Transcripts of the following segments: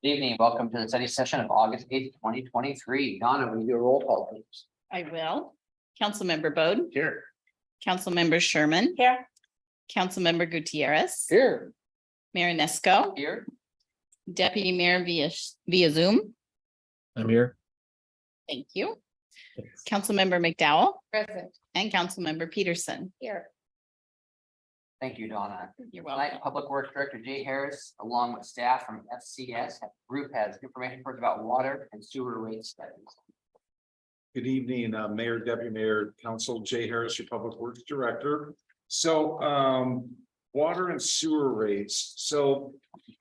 Good evening. Welcome to the study session of August 8th, 2023. Donna, will you do a roll call, please? I will. Councilmember Bode, Here. Councilmember Sherman. Here. Councilmember Gutierrez. Here. Mayor Nesco, Here. Deputy Mayor via Zoom. I'm here. Thank you. Councilmember McDowell Present. and Councilmember Peterson. Here. Thank you, Donna. You're Tonight, welcome. Public Works Director Jay Harris, along with staff from FCS group, has information for us about water and sewer rate studies. Good evening, Mayor, Deputy Mayor, Council, Jay Harris, your Public Works Director. So, water and sewer rates. So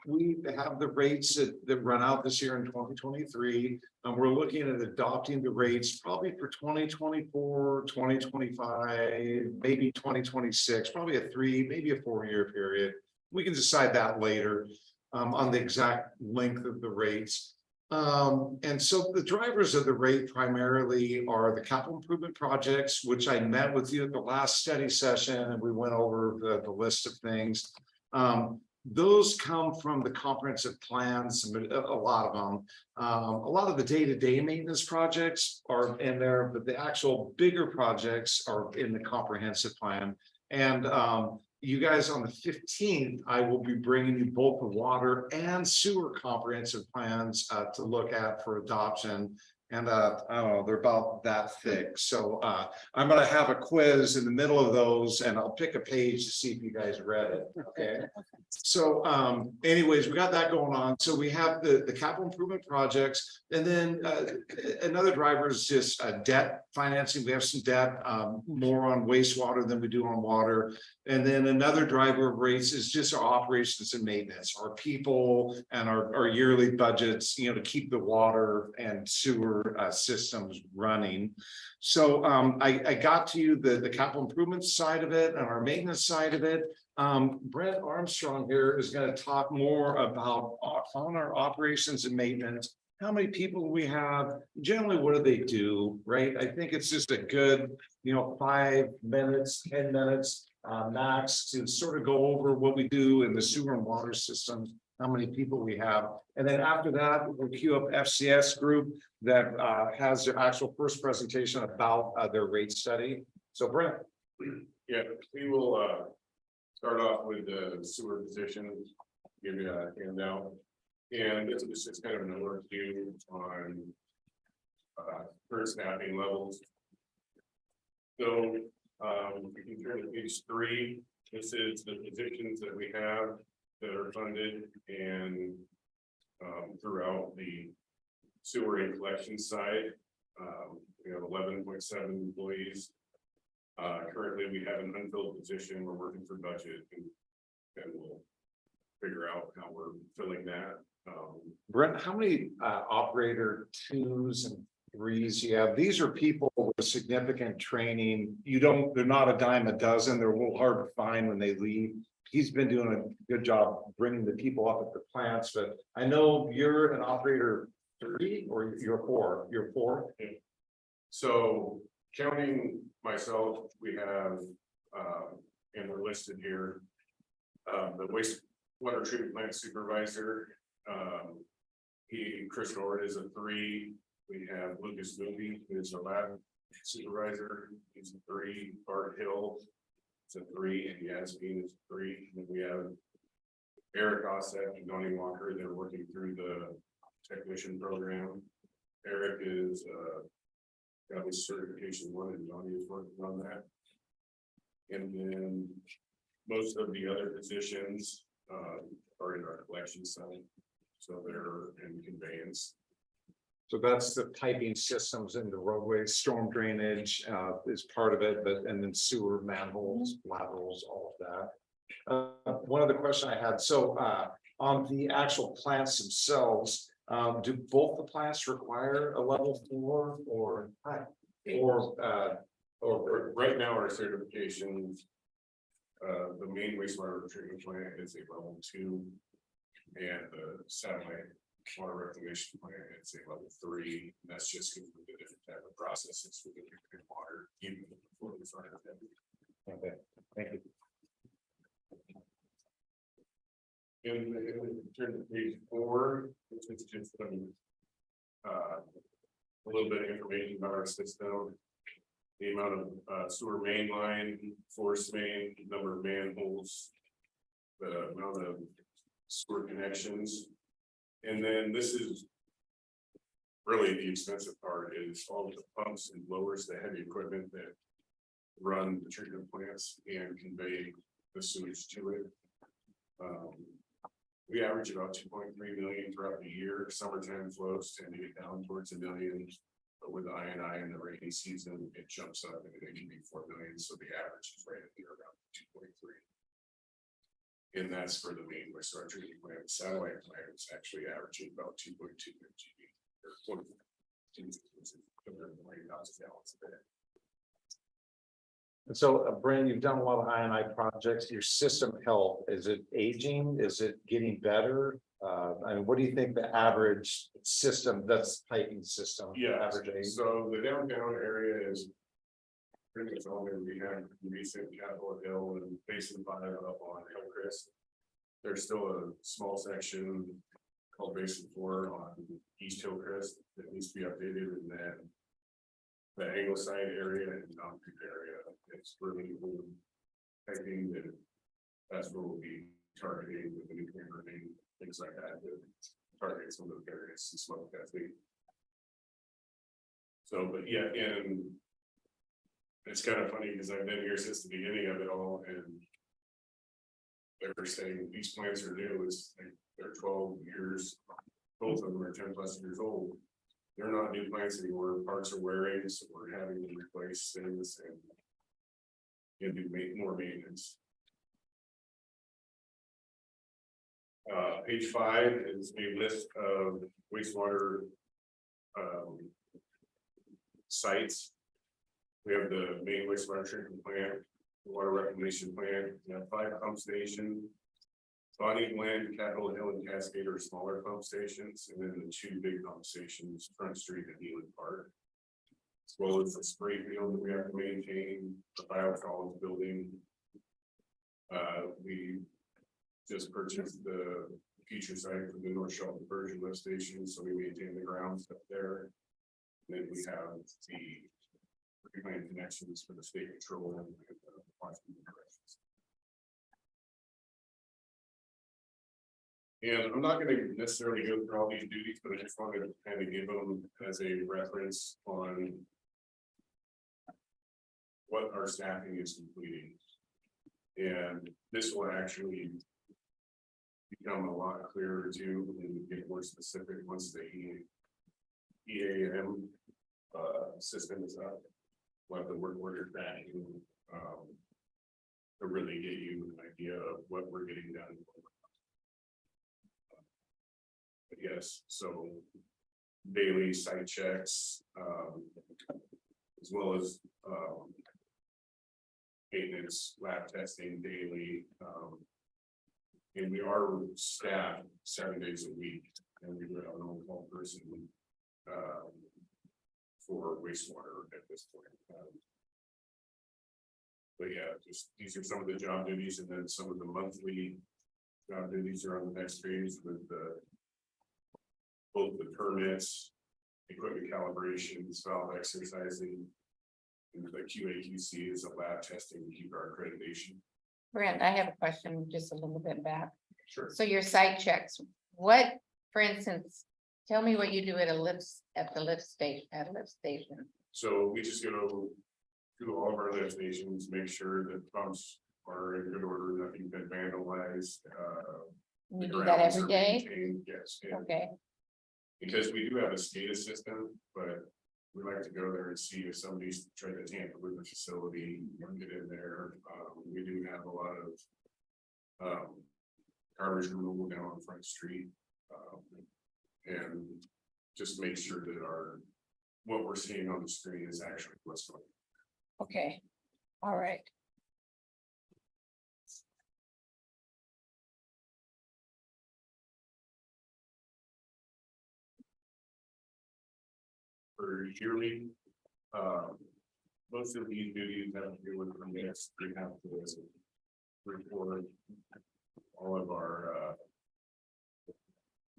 we have the rates that run out this year in 2023. And we're looking at adopting the rates probably for 2024, 2025, maybe 2026, probably maybe a 4-year period. We can decide that later on the exact length of the rates. And so the drivers of the rate primarily are the capital improvement projects, which I met with you at the last study session and we went over the list of things. Those come from the comprehensive plans, a lot of them. A lot of the day-to-day maintenance projects are in there, but the actual bigger projects are in the comprehensive plan. And you guys, on the 15th, I will be bringing you both the water and sewer comprehensive plans to look at for adoption. And I don't know, they're about that thick. So I'm going to have a quiz in the middle of those and I'll pick a page to see if you guys read it. Okay. So anyways, we got that going on. So we have the capital improvement projects, and then another driver is just debt financing. We have some debt, more on wastewater than we do on water. And then another driver of rates is just our operations and maintenance, our people and our yearly budgets, you know, to keep the water and sewer systems running. So I got to you the capital improvement side of it and our maintenance side of it. Brent Armstrong here is going to talk more about on our operations and maintenance. How many people we have, generally, what do they do, right? I think it's just a good, 5 minutes, 10 minutes max to sort of go over what we do in the sewer and water systems, how many people we have. And then after that, we'll queue up FCS group that has their actual first presentation about their rate study. So Brent. Yeah, we will start off with the sewer position, give you a handout. And it's just kind of an overview on current staffing levels. So we can turn to page 3. This is the positions that we have that are funded and throughout the sewer and collection side. We have 11.7 employees. Currently, we have an unfilled position. We're working for budget and we'll figure out how we're filling that. Brent, how many operator 2s and 3s you have? These are people with significant training. They're not a dime a dozen. They're a little hard to find when they leave. He's been doing a good job bringing the people up at the plants, but I know you're an operator 3 or you're 4. You're 4. So counting myself, we have and we're listed here. The wastewater treatment plant supervisor. Chris Nord is a 3. We have Lucas Moody, who is a lab supervisor. He's a 3. Bart Hill is a 3, and Yasmin is a 3. And then we have Eric Ossett and Donnie Walker. They're working through the technician program. Eric is got his certification 1, and Donnie is working on that. And then most of the other positions are in our collection side. So they're in conveyance. So that's the piping systems in the roadways, storm drainage is part of it, and then sewer manholes, laterals, all of that. One other question I had. So on the actual plants themselves, do both the plants require a level 4 or Right now our certifications, the main wastewater treatment plant is a level 2, and the satellite water reclamation plant is a level 3. And that's just because of the different type of processes for the treatment water, even before we start. Okay, thank you. And turn to page 4, it's just a little bit of information about our system. The amount of sewer main line, force main, number of manholes, the amount of sewer connections. And then this is really the expensive part is all of the pumps and blowers, the heavy equipment that run the treatment plants and convey the sewage to it. We average about 2.3 million throughout the year. Summertime flows tend to get down towards 1 million. But with the I and the rainy season, it jumps up and it can be 4 million. So the average is right here around 2.3. And that's for the main wastewater treatment plant. The satellite plant is actually averaging about 2.2 MGB. Or 20 million gallons a day. And so, Brandon, you've done a lot of I projects. Your system health, is it aging? Is it getting better? I mean, what do you think the average system, that's piping system? Yeah, Average age? so the downtown area is pretty much all that we have recent Capitol Hill and Basin 5 up on Hillcrest. There's still a small section called Basin 4 on East Hillcrest that needs to be updated, and then the Angleside area and Don Creek area, it's really piping that that's where we'll be targeting with the new learning, things like that, to target some of those areas and smoke that thing. So, but yeah, and it's kind of funny because I've been here since the beginning of it all, and they're saying these plants are new. It's like they're 12 years, both of them are 10 plus years old. They're not new plants anymore. Parts are wearing, so we're having to replace things and do more maintenance. Page 5 is a list of wastewater sites. We have the main wastewater treatment plant, the water reclamation plant, we have 5 pump stations. Bonnie Glen, Capitol Hill, and Cascade are smaller pump stations, and then the 2 big pump stations, Front Street and Healing Park. As well as the spray field that we have to maintain, the biosolids building. We just purchased the future site for the North Shelton conversion lift station, so we maintain the grounds up there. And then we have the reclaimed connections for the state control and Washington corrections. And I'm not going to necessarily go through all these duties, but I just wanted to kind of give them as a reference on what our staffing is completing. And this will actually become a lot clearer too, and get more specific once the EAM system is up. We'll have the work order back to really get you an idea of what we're getting done. But yes, so daily site checks, as well as maintenance, lab testing daily. And we are staffed 7 days a week, and we do have an on-call person for wastewater at this point. But yeah, just these are some of the job duties, and then some of the monthly job duties are on the next page with both the permits, equipment calibrations, valve exercising, and the QA/QC is a lab testing to keep our accreditation. Brent, I have a question just a little bit back. Sure. So your site checks, what, for instance, tell me what you do at a lift, at the lift station, at a lift station. So we just go through all of our lift stations, make sure that pumps are in good order, nothing's been vandalized. You the do that grounds every are day? maintained, yes. And Okay, because we do have a SCADA system, but we like to go there and see if somebody's trying to tamper with the facility, get in there. We do have a lot of garbage removal down on Front Street. And just make sure that what we're seeing on the screen is actually what's going on. okay, all right. For yearly, most of these duties have to do with permits. We have to report all of our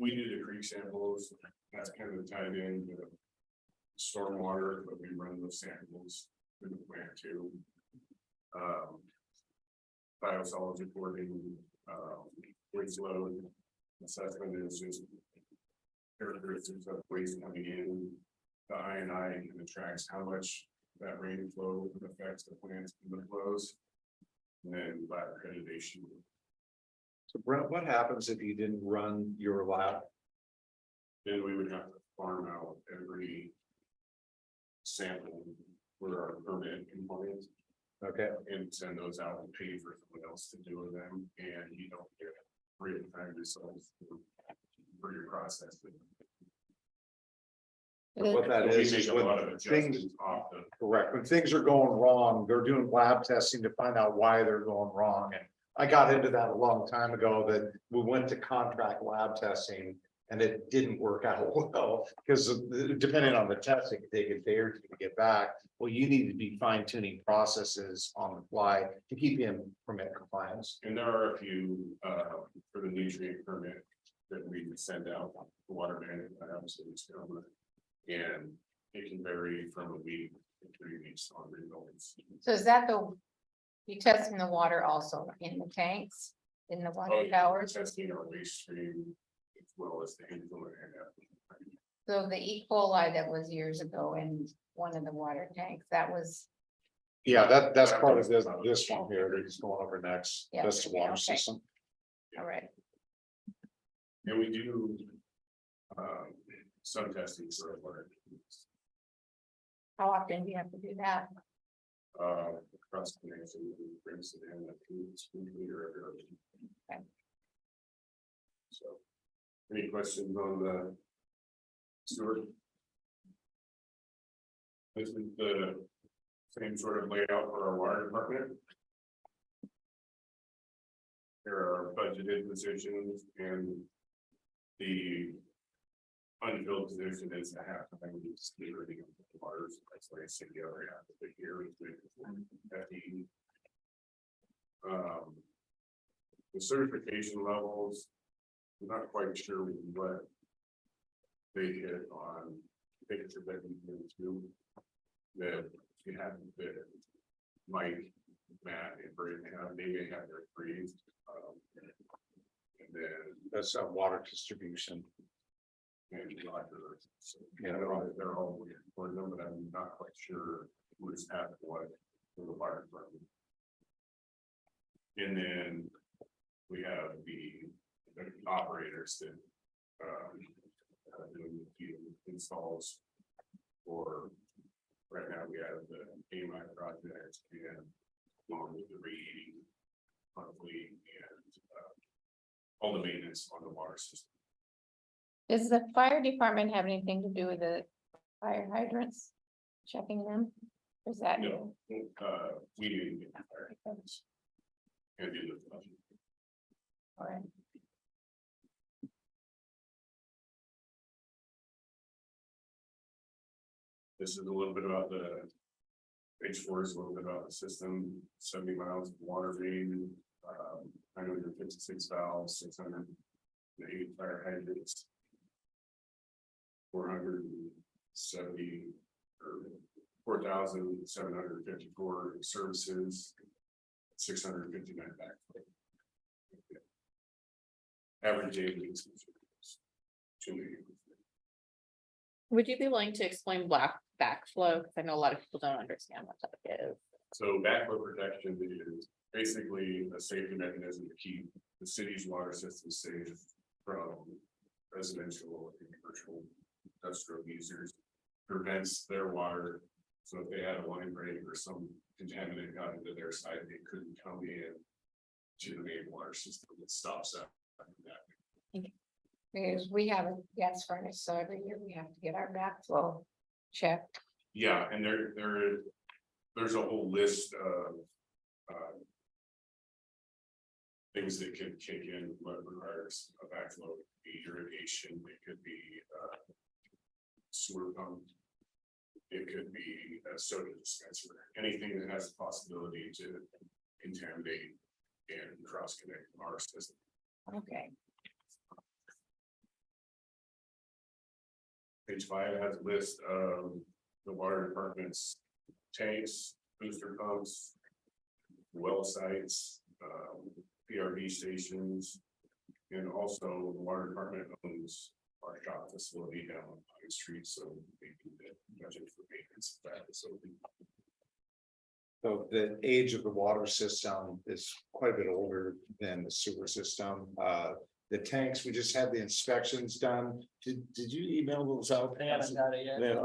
We do the creek samples, that's kind of tied in to stormwater, but we run those samples through the plant too. Biosolids reporting, waste load assessment is just characteristics of waste coming in. The INI and it tracks how much that rainflow affects the plants and the flows. And then lab accreditation. So Brent, what happens if you didn't run your lab? Then we would have to farm out every sample for our permit compliance Okay, and send those out and pay for someone else to do them, and you don't get real-time results for your process. what that We is make a when lot of things, adjustments off the, correct, when things are going wrong, they're doing lab testing to find out why they're going wrong. And I got into that a long time ago, that we went to contract lab testing and it didn't work out well, because depending on the test, it could take a day or two to get back. Well, you need to be fine tuning processes on the fly to keep you in permit compliance. and there are a few, for the nutrient permit that we send out, the water management, obviously, and it can vary from a week to 3 weeks on results. So is that you testing the water also in the tanks, in the water towers? Testing our waste stream as well as the influent and So the E. coli that was years ago in one of the water tanks, that was, Yeah, that's part of this one here, they're just going over next, Yeah, that's the water okay. system. all right, And we do some testing for water. how often do you have to do that? Across the nation, brings it in, it's leader every other. Okay. So, any questions on the sewer? This is the same sort of layout for our water department. There are budgeted positions and the unfilled position is a half time we just get rid of the waters. That's why I say the other half of the year is with FTE. The certification levels, I'm not quite sure what they hit on. I think it's a bit too. That you have that Mike, Matt, and Brady have, they may have their freeze. And then That's water distribution. and Roger, so, Yeah. they're all for them, but I'm not quite sure who's at what for the fire department. And then we have the operators that doing the few installs for, right now we have the AMI project and along with the reheating monthly and all the maintenance on the water system. Does the fire department have anything to do with the fire hydrants? Checking them? Or is that No, new? we didn't get the fire departments. And do the budget. All right. This is a little bit about the. Page 4 is a little bit about the system, 70 miles of water main, 956 valves, 608 fire hydrants. 470 or 4,754 services. 659 backflow. Average daily. 2 million. Would you be willing to explain backflow? Because I know a lot of people don't understand what that is. So backflow protection is basically a safety mechanism to keep the city's water system safe from residential and commercial industrial users. Prevents their water, so if they had a line break or some contaminant got into their site, they couldn't come in to the main water system. It stops that. Because we have a gas furnace, so every year we have to get our backflow checked. Yeah, and there's a whole list of things that can kick in what requires a backflow. It could be irrigation, it could be sewer pump. It could be a soda dispenser, anything that has the possibility to contaminate and cross connect our system. Okay. Page 5 has a list of the water department's tanks, booster pumps, well sites, PRV stations. And also the water department owns our shop facility down on Pine Street, so they can budget for maintenance of that facility. So the age of the water system is quite a bit older than the sewer system. The tanks, we just had the inspections done. Did you email those out? I haven't got it yet. Yeah,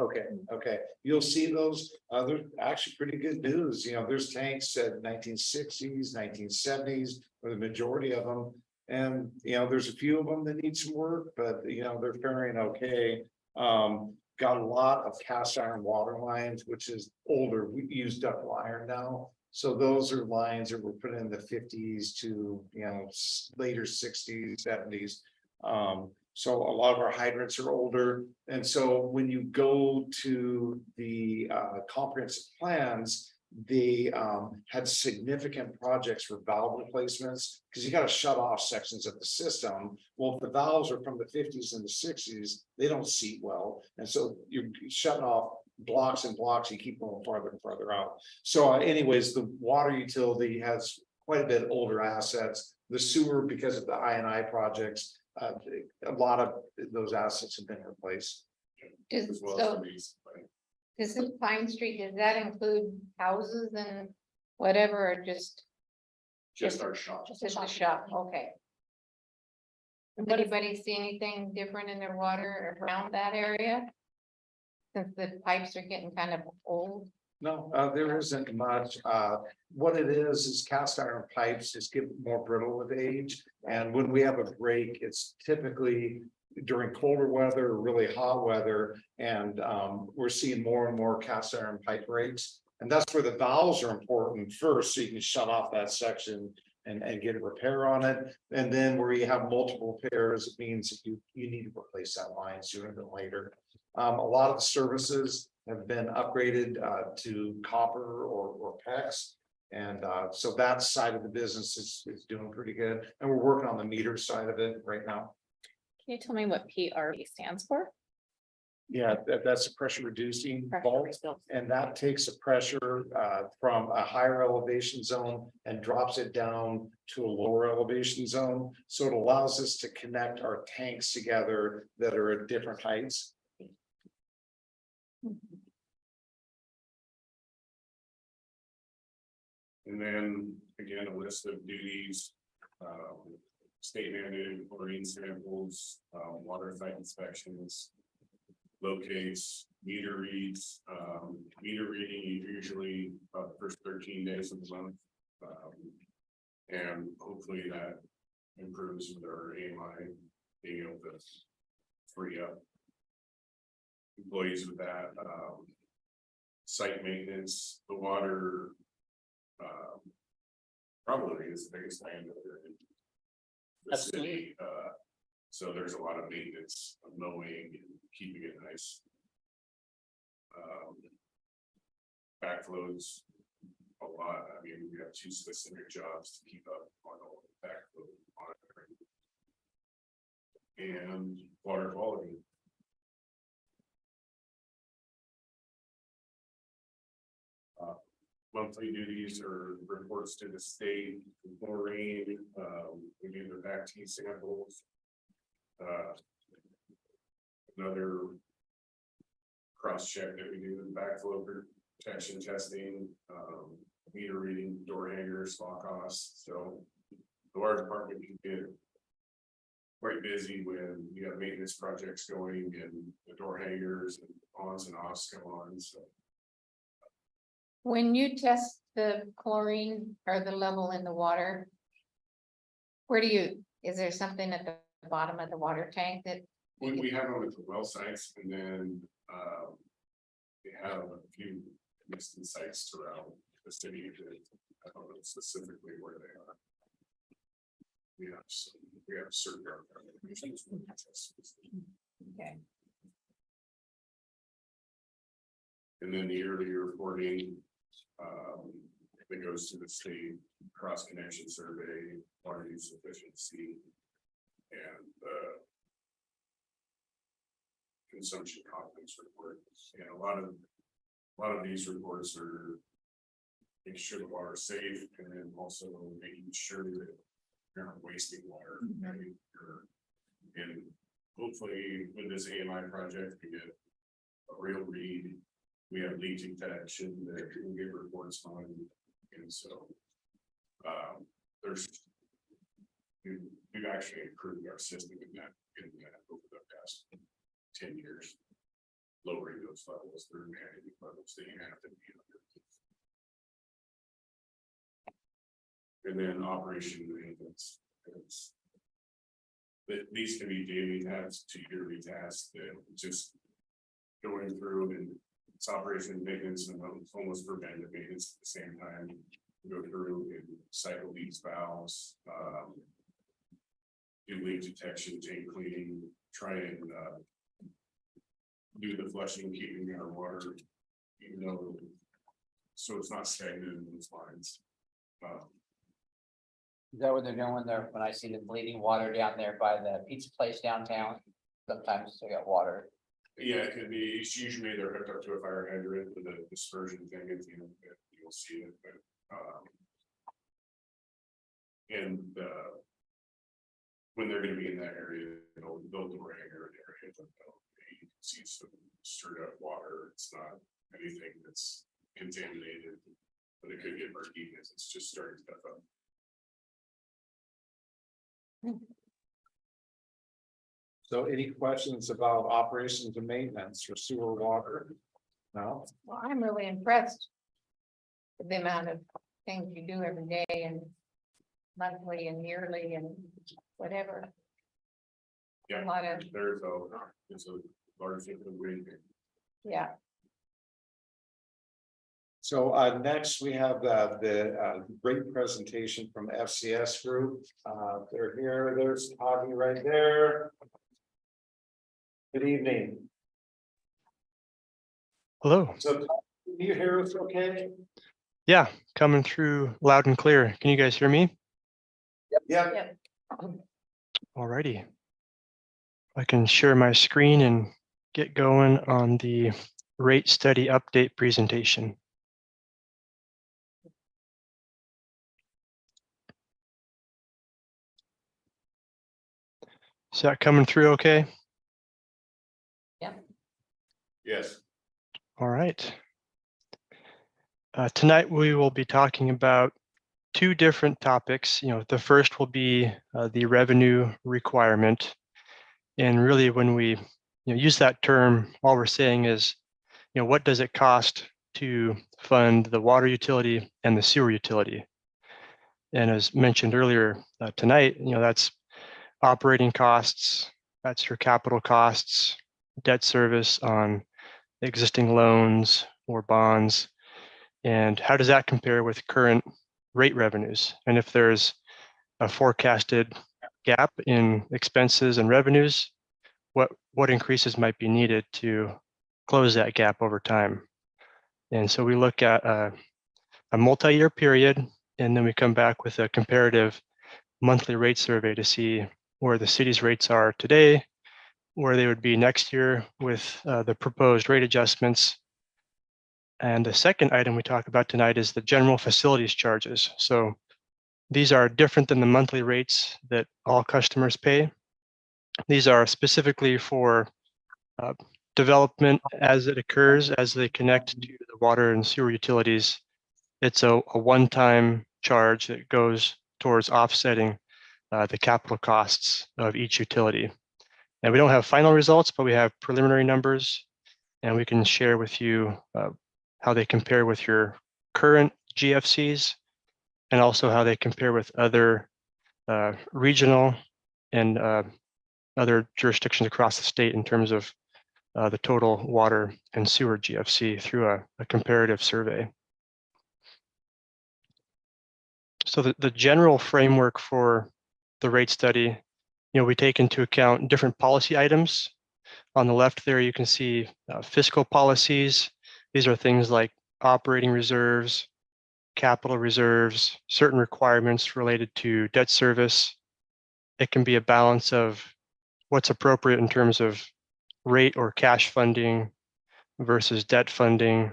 okay. You'll see those, they're actually pretty good news. You know, there's tanks at 1960s, 1970s, for the majority of them. And, you know, there's a few of them that need some work, but, you know, they're faring okay. Got a lot of cast iron water lines, which is older. We use ductile iron now. So those are lines that were put in the 50s to, you know, later 60s, 70s. So a lot of our hydrants are older. And so when you go to the comprehensive plans, they had significant projects for valve replacements, because you got to shut off sections of the system. Well, if the valves are from the 50s and the 60s, they don't seat well. And so you're shutting off blocks and blocks, you keep going farther and farther out. So anyways, the water utility has quite a bit older assets. The sewer, because of the I&I projects, a lot of those assets have been replaced. As well So as these. this is Pine Street, does that include houses and whatever, or just Our shop. the shop? Okay. Does anybody see anything different in their water around that area? Since the pipes are getting kind of old? No, there isn't much. What it is cast iron pipes just get more brittle with age. And when we have a break, it's typically during colder weather, or really hot weather. And we're seeing more and more cast iron pipe breaks. And that's where the valves are important first, so you can shut off that section and get a repair on it. And then where you have multiple repairs, it means that you need to replace that line sooner than later. A lot of the services have been upgraded to copper or PEX. And so that side of the business is doing pretty good. And we're working on the meter side of it right now. Can you tell me what PRV stands for? Yeah, that's a pressure reducing Pressure bulb. reducing. And that takes the pressure from a higher elevation zone and drops it down to a lower elevation zone. So it allows us to connect our tanks together that are at different heights. And then again, a list of duties. State mandated chlorine samples, water site inspections. Locates, meter reads, meter reading usually about the first 13 days of the month. And hopefully that improves with our AMI being able to free up employees with that. Site maintenance, the water probably is the biggest thing in the city. So there's a lot of maintenance of mowing and keeping it nice. Backflows a lot. I mean, we have 2 specific jobs to keep up on all the backflow monitoring. And water quality. Monthly duties or reports to the state, chlorine, we do the back T samples. Another cross check that we do, the backflow protection testing, meter reading, door hangers, lock costs. So the water department can get quite busy when you have maintenance projects going and the door hangers and ons and offs go on. So When you test the chlorine or the level in the water, where do you, is there something at the bottom of the water tank that? we have them at the well sites, and then we have a few distant sites throughout the city that I don't know specifically where they are. We have certain. Okay. And then the yearly reporting that goes to the state cross connection survey, water use efficiency, and consumption confidence report. And a lot of these reports are making sure the water is safe, and then also making sure that you're not wasting water. Right? And hopefully with this AMI project, we get a real read. We have leak detection that we can get reports on, and so we've actually improved our system in that over the past 10 years, lowering those levels through management levels that you have to be under. And then operation maintenance. These can be daily tasks to yearly tasks that just going through, and it's operation and maintenance and almost preventive maintenance at the same time. Go through and cycle these valves, do leak detection, tank cleaning, try and do the flushing, keeping our water, even though, so it's not stagnant in those lines. Is that what they're doing there? When I see the bleeding water down there by the pizza place downtown, sometimes they got water. Yeah, it could be, it's usually they're hooked up to a fire hydrant with a dispersion thing, and you'll see it, but and when they're gonna be in that area, they'll do a area, you can see some stirred up water. It's not anything that's contaminated, but it could get murky because it's just starting stuff up. So any questions about operations and maintenance for sewer water? No? Well, I'm really impressed with the amount of things you do every day and monthly and yearly and whatever. Yeah, A lot of, it's a large weight. yeah. So next we have the great presentation from FCS Group. They're here. There's Avi right there. Good evening. Hello. So can you hear us okay? Yeah, coming through loud and clear. Can you guys hear me? Yeah. Alrighty. I can share my screen and get going on the rate study update presentation. Is that coming through okay? Yes. All right. Tonight we will be talking about two different topics. The first will be the revenue requirement. And really when we use that term, all we're saying is, what does it cost to fund the water utility and the sewer utility? And as mentioned earlier tonight, that's operating costs, that's your capital costs, debt service on existing loans or bonds, and how does that compare with current rate revenues? And if there's a forecasted gap in expenses and revenues, what increases might be needed to close that gap over time? And so we look at a multi-year period, and then we come back with a comparative monthly rate survey to see where the city's rates are today, where they would be next year with the proposed rate adjustments. And the second item we talk about tonight is the general facilities charges. So these are different than the monthly rates that all customers pay. These are specifically for development as it occurs, as they connect to the water and sewer utilities. It's a one-time charge that goes towards offsetting the capital costs of each utility. And we don't have final results, but we have preliminary numbers, and we can share with you how they compare with your current GFCs, and also how they compare with other regional and other jurisdictions across the state in terms of the total water and sewer GFC through a comparative survey. So the general framework for the rate study, we take into account different policy items. On the left there, you can see fiscal policies. These are things like operating reserves, capital reserves, certain requirements related to debt service. It can be a balance of what's appropriate in terms of rate or cash funding versus debt funding.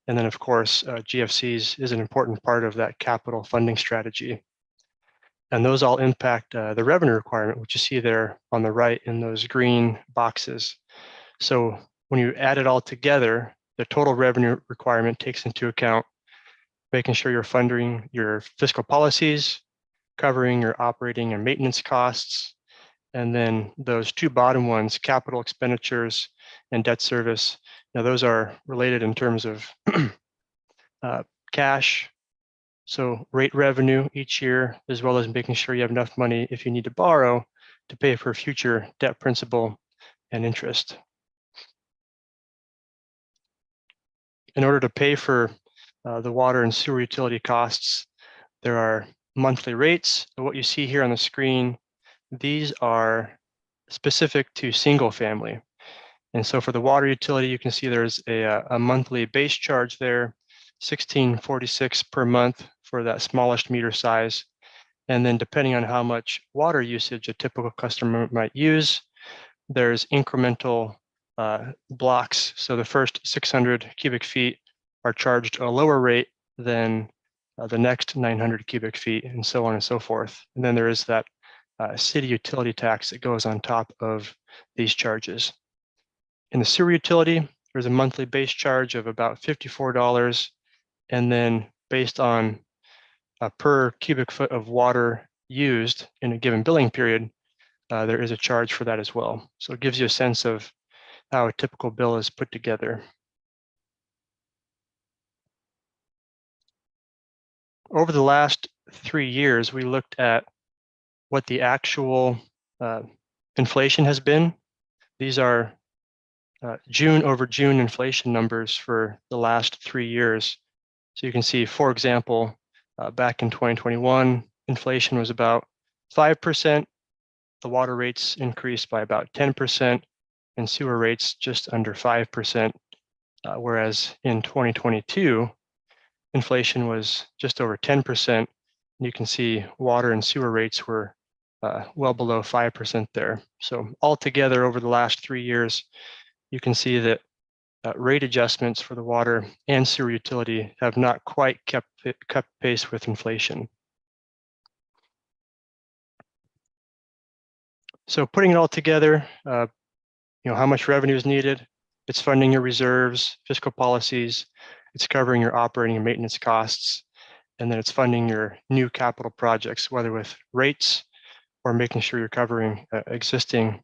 And then, of course, GFCs is an important part of that capital funding strategy. And those all impact the revenue requirement, which you see there on the right in those green boxes. So when you add it all together, the total revenue requirement takes into account making sure you're funding your fiscal policies, covering your operating and maintenance costs, and then those two bottom ones, capital expenditures and debt service. Now those are related in terms of cash, so rate revenue each year, as well as making sure you have enough money if you need to borrow to pay for future debt principal and interest. In order to pay for the water and sewer utility costs, there are monthly rates. What you see here on the screen, these are specific to single family. And so for the water utility, you can see there's a monthly base charge there, $16.46 per month for that smallest meter size. And then depending on how much water usage a typical customer might use, there's incremental blocks. So the first 600 cubic feet are charged a lower rate than the next 900 cubic feet, and so on and so forth. And then there is that city utility tax that goes on top of these charges. In the sewer utility, there's a monthly base charge of about $54, and then based on per cubic foot of water used in a given billing period, there is a charge for that as well. So it gives you a sense of how a typical bill is put together. Over the last 3 years, we looked at what the actual inflation has been. These are June over June inflation numbers for the last 3 years. So you can see, for example, back in 2021, inflation was about 5%. The water rates increased by about 10%, and sewer rates just under 5%. Whereas in 2022, inflation was just over 10%. You can see water and sewer rates were well below 5% there. So altogether, over the last 3 years, you can see that rate adjustments for the water and sewer utility have not quite kept pace with inflation. So putting it all together, how much revenue is needed? It's funding your reserves, fiscal policies, it's covering your operating and maintenance costs, and then it's funding your new capital projects, whether with rates or making sure you're covering existing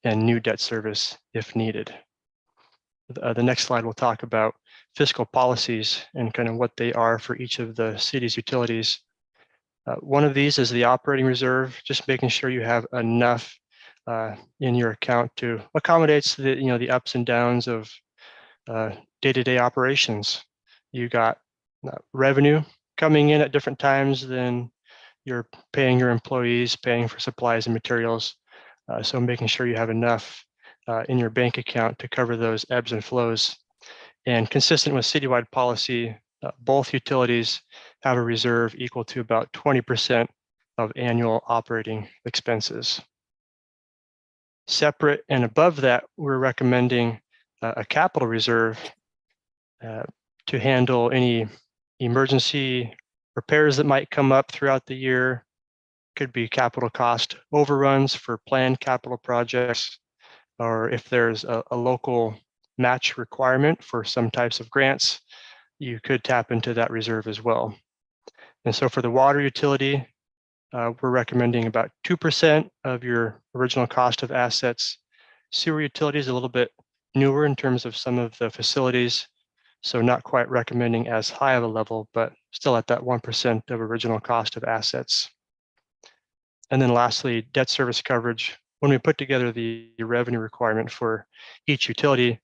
and new debt service if needed. The next slide will talk about fiscal policies and kind of what they are for each of the city's utilities. One of these is the operating reserve, just making sure you have enough in your account to accommodate the ups and downs of day-to-day operations. You got revenue coming in at different times than you're paying your employees, paying for supplies and materials. So making sure you have enough in your bank account to cover those ebbs and flows. And consistent with citywide policy, both utilities have a reserve equal to about 20% of annual operating expenses. Separate and above that, we're recommending a capital reserve to handle any emergency repairs that might come up throughout the year. Could be capital cost overruns for planned capital projects, or if there's a local match requirement for some types of grants, you could tap into that reserve as well. And so for the water utility, we're recommending about 2% of your original cost of assets. Sewer utility is a little bit newer in terms of some of the facilities, so not quite recommending as high of a level, but still at that 1% of original cost of assets. And then lastly, debt service coverage. When we put together the revenue requirement for each utility,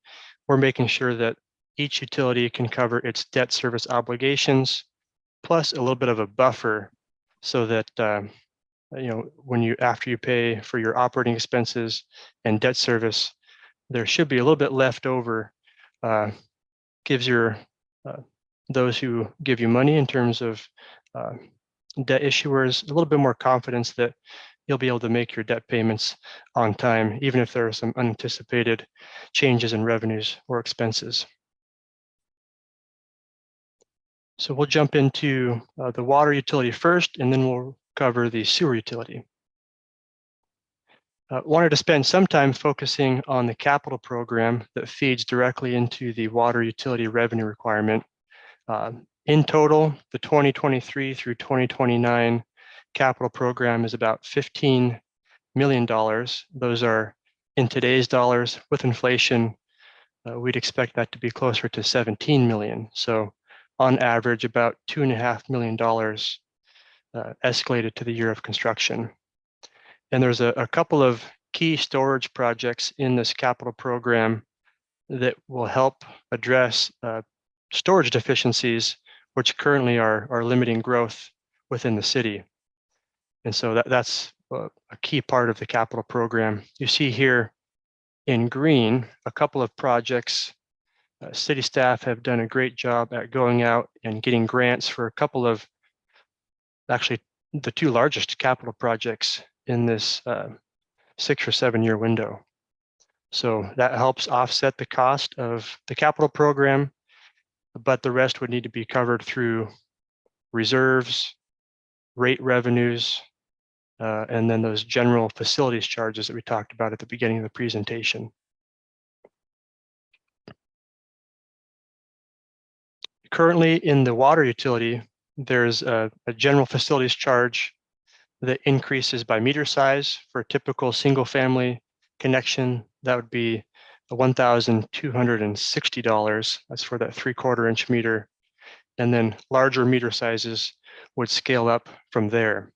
we're making sure that each utility can cover its debt service obligations, plus a little bit of a buffer, so that after you pay for your operating expenses and debt service, there should be a little bit left over. Gives those who give you money in terms of debt issuers a little bit more confidence that you'll be able to make your debt payments on time, even if there are some unanticipated changes in revenues or expenses. So we'll jump into the water utility first, and then we'll cover the sewer utility. Wanted to spend some time focusing on the capital program that feeds directly into the water utility revenue requirement. In total, the 2023 through 2029 capital program is about $15 million. Those are in today's dollars. With inflation, we'd expect that to be closer to 17 million. So on average, about $2.5 million escalated to the year of construction. And there's a couple of key storage projects in this capital program that will help address storage deficiencies, which currently are limiting growth within the city. And so that's a key part of the capital program. You see here in green, a couple of projects. City staff have done a great job at going out and getting grants for a couple of, actually the two largest capital projects in this 6 or 7 year window. So that helps offset the cost of the capital program, but the rest would need to be covered through reserves, rate revenues, and then those general facilities charges that we talked about at the beginning of the presentation. Currently in the water utility, there's a general facilities charge that increases by meter size. For a typical single family connection, that would be $1,260. That's for that 3/4 inch meter. And then larger meter sizes would scale up from there.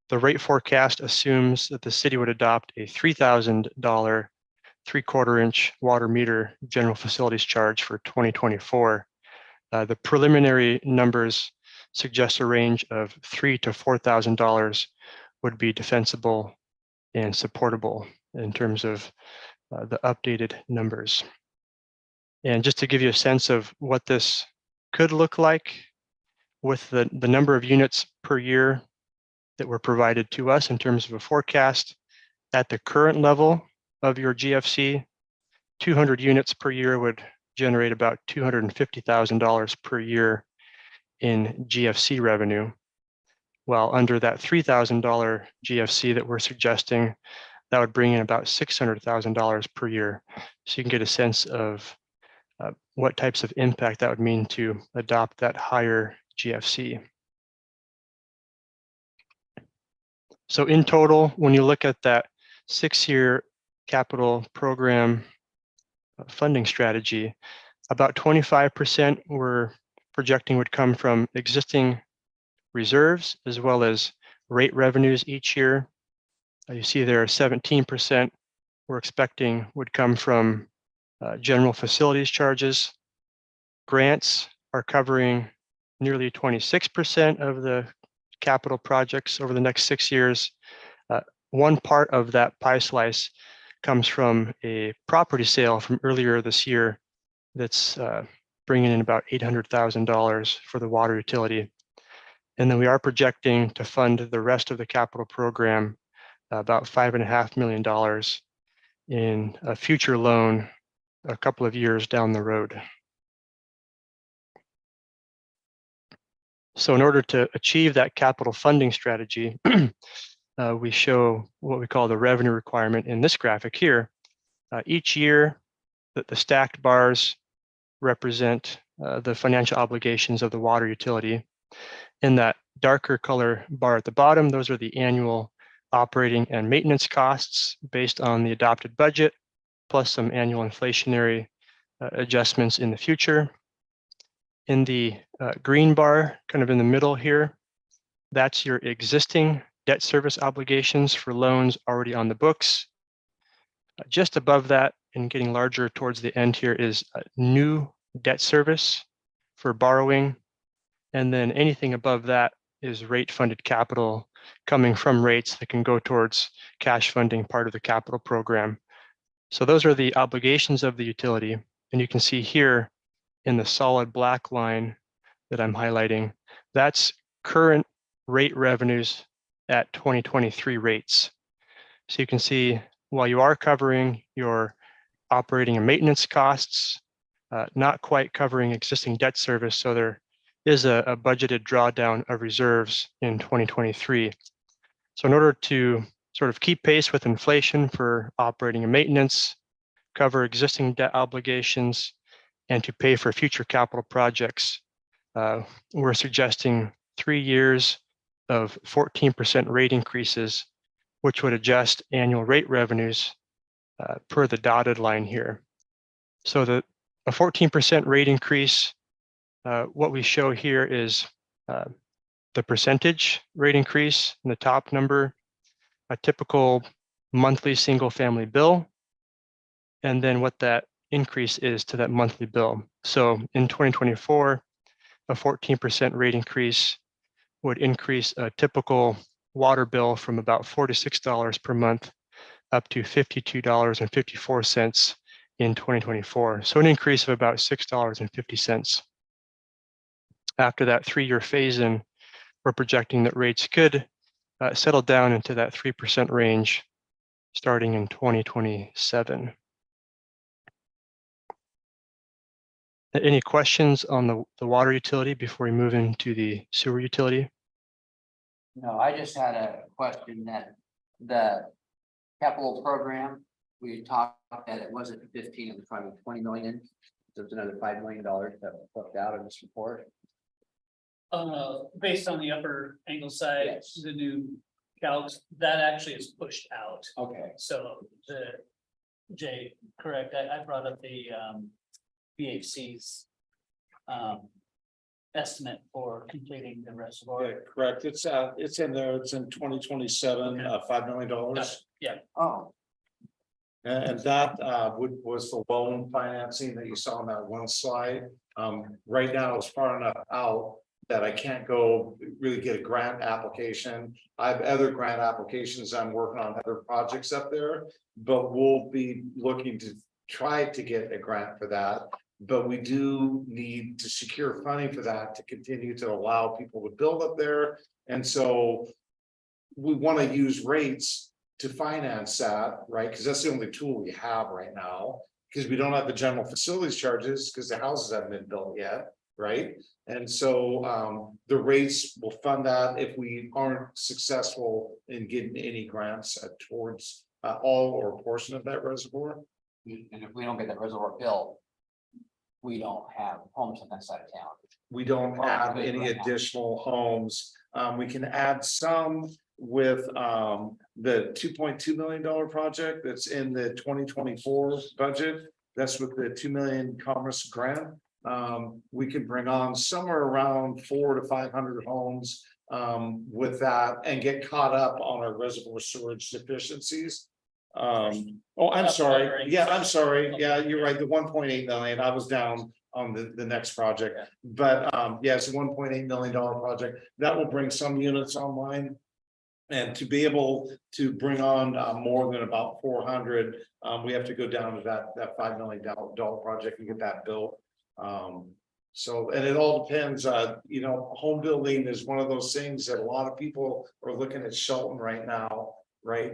The rate forecast assumes that the city would adopt a $3,000 3/4 inch water meter general facilities charge for 2024. The preliminary numbers suggest a range of $3,000 to $4,000 would be defensible and supportable in terms of the updated numbers. And just to give you a sense of what this could look like with the number of units per year that were provided to us in terms of a forecast, at the current level of your GFC, 200 units per year would generate about $250,000 per year in GFC revenue. While under that $3,000 GFC that we're suggesting, that would bring in about $600,000 per year. So you can get a sense of what types of impact that would mean to adopt that higher GFC. So in total, when you look at that 6-year capital program funding strategy, about 25% we're projecting would come from existing reserves as well as rate revenues each year. You see there 17% we're expecting would come from general facilities charges. Grants are covering nearly 26% of the capital projects over the next 6 years. One part of that pie slice comes from a property sale from earlier this year that's bringing in about $800,000 for the water utility. And then we are projecting to fund the rest of the capital program, about $5.5 million in a future loan a couple of years down the road. So in order to achieve that capital funding strategy, we show what we call the revenue requirement in this graphic here. Each year, the stacked bars represent the financial obligations of the water utility. In that darker color bar at the bottom, those are the annual operating and maintenance costs based on the adopted budget, plus some annual inflationary adjustments in the future. In the green bar, kind of in the middle here, that's your existing debt service obligations for loans already on the books. Just above that, and getting larger towards the end here, is new debt service for borrowing. And then anything above that is rate funded capital coming from rates that can go towards cash funding part of the capital program. So those are the obligations of the utility. And you can see here in the solid black line that I'm highlighting, that's current rate revenues at 2023 rates. So you can see while you are covering your operating and maintenance costs, not quite covering existing debt service. So there is a budgeted drawdown of reserves in 2023. So in order to sort of keep pace with inflation for operating and maintenance, cover existing debt obligations, and to pay for future capital projects, we're suggesting 3 years of 14% rate increases, which would adjust annual rate revenues per the dotted line here. So a 14% rate increase, what we show here is the percentage rate increase in the top number, a typical monthly single family bill, and then what that increase is to that monthly bill. So in 2024, a 14% rate increase would increase a typical water bill from about $46 per month up to $52.54 in 2024. So an increase of about $6.50. After that 3-year phase-in, we're projecting that rates could settle down into that 3% range starting in 2027. Any questions on the water utility before we move into the sewer utility? No, I just had a question that the capital program, we talked that it wasn't 15, it was probably 20 million. There's another $5 million that was left out of this report. Based on the upper angle side, Yes. the new calcs, that actually is pushed out. Okay. So Jay, correct, I brought up the BHC's estimate for completing the reservoir. Yeah, correct. It's in there. It's in 2027, $5 million. Oh, And that was the loan financing that you saw on that one slide. Right now, it's far enough out that I can't go really get a grant application. I have other grant applications I'm working on, other projects up there, but we'll be looking to try to get a grant for that. But we do need to secure funding for that to continue to allow people to build up there. And so we want to use rates to finance that, right? Because that's the only tool we have right now, because we don't have the general facilities charges because the houses haven't been built yet, right? And so the rates will fund that if we aren't successful in getting any grants towards all or a portion of that reservoir. and if we don't get that reservoir built, we don't have homes on that side of town. We don't have any additional homes. We can add some with the $2.2 million project that's in the 2024 budget. That's with the 2 million Commerce grant. We could bring on somewhere around 400 to 500 homes with that and get caught up on our reservoir storage deficiencies. Oh, I'm sorry. Yeah, I'm sorry. Yeah, you're right. The 1.8 million, I was down on the next project, but yeah, it's a $1.8 million project that will bring some units online. And to be able to bring on more than about 400, we have to go down to that $5 million project and get that built. So, and it all depends, you know, home building is one of those things that a lot of people are looking at Shelton right now, right?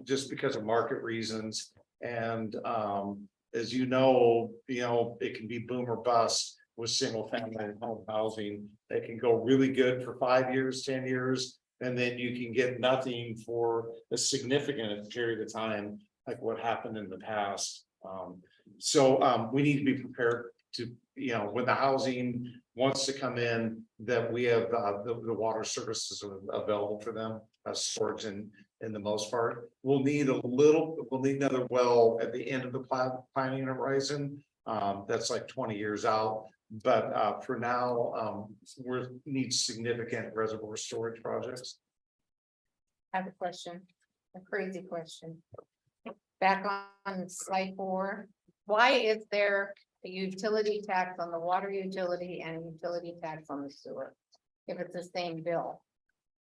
Just because of market reasons. And as you know, it can be boom or bust with single family and home housing. They can go really good for 5 years, 10 years. And then you can get nothing for a significant period of time, like what happened in the past. So we need to be prepared to, when the housing wants to come in, that we have the water services available for them, storage in the most part. We'll need another well at the end of the planning horizon. That's like 20 years out. But for now, we need significant reservoir storage projects. I have a question, a crazy question. Back on slide 4, why is there a utility tax on the water utility and a utility tax on the sewer? If it's the same bill?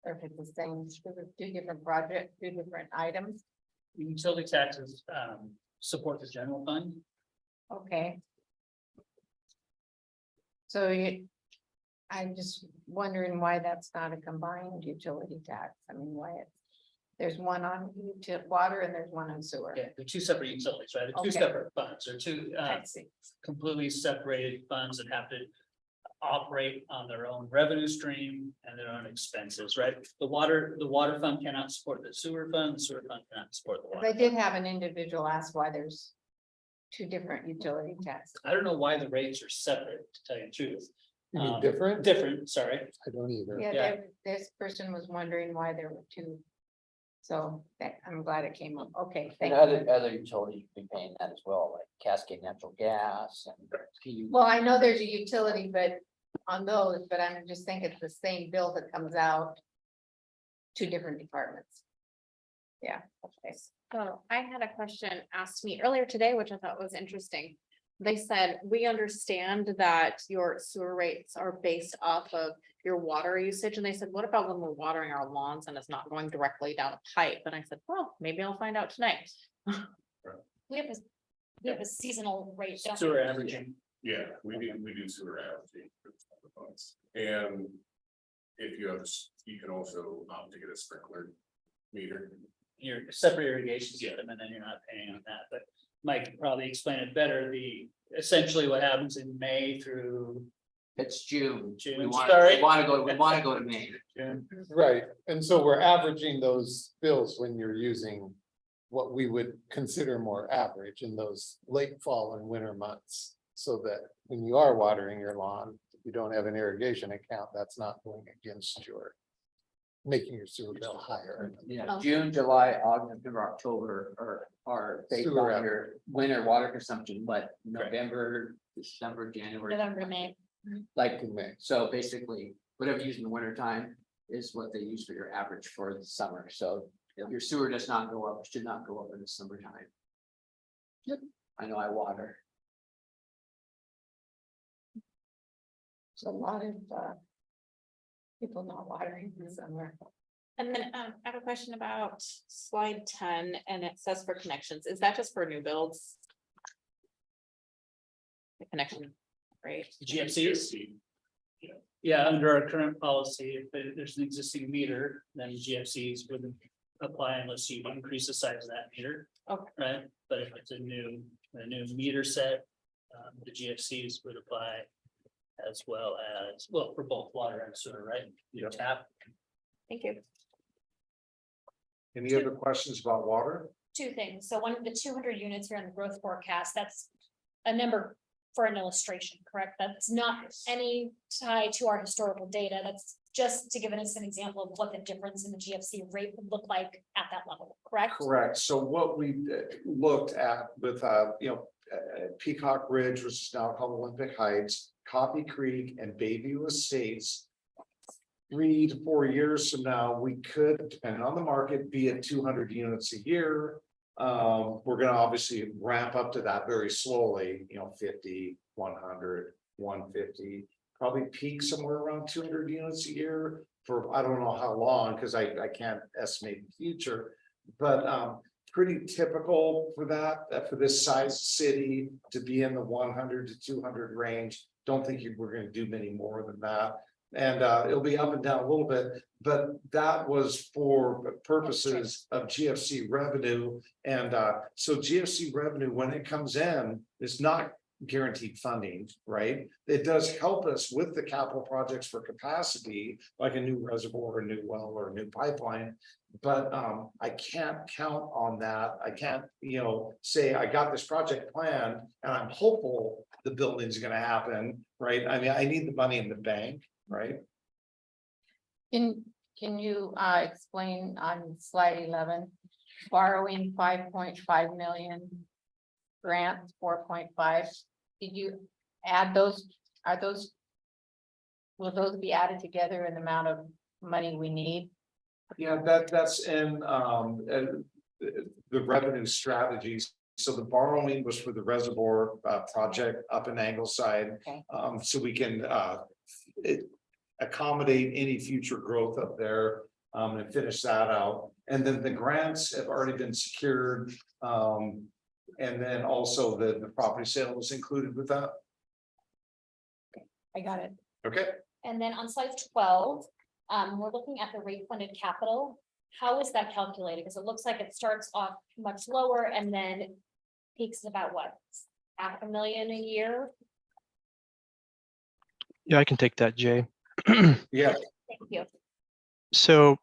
Or if it's the same, two different projects, 2 different items? Utility taxes support the general fund. Okay. So I'm just wondering why that's not a combined utility tax. I mean, why it, there's one on water and there's one on sewer. Yeah, they're two separate utilities, right? They're two Okay. separate funds, or two I see. completely separated funds that have to operate on their own revenue stream and their own expenses, right? The water fund cannot support the sewer fund cannot support the water. I did have an individual ask why there's two different utility taxes. I don't know why the rates are separate, to tell you the truth. You mean different? Different, sorry. I don't either. Yeah, Yeah. this person was wondering why there were two. So that, I'm glad it came up. Okay, And thank you. other utilities be paying that as well, like Cascade Natural Gas and. Well, I know there's a utility, but on those, but I'm just thinking it's the same bill that comes out. Two different departments. Yeah, okay. So I had a question asked me earlier today, which I thought was interesting. They said, we understand that your sewer rates are based off of your water usage. And they said, what about when we're watering our lawns and it's not going directly down a pipe? And I said, well, maybe I'll find out tonight. We have a seasonal rate. don't we? Sewer averaging. Yeah, we do sewer averaging. for the funds. And if you have, you can also opt to get a sprinkler meter. Your separate irrigation system, and then you're not paying on that, but Mike could probably explain it better. Essentially what happens in May through It's June. June, We sorry. want to go to May. June. Right, and so we're averaging those bills when you're using what we would consider more average in those late fall and winter months. So that when you are watering your lawn, if you don't have an irrigation account, that's not going against your making your sewer bill higher. Yeah, Oh. June, July, August, September, October are based Sewer on your winter water consumption, but November, December, January. November, May. Like, In May. so basically, whatever you use in the winter time is what they use for your average for the summer, so if your sewer does not go up, it should not go up in the summertime. Yep. I know I water. There's a lot of people not watering in the summer. And then I have a question about slide 10 and it says for connections. Is that just for new builds? The connection, right? GFCs. Yeah, under our current policy, if there's an existing meter, then GFCs wouldn't apply unless you increase the size of that meter. Okay. Right, but if it's a new meter set, the GFCs would apply. As well as, well, for both water and sewer, right? You tap. Thank you. Any other questions about water? Two things. So one of the 200 units here in the growth forecast, that's a number for an illustration, correct? That's not any tie to our historical data. That's just to give us an example of what the difference in the GFC rate would look like at that level, correct? Correct. So what we looked at with, Peacock Ridge, which is now called Olympic Heights, Coffee Creek and Bayview Estates. 3 to 4 years from now, we could, depending on the market, be at 200 units a year. We're gonna obviously ramp up to that very slowly, 50, 100, 150. Probably peak somewhere around 200 units a year for, I don't know how long, because I can't estimate the future. But pretty typical for that, for this size city to be in the 100 to 200 range. Don't think we're gonna do many more than that. And it'll be up and down a little bit, but that was for purposes of GFC revenue. And so GFC revenue, when it comes in, is not guaranteed funding, right? It does help us with the capital projects for capacity, like a new reservoir, a new well, or a new pipeline. But I can't count on that. I can't, say I got this project planned and I'm hopeful the building's gonna happen, right? I mean, I need the money in the bank, right? Can you explain on slide 11, borrowing 5.5 million, grants 4.5? Did you add those? Will those be added together in the amount of money we need? Yeah, that's in the revenue strategies. So the borrowing was for the reservoir project up in Angleside. Okay. So we can accommodate any future growth up there and finish that out. And then the grants have already been secured. And then also the property sale was included with that. I got it. Okay, And then on slide 12, we're looking at the rate funded capital. How is that calculated? Because it looks like it starts off much lower and then peaks at about what? $500,000 a year? Yeah, I can take that, Jay. Yeah, Thank you. So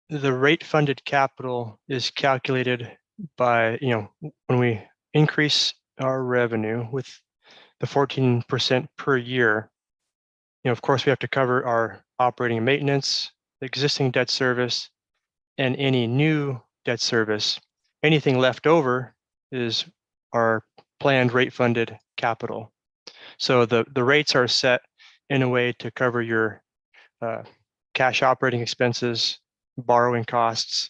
the rate funded capital is calculated by, when we increase our revenue with the 14% per year, of course, we have to cover our operating and maintenance, existing debt service, and any new debt service. Anything left over is our planned rate funded capital. So the rates are set in a way to cover your cash operating expenses, borrowing costs,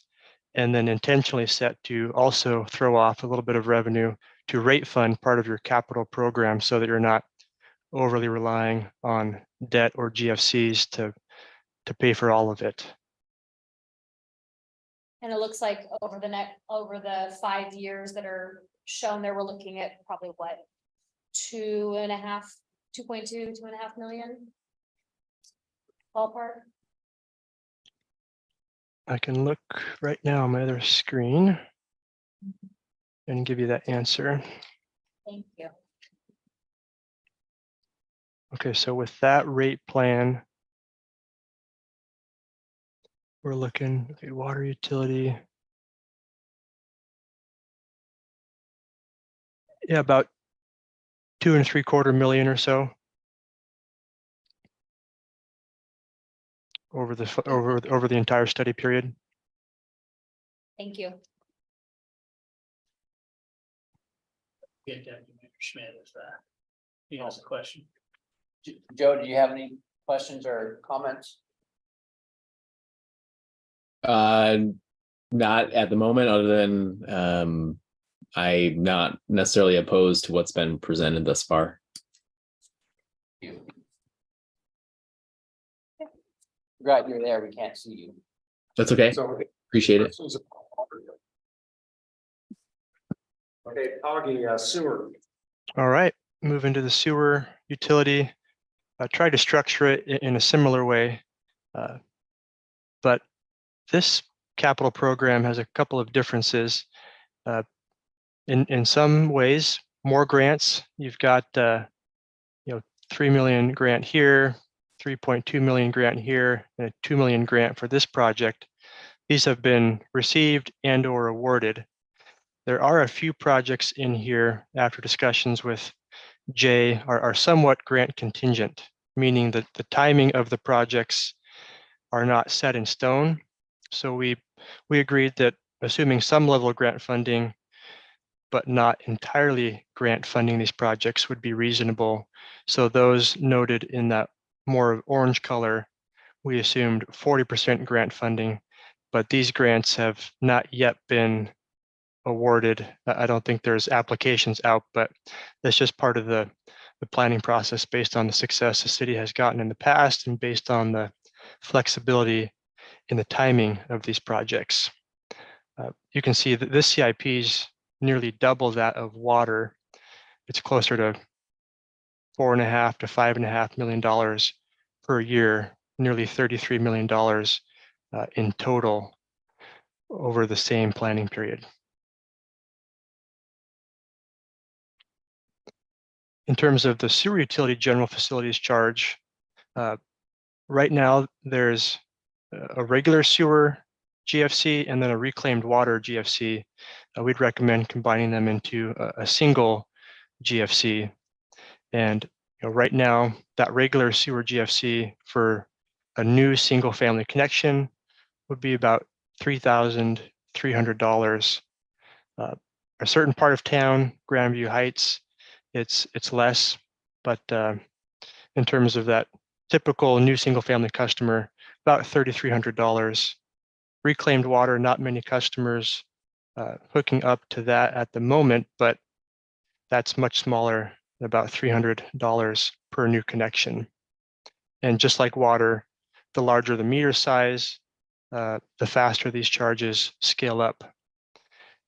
and then intentionally set to also throw off a little bit of revenue to rate fund part of your capital program so that you're not overly relying on debt or GFCs to pay for all of it. And it looks like over the 5 years that are shown there, we're looking at probably what? 2.5, 2.2, 2.5 million? Ballpark? I can look right now on my other screen and give you that answer. Thank you. Okay, so with that rate plan, we're looking at water utility. Yeah, about 2.75 million or so over the entire study period. Thank you. Get Deputy Mayor Schmidt if he has a question. Joe, do you have any questions or comments? Not at the moment, other than I'm not necessarily opposed to what's been presented thus far. Glad you're there. We can't see you. That's okay. so. Appreciate it. Okay, Augie, sewer. All right, move into the sewer utility. I tried to structure it in a similar way, but this capital program has a couple of differences. In some ways, more grants. You've got 3 million grant here, 3.2 million grant here, and a 2 million grant for this project. These have been received and or awarded. There are a few projects in here after discussions with Jay are somewhat grant contingent, meaning that the timing of the projects are not set in stone. So we agreed that assuming some level of grant funding, but not entirely grant funding these projects would be reasonable. So those noted in that more orange color, we assumed 40% grant funding, but these grants have not yet been awarded. I don't think there's applications out, but that's just part of the planning process based on the success the city has gotten in the past and based on the flexibility in the timing of these projects. You can see that this CIP is nearly double that of water. It's closer to $4.5 to $5.5 million per year, nearly $33 million in total over the same planning period. In terms of the sewer utility general facilities charge, right now there's a regular sewer GFC and then a reclaimed water GFC. We'd recommend combining them into a single GFC. And right now, that regular sewer GFC for a new single family connection would be about $3,300. A certain part of town, Grandview Heights, it's less, but in terms of that typical new single family customer, about $3,300. Reclaimed water, not many customers hooking up to that at the moment, but that's much smaller, about $300 per new connection. And just like water, the larger the meter size, the faster these charges scale up.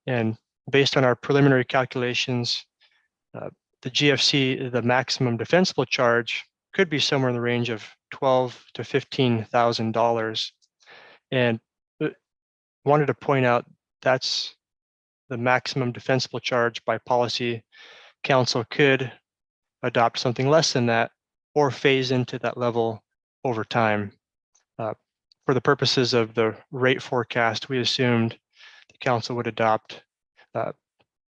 And based on our preliminary calculations, the GFC, the maximum defensible charge, could be somewhere in the range of $12,000 to $15,000. And wanted to point out that's the maximum defensible charge by policy. Council could adopt something less than that or phase into that level over time. For the purposes of the rate forecast, we assumed the council would adopt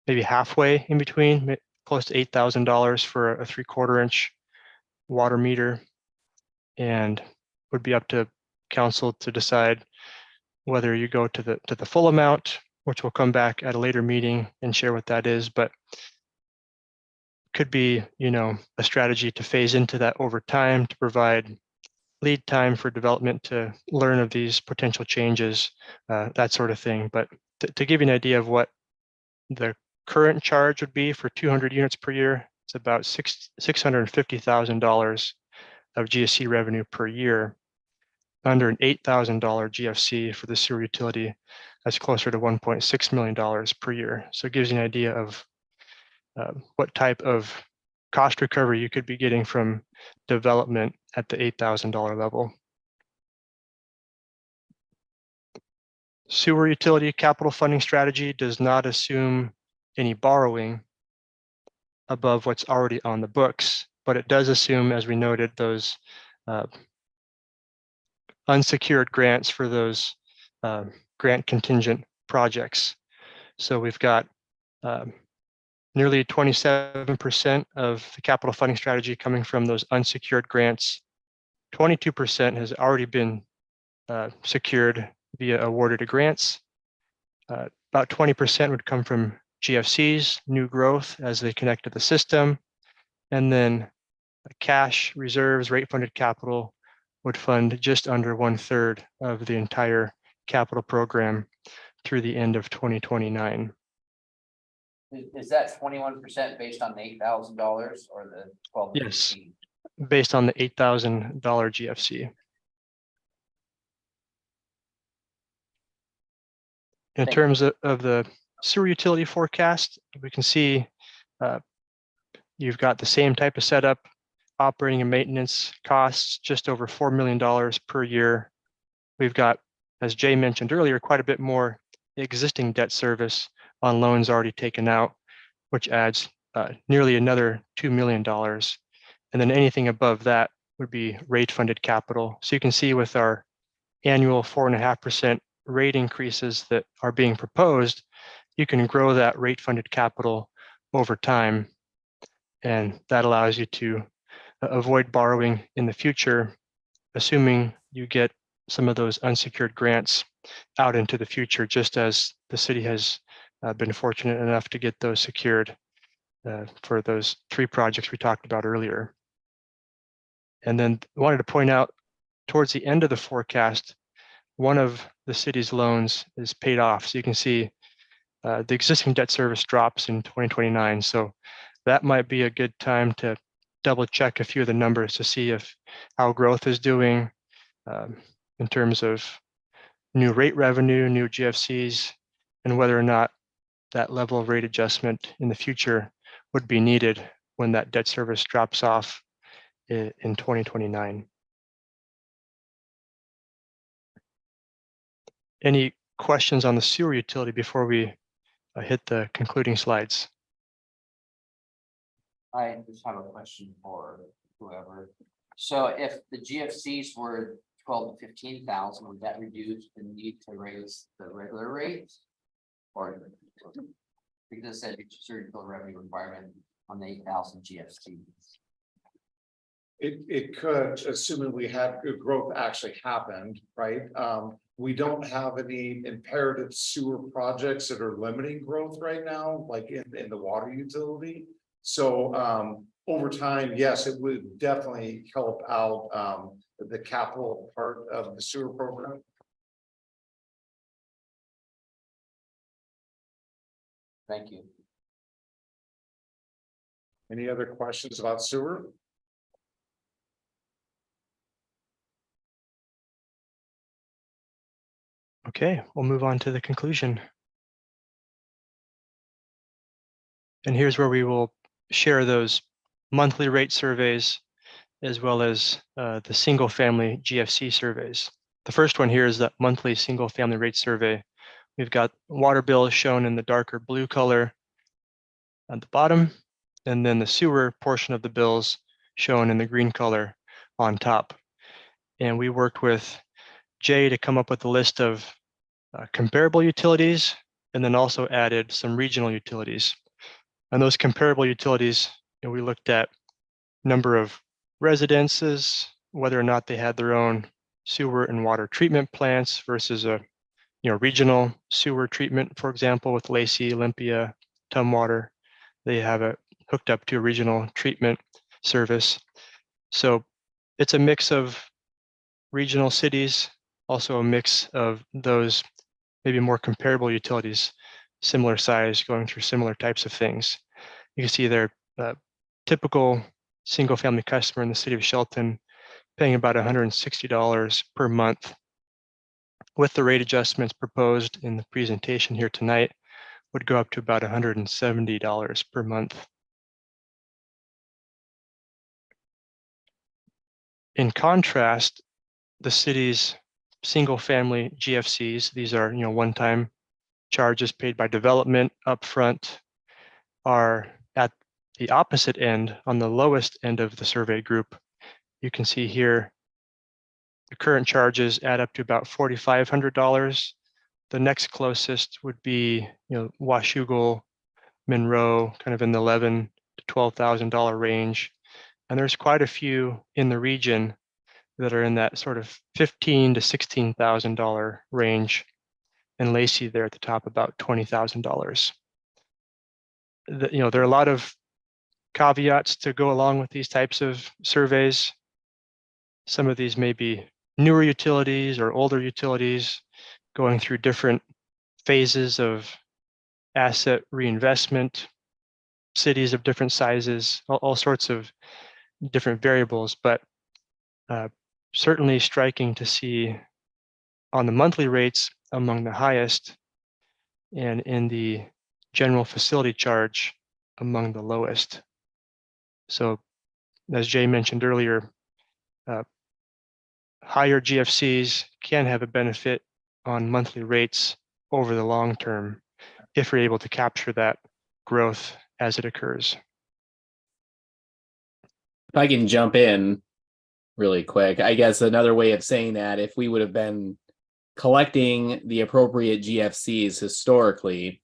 maybe halfway in between, close to $8,000 for a 3/4 inch water meter, and would be up to council to decide whether you go to the full amount, which will come back at a later meeting and share what that is, but could be, a strategy to phase into that over time to provide lead time for development to learn of these potential changes, that sort of thing. But to give you an idea of what the current charge would be for 200 units per year, it's about $650,000 of GSC revenue per year. Under an $8,000 GFC for the sewer utility, that's closer to $1.6 million per year. So it gives you an idea of what type of cost recovery you could be getting from development at the $8,000 level. Sewer utility capital funding strategy does not assume any borrowing above what's already on the books, but it does assume, as we noted, those unsecured grants for those grant contingent projects. So we've got nearly 27% of the capital funding strategy coming from those unsecured grants. 22% has already been secured via awarded grants. About 20% would come from GFCs, new growth as they connect to the system. And then cash reserves, rate funded capital would fund just under 1/3 of the entire capital program through the end of 2029. Is that 21% based on the $8,000 or the 12? Yes, based on the $8,000 GFC. In terms of the sewer utility forecast, we can see you've got the same type of setup, operating and maintenance costs, just over $4 million per year. We've got, as Jay mentioned earlier, quite a bit more existing debt service on loans already taken out, which adds nearly another $2 million. And then anything above that would be rate funded capital. So you can see with our annual 4.5% rate increases that are being proposed, you can grow that rate funded capital over time. And that allows you to avoid borrowing in the future, assuming you get some of those unsecured grants out into the future, just as the city has been fortunate enough to get those secured for those 3 projects we talked about earlier. And then I wanted to point out towards the end of the forecast, one of the city's loans is paid off. So you can see the existing debt service drops in 2029. So that might be a good time to double check a few of the numbers to see if how growth is doing in terms of new rate revenue, new GFCs, and whether or not that level of rate adjustment in the future would be needed when that debt service drops off in 2029. Any questions on the sewer utility before we hit the concluding slides? I just have a question for whoever. So if the GFCs were 12 to 15,000, would that reduce the need to raise the regular rates? Or because it said sewer revenue requirement on the 8,000 GFCs? It could, assuming we had good growth actually happened, right? We don't have any imperative sewer projects that are limiting growth right now, like in the water utility. So over time, yes, it would definitely help out the capital part of the sewer program. Thank you. Any other questions about sewer? Okay, we'll move on to the conclusion. And here's where we will share those monthly rate surveys as well as the single family GFC surveys. The first one here is the monthly single family rate survey. We've got water bills shown in the darker blue color at the bottom, and then the sewer portion of the bills shown in the green color on top. And we worked with Jay to come up with a list of comparable utilities, and then also added some regional utilities. And those comparable utilities, we looked at number of residences, whether or not they had their own sewer and water treatment plants versus a regional sewer treatment, for example, with Lacey, Olympia, Tumwater. They have it hooked up to a regional treatment service. So it's a mix of regional cities, also a mix of those maybe more comparable utilities, similar size, going through similar types of things. You can see their typical single family customer in the city of Shelton paying about $160 per month. With the rate adjustments proposed in the presentation here tonight, would go up to about $170 per month. In contrast, the city's single family GFCs, these are one-time charges paid by development upfront, are at the opposite end, on the lowest end of the survey group. You can see here the current charges add up to about $4,500. The next closest would be Washougal, Monroe, kind of in the $11,000 to $12,000 range. And there's quite a few in the region that are in that sort of $15,000 to $16,000 range. And Lacey there at the top, about $20,000. There are a lot of caveats to go along with these types of surveys. Some of these may be newer utilities or older utilities going through different phases of asset reinvestment, cities of different sizes, all sorts of different variables, but certainly striking to see on the monthly rates among the highest, and in the general facility charge among the lowest. So as Jay mentioned earlier, higher GFCs can have a benefit on monthly rates over the long term if we're able to capture that growth as it occurs. If I can jump in really quick, I guess another way of saying that, if we would have been collecting the appropriate GFCs historically,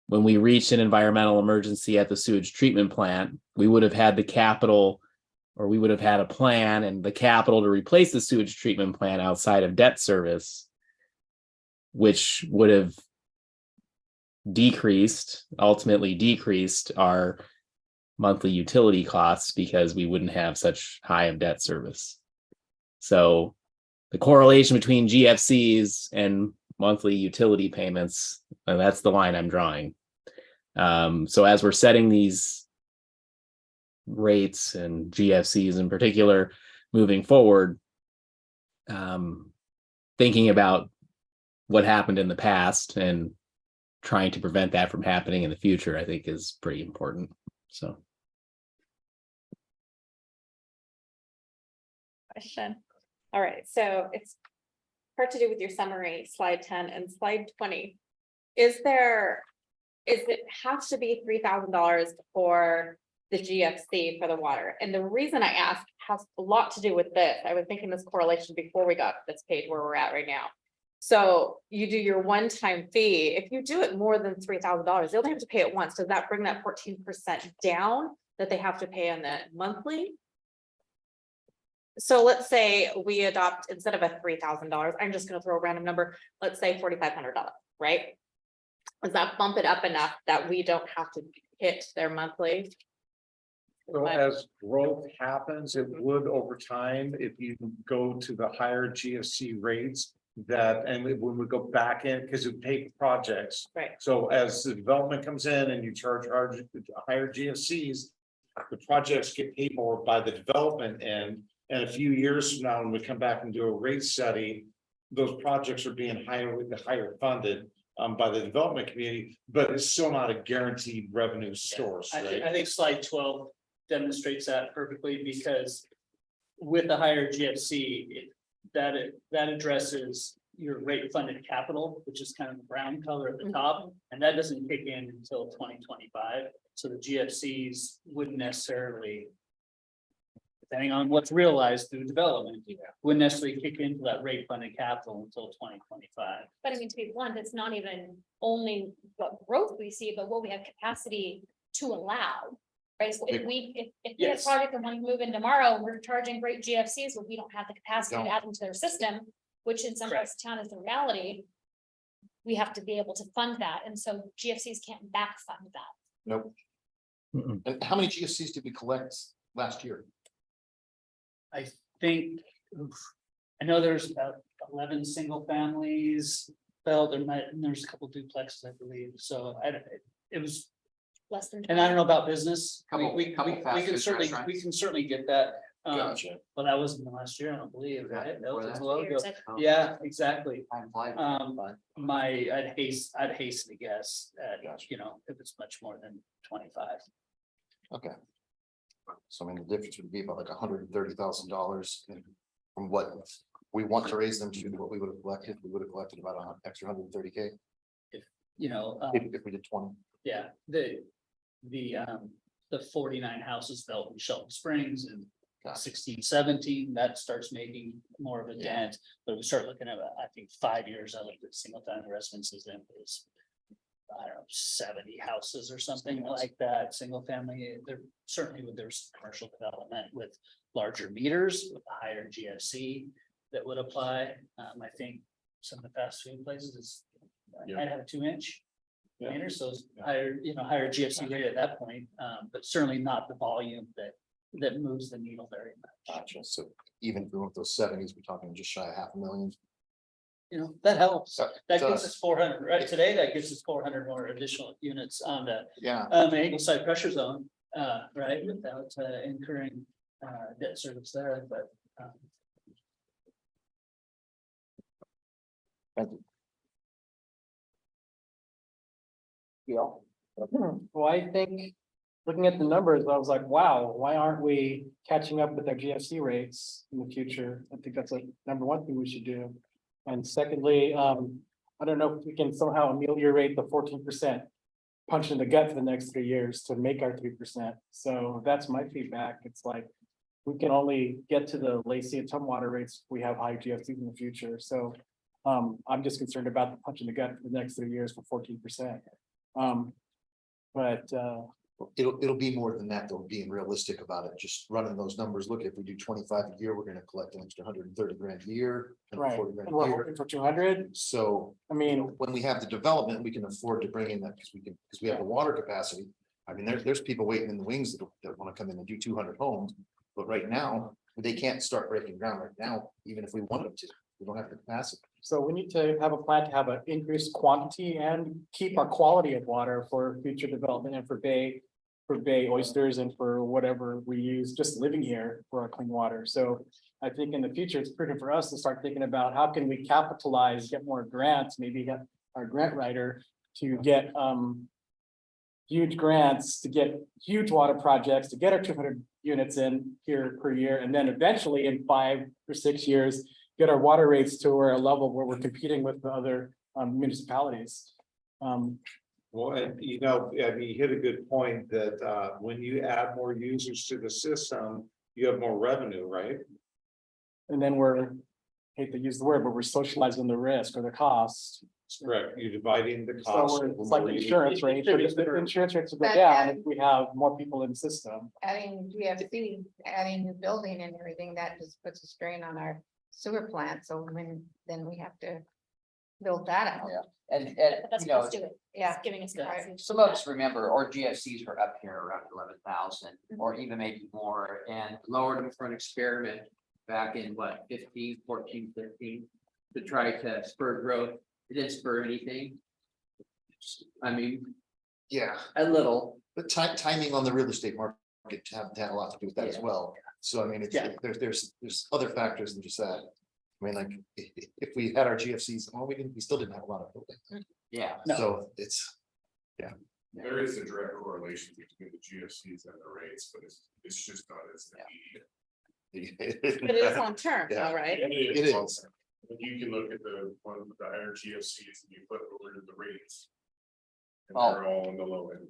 when we reached an environmental emergency at the sewage treatment plant, we would have had the capital, or we would have had a plan and the capital to replace the sewage treatment plant outside of debt service, which would have ultimately decreased our monthly utility costs because we wouldn't have such high of debt service. So the correlation between GFCs and monthly utility payments, and that's the line I'm drawing. So as we're setting these rates and GFCs in particular, moving forward, thinking about what happened in the past and trying to prevent that from happening in the future, I think is pretty important. So. Question. All right, so it's part to do with your summary, slide 10 and slide 20. Is it has to be $3,000 for the GFC for the water? And the reason I ask has a lot to do with this. I was making this correlation before we got to this page where we're at right now. So you do your one-time fee. If you do it more than $3,000, they only have to pay it once. Does that bring that 14% down that they have to pay on the monthly? So let's say we adopt, instead of a $3,000, I'm just going to throw a random number. Let's say $4,500, right? Does that bump it up enough that we don't have to hit their monthly? So as growth happens, it would over time, if you go to the higher GFC rates, that, and when we go back in, because it pay for projects. Right. So as the development comes in and you charge higher GFCs, the projects get paid more by the development end. And a few years from now, when we come back and do a rate study, those projects are being higher funded by the development community, but it's still not a guaranteed revenue source, right? I think slide 12 demonstrates that perfectly, because with the higher GFC, that addresses your rate funded capital, which is kind of the brown color at the top, and that doesn't kick in until 2025. So the GFCs wouldn't necessarily, depending on what's realized through development, wouldn't necessarily kick into that rate funded capital until 2025. But I mean, to be blunt, it's not even only what growth we see, but what we have capacity to allow. Right, so if we have Yes. a project that want to move in tomorrow, and we're charging great GFCs, but we don't have the capacity to add them to their system. Which in some parts of town is the reality. We have to be able to fund that, and so GFCs can't back fund that. Nope. Mm-mm. And how many GFCs did we collect last year? I think, I know there's about 11 single families, well, there's a couple duplexes, I believe, so it was, Less than. and I don't know about business. Couple fast food We restaurants. can certainly get that. Gotcha. Well, that wasn't the last year, I don't believe, right? That was Before a while ago. 2 years, Yeah, exactly. Time flies, Um, but I'd hasten to guess, you know, if it's much more than 25. Okay. So I mean, the difference would be about like $130,000 from what we want to raise them to what we would have collected. We would have collected about an extra $130K You know, if we did 20. yeah, the 49 houses built in Shelton Springs and Gotcha. 16, 17, that starts making more of a Yeah. dent. But we start looking at, I think, 5 years, I looked at single family residences, then it was, I don't know, 70 houses or something like that, single family, there certainly there's commercial development with larger meters, with a higher GFC that would apply. I think some of the fast food places is, I'd have a 2-inch. Yeah. Meter, so it's higher GFC rate at that point, but certainly not the volume that moves the needle very much. Gotcha. So even if we went with those 70s, we're talking just shy of $500,000. You know, that helps. So That it gives does. us 400, right? Today, that gives us 400 more additional units on the Yeah. angle side pressure zone, right? Without incurring debt service there, but. Thank you. Well, I think, looking at the numbers, I was like, wow, why aren't we catching up with our GFC rates in the future? I think that's like number one thing we should do. And secondly, I don't know if we can somehow ameliorate the 14% punch in the gut for the next 3 years to make our 3%. So that's my feedback. It's like, we can only get to the Lacey and Tumwater rates if we have high GFCs in the future. So I'm just concerned about the punch in the gut for the next 3 years for 14%. But It'll be more than that, though, being realistic about it, just running those numbers. Look, if we do 25 a year, we're gonna collect an extra 130 grand a year. right, 140 grand and a we're year. hoping for 200. So I mean, when we have the development, we can afford to bring in that because we have the water capacity. I mean, there's people waiting in the wings that want to come in and do 200 homes. But right now, they can't start breaking ground right now, even if we wanted them to. We don't have the capacity. so we need to have a plan to have an increased quantity and keep our quality of water for future development and for bay oysters and for whatever we use just living here for our clean water. So I think in the future, it's prudent for us to start thinking about how can we capitalize, get more grants, maybe get our grant writer to get huge grants, to get huge water projects, to get our 200 units in here per year, and then eventually in 5 or 6 years, get our water rates to a level where we're competing with the other municipalities. Well, and you know, I mean, you hit a good point that when you add more users to the system, you have more revenue, right? And then hate to use the word, but we're socializing the risk or the cost. Correct. You're dividing the So cost. it's like insurance rates, but if the insurance rates will go But down then- if we have more people in the system. Adding GFC, adding new building and everything, that just puts a strain on our sewer plant, so then we have to build that out. Yeah. And But that's you know, what's doing, Yeah. it's giving us capacity. to some do of that. us remember our GFCs were up here around 11,000 or even maybe more and lowered them for an experiment back in what, 15, 14, 15 to try to spur growth. It didn't spur anything. I mean, Yeah, a little. but timing on the real estate market had a lot to do with that as Yeah. well. So I mean, it's, Yeah. there's other factors than just that. I mean, like, if we had our GFCs, well, we still didn't have a lot of building. Yeah. No. So it's, There is a direct correlation between the GFCs and the rates, but it's just not as immediate. But it is long term, Yeah. all right? It It is. is. You can look at the one with the higher GFCs and you put over to the rates. And Oh. they're all on the low end,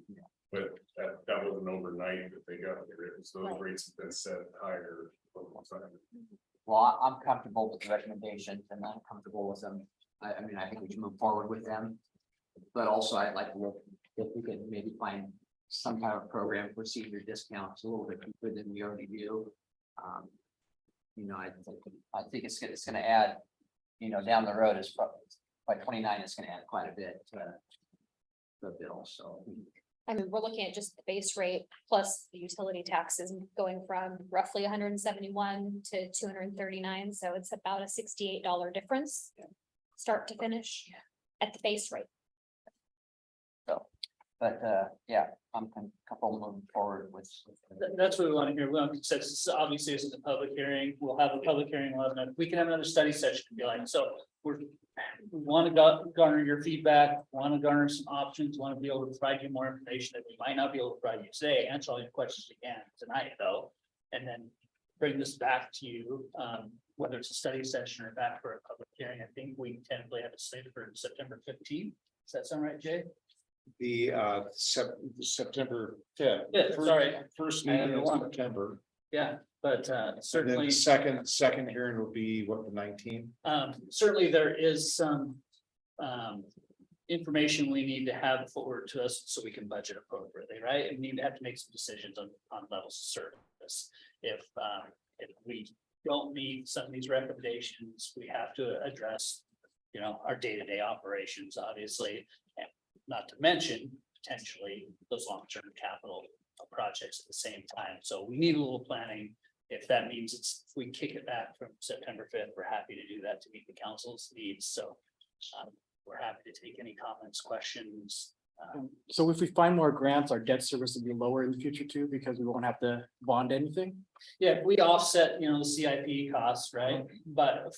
but that wasn't overnight that they got there, so those Right. rates have been set higher. for a long time. Well, I'm comfortable with the recommendations and I'm comfortable with them. I mean, I think we should move forward with them. But also I'd like to look if we could maybe find some kind of program for senior discounts a little bit cheaper than we already do. You know, I think it's gonna add, you know, down the road is by 29, it's gonna add quite a bit to the bill, so. I mean, we're looking at just the base rate plus the utility taxes going from roughly 171 to 239, so it's about a $68 difference. Start to finish at the base rate. But yeah, I'm comfortable moving forward with. That's what we want to hear. We want consensus. Obviously, this is a public hearing. We'll have a public hearing. We can have another study session if you like. So we want to garner your feedback, want to garner some options, want to be able to provide you more information that we might not be able to provide you today. Answer all your questions again tonight, though, and then bring this back to you, whether it's a study session or back for a public hearing. I think we tentatively have it slated for September 15th. Does that sound right, Jay? The September 5th. Yeah, sorry. First I meeting in understand. September. Yeah, but And then certainly. the second hearing will be what, the 19th? Certainly there is some information we need to have forward to us so we can budget appropriately, right? And we need to have to make some decisions on levels of service. If we don't meet some of these recommendations, we have to address, you know, our day-to-day operations, obviously. And not to mention potentially those long-term capital projects at the same time. So we need a little planning. If that means if we kick it back from September 5th, we're happy to do that to meet the council's needs. So we're happy to take any comments, questions. So if we find more grants, our debt service will be lower in the future too, because we won't have to bond anything. Yeah, we offset, you know, the CIP costs, right? But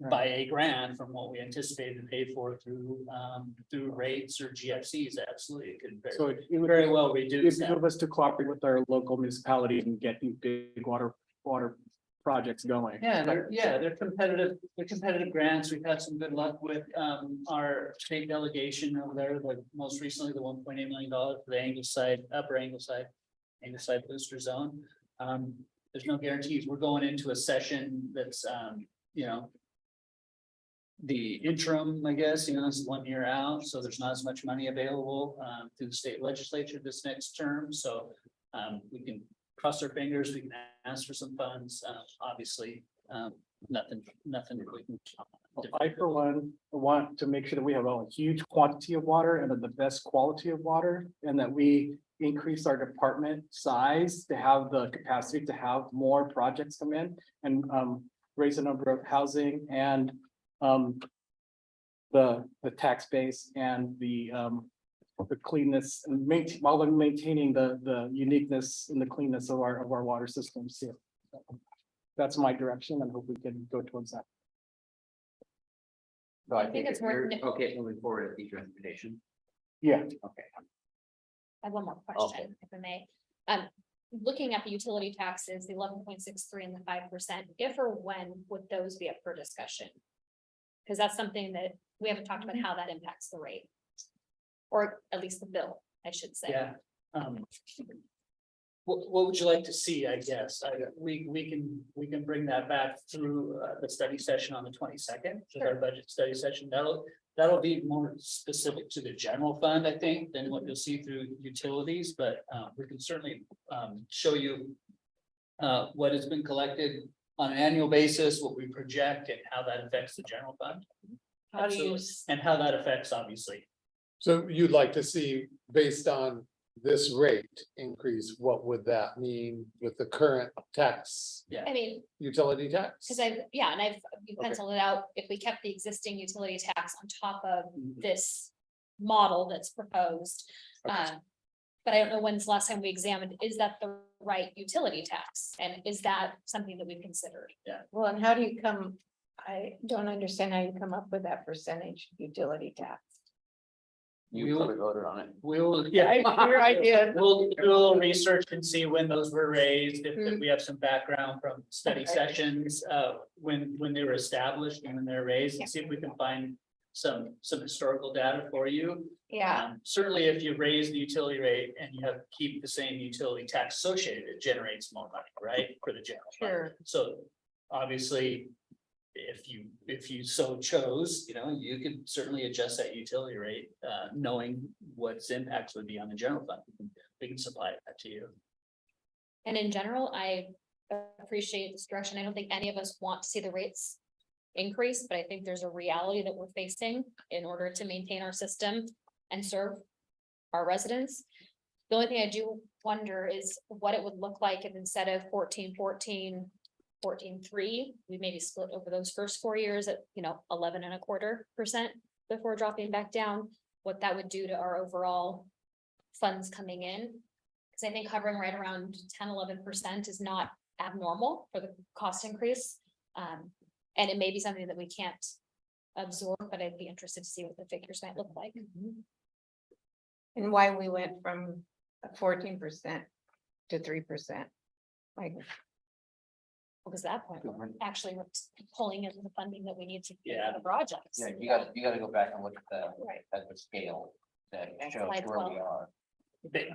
by a grant from what we anticipated to pay for through rates or GFCs, absolutely, it could So it would very well It reduce that. behove us to cooperate with our local municipalities and get these big water projects going. They're competitive grants. We've had some good luck with our state delegation over there, like most recently, the $1.8 million for the upper Angleside booster zone. There's no guarantees. We're going into a session that's you know, the interim, I guess, you know, is 1 year out, so there's not as much money available through the state legislature this next term, so we can cross our fingers, we can ask for some funds, obviously, nothing we can. I, for one, want to make sure that we have a huge quantity of water and of the best quality of water, and that we increase our department size to have the capacity to have more projects come in and raise the number of housing and the tax base and the cleanness and while maintaining the uniqueness and the cleanness of our water systems here. That's my direction, and hope we can go towards that. So I think think it's it's more more- okay moving forward with these recommendations. Yeah, Okay. I have one more question, if I may. Looking at the utility taxes, the 11.63 and the 5%, if or when would those be up for discussion? Because that's something that we haven't talked about how that impacts the rate. Or at least the bill, I should say. Yeah. What would you like to see, I guess? We can bring that back through the study session on the 22nd, with our budget study session. That'll be more specific to the general fund, I think, than what you'll see through utilities, but we can certainly show you what has been collected on an annual basis, what we project, and how that affects the general fund. How do you, Absolutely. And how that affects, obviously. So you'd like to see, based on this rate increase, what would that mean with the current tax, I mean, utility tax? because I've penciled it out, if we kept the existing utility tax on top of this model that's proposed. Okay. But I don't know when's the last time we examined, is that the right utility tax? And is that something that we've considered? well, and how do you I don't understand how you come up with that percentage utility tax. You probably voted on it. We'll, yeah, Your idea. we'll do a little research and see when those were raised, if we have some background from study sessions, when they were established and when they're raised, and see if we can find some historical data for you. Yeah, Certainly, if you raise the utility rate and you have, keep the same utility tax associated, it generates more money, right, for the general fund. sure. So obviously, if you so chose, you could certainly adjust that utility rate, knowing what its impacts would be on the general fund. We can supply that to you. And in general, I appreciate this direction. I don't think any of us want to see the rates increase, but I think there's a reality that we're facing in order to maintain our system and serve our residents. The only thing I do wonder is what it would look like if instead of 14.3, we maybe split over those first 4 years at 11.25% before dropping back down, what that would do to our overall funds coming in. Because I think hovering right around 10-11% is not abnormal for the cost increase. And it may be something that we can't absorb, but I'd be interested to see what the figures might look like. And why we went from 14% to 3%. Like, Because at that point, we're actually we're pulling in the funding that we need to do Yeah. for the projects. Yeah, you gotta go back and look Right. at the scale that shows Slide where 12. we are.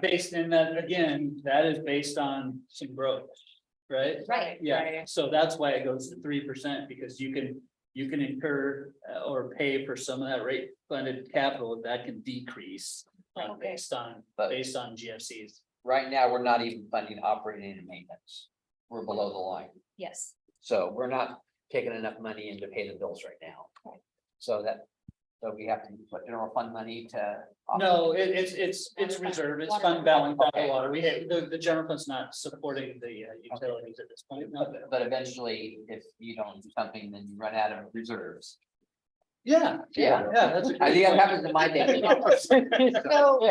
Based in that, again, that is based on some growth, right? Right. Yeah, so that's why it goes to 3%, because you can incur or pay for some of that rate funded capital that can decrease. Okay. Based on GFCs. Right now, we're not even funding operating and maintenance. We're below the line. Yes. So we're not taking enough money in to pay the bills right now. Right. So we have to put general fund money to. No, it's reserved, it's fund balance, water, we have, the general fund's not supporting the utilities at this point, no. But eventually, if you don't do something, then you run out of reserves. Yeah, that's. I think that happens in my day. so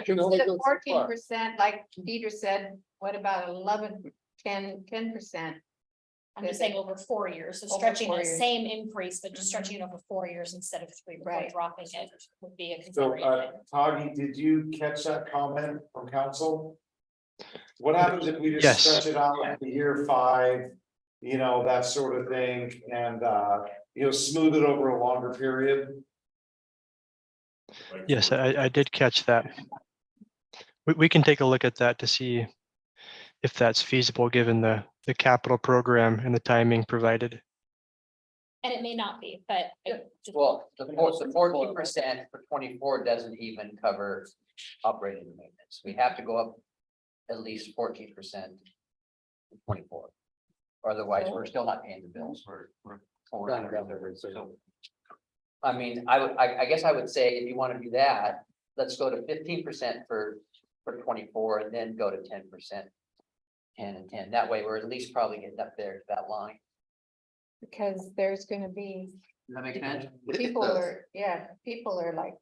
Can only go so far. 14%, like Peter said, what about 10%? I'm just saying over 4 years, so Over stretching 4 the years. same increase, but just stretching it over 4 years instead of 3, Right. dropping it would be a So, consideration. Toggy, did you catch that comment from council? What happens if we just Yes. stretch it out to year 5, that sort of thing, and, smooth it over a longer period? Yes, I did catch that. We can take a look at that to see if that's feasible, given the capital program and the timing provided. And it may not be, but. just- Well, the 14% for 24 doesn't even cover operating and maintenance. We have to go up at least 14% in 24. Or otherwise, we're still not paying the bills. So, I mean, I guess I would say if you want to do that, let's go to 15% for 24 and then go to 10%. 10 and 10. That way, we're at least probably getting up there to that line. Because there's gonna be, Does that make sense? people are like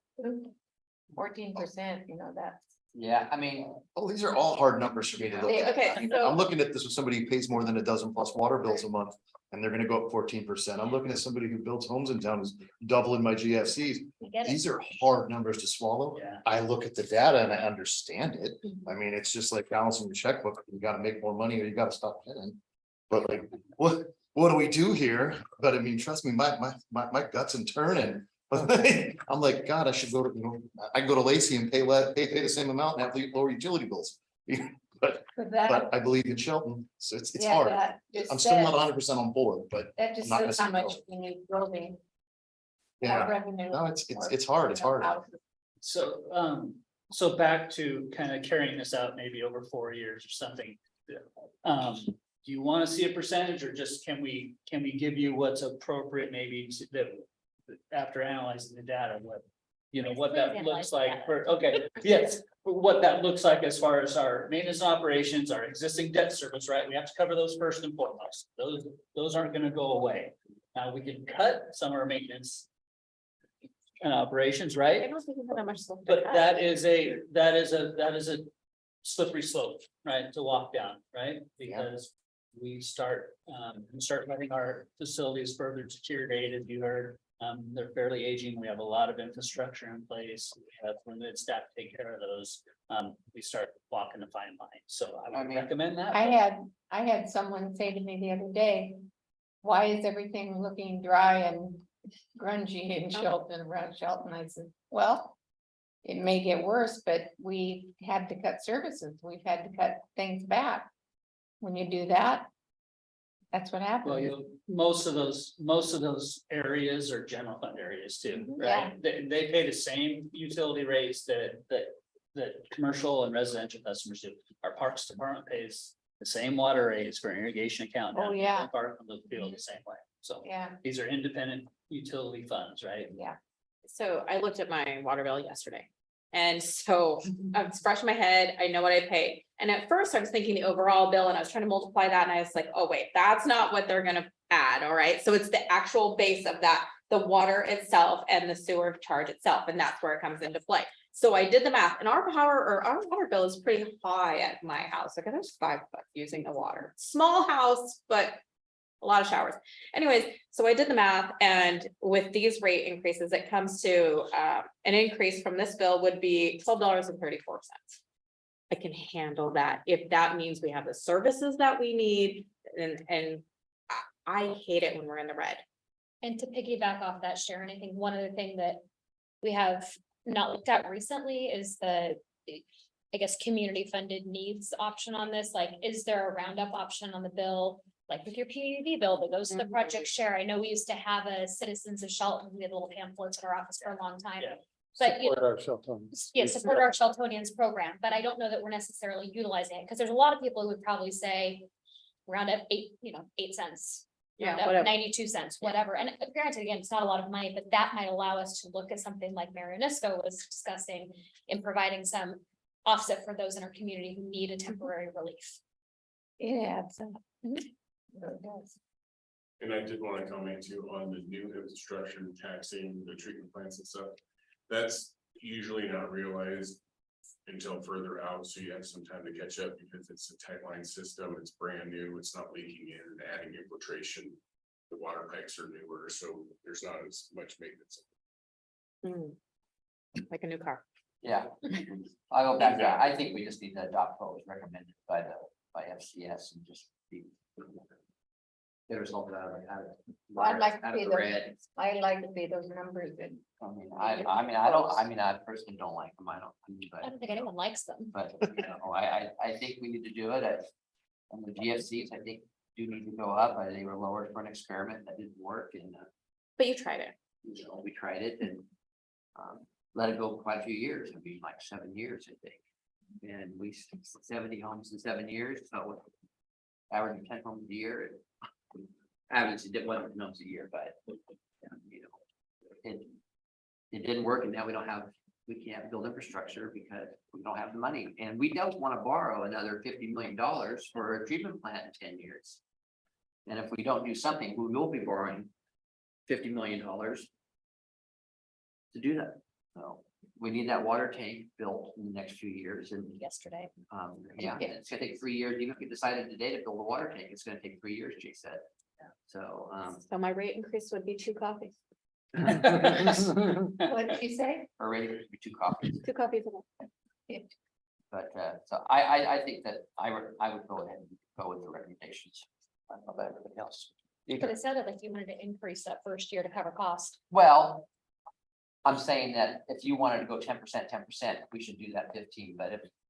14%, that's. Yeah, I mean, Oh, these are all hard numbers for me to look at. Okay, so. I'm looking at this with somebody who pays more than a dozen plus water bills a month, and they're gonna go up 14%. I'm looking at somebody who builds homes in town who's doubling my GFCs. We get it. These are hard numbers to swallow. Yeah. I look at the data and I understand it. I mean, it's just like balancing your checkbook. You gotta make more money or you gotta stop paying. But like, what do we do here? But I mean, trust me, my gut's in turning. I'm like, God, I should go to, I can go to Lacey and pay the same amount and have lower utility bills. But I believe in Shelton, so it's hard. I'm still not 100% on board, but That just not shows how much necessarily. we need building. yeah, Revenue. no, it's hard, it's hard. So back to kind of carrying this out maybe over 4 years or something. Do you want to see a percentage, or just can we give you what's appropriate maybe that after analyzing the data, what that Please looks analyze like the for, okay, yes, what that looks like as far as our maintenance and operations, our existing debt service, right? We have to cover those first and foremost. Those aren't going to go away. Now, we can cut some of our maintenance and operations, right? I don't think we have that much. left to But cut. that is a slippery slope, right, to walk down, right? Because we start letting our facilities further deteriorate, as you heard. They're fairly aging. We have a lot of infrastructure in place. We have limited staff to take care of those. We start walking the fine line. So I I would mean, recommend that. I had someone say to me the other day, why is everything looking dry and grungy in Shelton, around Shelton? I said, well, it may get worse, but we had to cut services. We've had to cut things back. When you do that, that's what Well, happens. most of those areas are general fund areas too, Yeah. right? They pay the same utility rates that commercial and residential customers do. Our parks department pays the same water rates for an irrigation account. Oh, yeah. Park and the field the same way. So Yeah, these are independent utility funds, right? yeah. So I looked at my water bill yesterday. And so I was brushing my head, I know what I paid. And at first I was thinking the overall bill and I was trying to multiply that and I was like, oh wait, that's not what they're gonna add, all right? So it's the actual base of that, the water itself and the sewer charge itself, and that's where it comes into play. So I did the math and our water bill is pretty high at my house. Like there's $5 using the water. Small house, but a lot of showers. Anyways, so I did the math and with these rate increases, it comes to an increase from this bill would be $12.34. I can handle that if that means we have the services that we need and I hate it when we're in the red. And to piggyback off that, Sharon, I think one other thing that we have not looked at recently is the, I guess, community funded needs option on this. Like, is there a roundup option on the bill? Like with your PUD bill that goes to the project share. I know we used to have a Citizens of Shelton, we had little pamphlets in our office for a long time. Yeah. But you Support our Sheltons. yeah, support our Sheltonians program, but I don't know that we're necessarily utilizing it, because there's a lot of people who would probably say. Round up 8 cents. Yeah, round up whatever. 92 cents, whatever, and granted, again, it's not a lot of money, but that might allow us to look at something like Marianisco was discussing. In providing some offset for those in our community who need a temporary relief. It adds up. It does. And I did want to comment too on the new infrastructure taxing, the treatment plants and stuff. That's usually not realized until further out, so you have some time to catch up because it's a tight line system, it's brand new, it's not leaking in and adding infiltration. The water pipes are newer, so there's not as much maintenance. Like a new car. Yeah. I'll go back to that. I think we just need to adopt what was recommended by FCS and just be. Get a result out of it. Well, I'd like to out of see the those- red. I'd like to see those numbers and I personally don't like them. I I don't think anyone likes them. but, you know, I think we need to do it. And the GFCs, I think, do need to go up. They were lowered for an experiment that didn't work and, But you tried it. you know, we tried it and. Let it go quite a few years. I mean, like 7 years, I think. And we 70 homes in 7 years, so. Average 10 homes a year. Average, it wasn't homes a year, but, you know. It didn't work and now we can't build infrastructure because we don't have the money. And we don't want to borrow another $50 million for a treatment plant in 10 years. And if we don't do something, we will be borrowing $50 million. To do that, so we need that water tank built in the next few years and, Yesterday. yeah, it's gonna take 3 years, even if we decided today to build a water tank, it's gonna take 3 years, Jay said. So, So my rate increase would be 2 coffees. what did you say? our rate would be 2 copies, 2 coffees a day. but, so I think that I would go ahead and go with the recommendations. I don't know about everybody else. But it sounded like you wanted to increase that first year to cover cost. Well, I'm saying that if you wanted to go 10%, we should do that 15,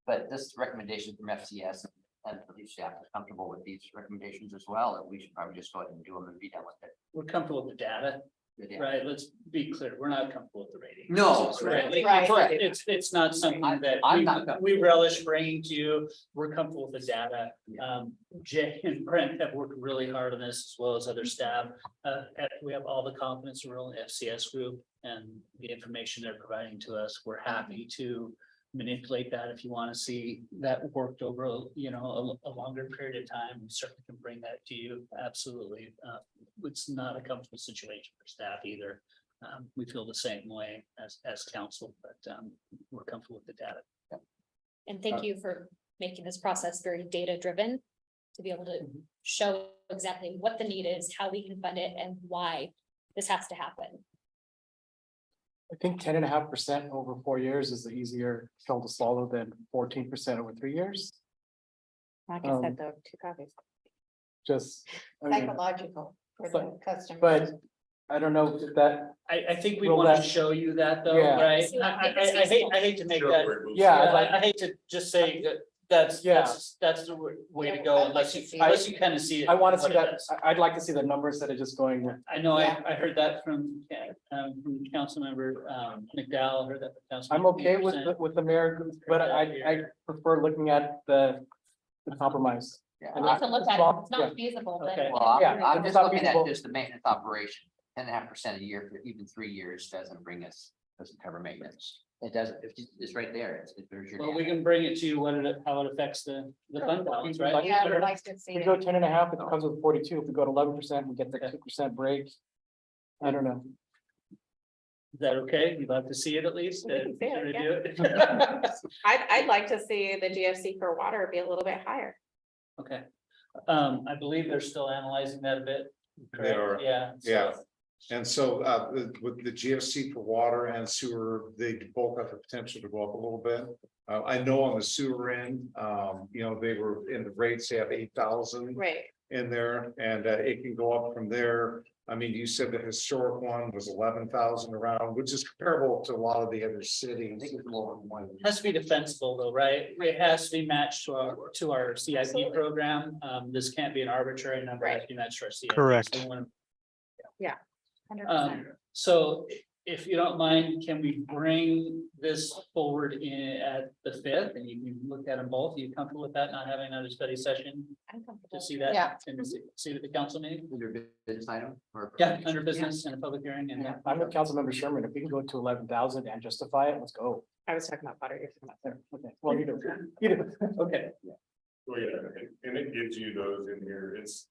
but this recommendation from FCS and police staff is comfortable with these recommendations as well, and we should probably just go ahead and do them and be done with it. We're comfortable with the data, Yeah. right? Let's be clear, we're not comfortable with the rating. No, Right. right. It's not something that I'm not comfortable. we relish bringing to you. We're comfortable with the data. Yeah. Jay and Brent have worked really hard on this as well as other staff. We have all the confidence in the FCS group and the information they're providing to us. We're happy to manipulate that if you want to see that worked over, a longer period of time. We certainly can bring that to you. Absolutely. It's not a comfortable situation for staff either. We feel the same way as council, but we're comfortable with the data. And thank you for making this process very data driven. To be able to show exactly what the need is, how we can fund it and why this has to happen. I think 10.5% over 4 years is the easier pill to swallow than 14% over 3 years. Like I Um, said, though, 2 copies. Just, I mean, Psychological for the customer. but I don't know if that, I think we Will want to that- show you that though, Yeah. right? See, like, I it's hate to make Show that. where it moves. Yeah, I'd Yeah, like- I hate to just say that that's, Yeah. that's the way to Yeah, go I'd like unless to you, see unless it. you kind of see it. I want to what see it that, does. I'd like to see the numbers that are just going, I know, Yeah. I heard that from Councilmember McDowell, heard that from Councilmember. I'm okay with, Peterson. with the mayor, but I prefer looking at the compromise. Yeah, We have to look at it. Small- It's not feasible, but. Okay. well, Yeah, I'm it's just not looking at feasible. just the maintenance operation, 10.5% a year for even 3 years doesn't bring us, doesn't cover maintenance. It doesn't, it's right there, there's your. Well, we data. can bring it to you how it affects the fund balance, right? Yeah, I would like to see We it. go 10.5, it comes with 42. If we go to 11%, we get the 2% break. I don't know. Is that okay? You'd like to see it at least? We can see it, Should we yeah. do it? I'd like to see the GFC for water be a little bit higher. Okay, I believe they're still analyzing that a bit. They are. correct? Yeah. so- Yeah. And so with the GFC for water and sewer, they both have the potential to go up a little bit. I know on the sewer end, they were in the rates, they have 8,000 Right. in there, and it can go up from there. I mean, you said the historic one was 11,000 around, which is comparable to a lot of the other I cities. think it's a little more. Has to be defensible though, right? It has to be matched to our CIP Absolutely. program. This can't be an arbitrary number, it has to be matched to our CIP. Correct. So we wanna 100%. So if you don't mind, can we bring this forward at the 5th and you can look at them both? Are you comfortable with that, not having another study session I'm comfortable. to see that? Yeah. And see it at the council meeting? Under business item or? Yeah, under business and a public hearing and. I'm with Councilmember Sherman. If we can go to 11,000 and justify it, let's go. I was talking about water. You're talking about sewer. Okay, well, either. Okay, Well, yeah, and it gives you those in here, it's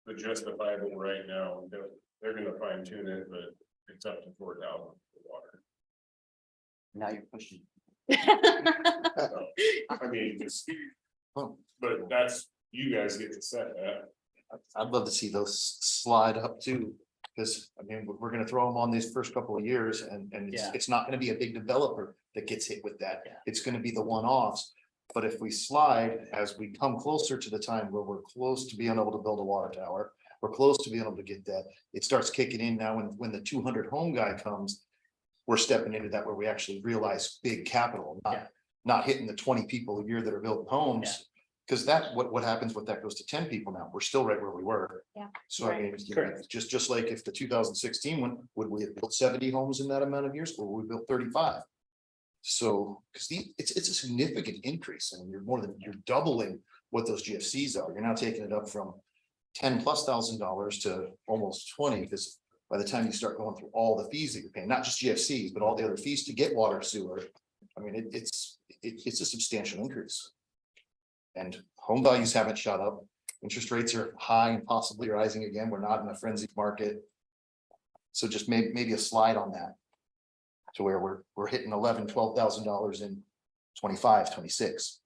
the justifiable right now, they're gonna fine tune it, but it's up to 4,000 for water. Now you're pushing. So, I mean, just, Well, but that's, you guys get to set that. I'd love to see those slide up too, because I mean, we're gonna throw them on these first couple of years and Yeah. it's not gonna be a big developer that gets hit with that. Yeah. It's gonna be the one-offs. But if we slide, as we come closer to the time where we're close to being able to build a water tower, we're close to being able to get that, it starts kicking in now when the 200 home guy comes. We're stepping into that where we actually realize big capital, Yeah. not hitting the 20 people a year that are building homes. Yeah. Cause that, what happens with that goes to 10 people now, we're still right where we were. Yeah. So I mean, Correct. just like if the 2016 one, would we have built 70 homes in that amount of years, or would we built 35? So, cause it's a significant increase, and you're doubling what those GFCs are, you're now taking it up from $10,000+ to almost 20, because by the time you start going through all the fees that you're paying, not just GFCs, but all the other fees to get water, sewer. I mean, it's a substantial increase. And home values haven't shot up, interest rates are high and possibly rising again, we're not in a frenzied market. So just maybe a slide on that. To where we're hitting $11,000-12,000 in 25, 26.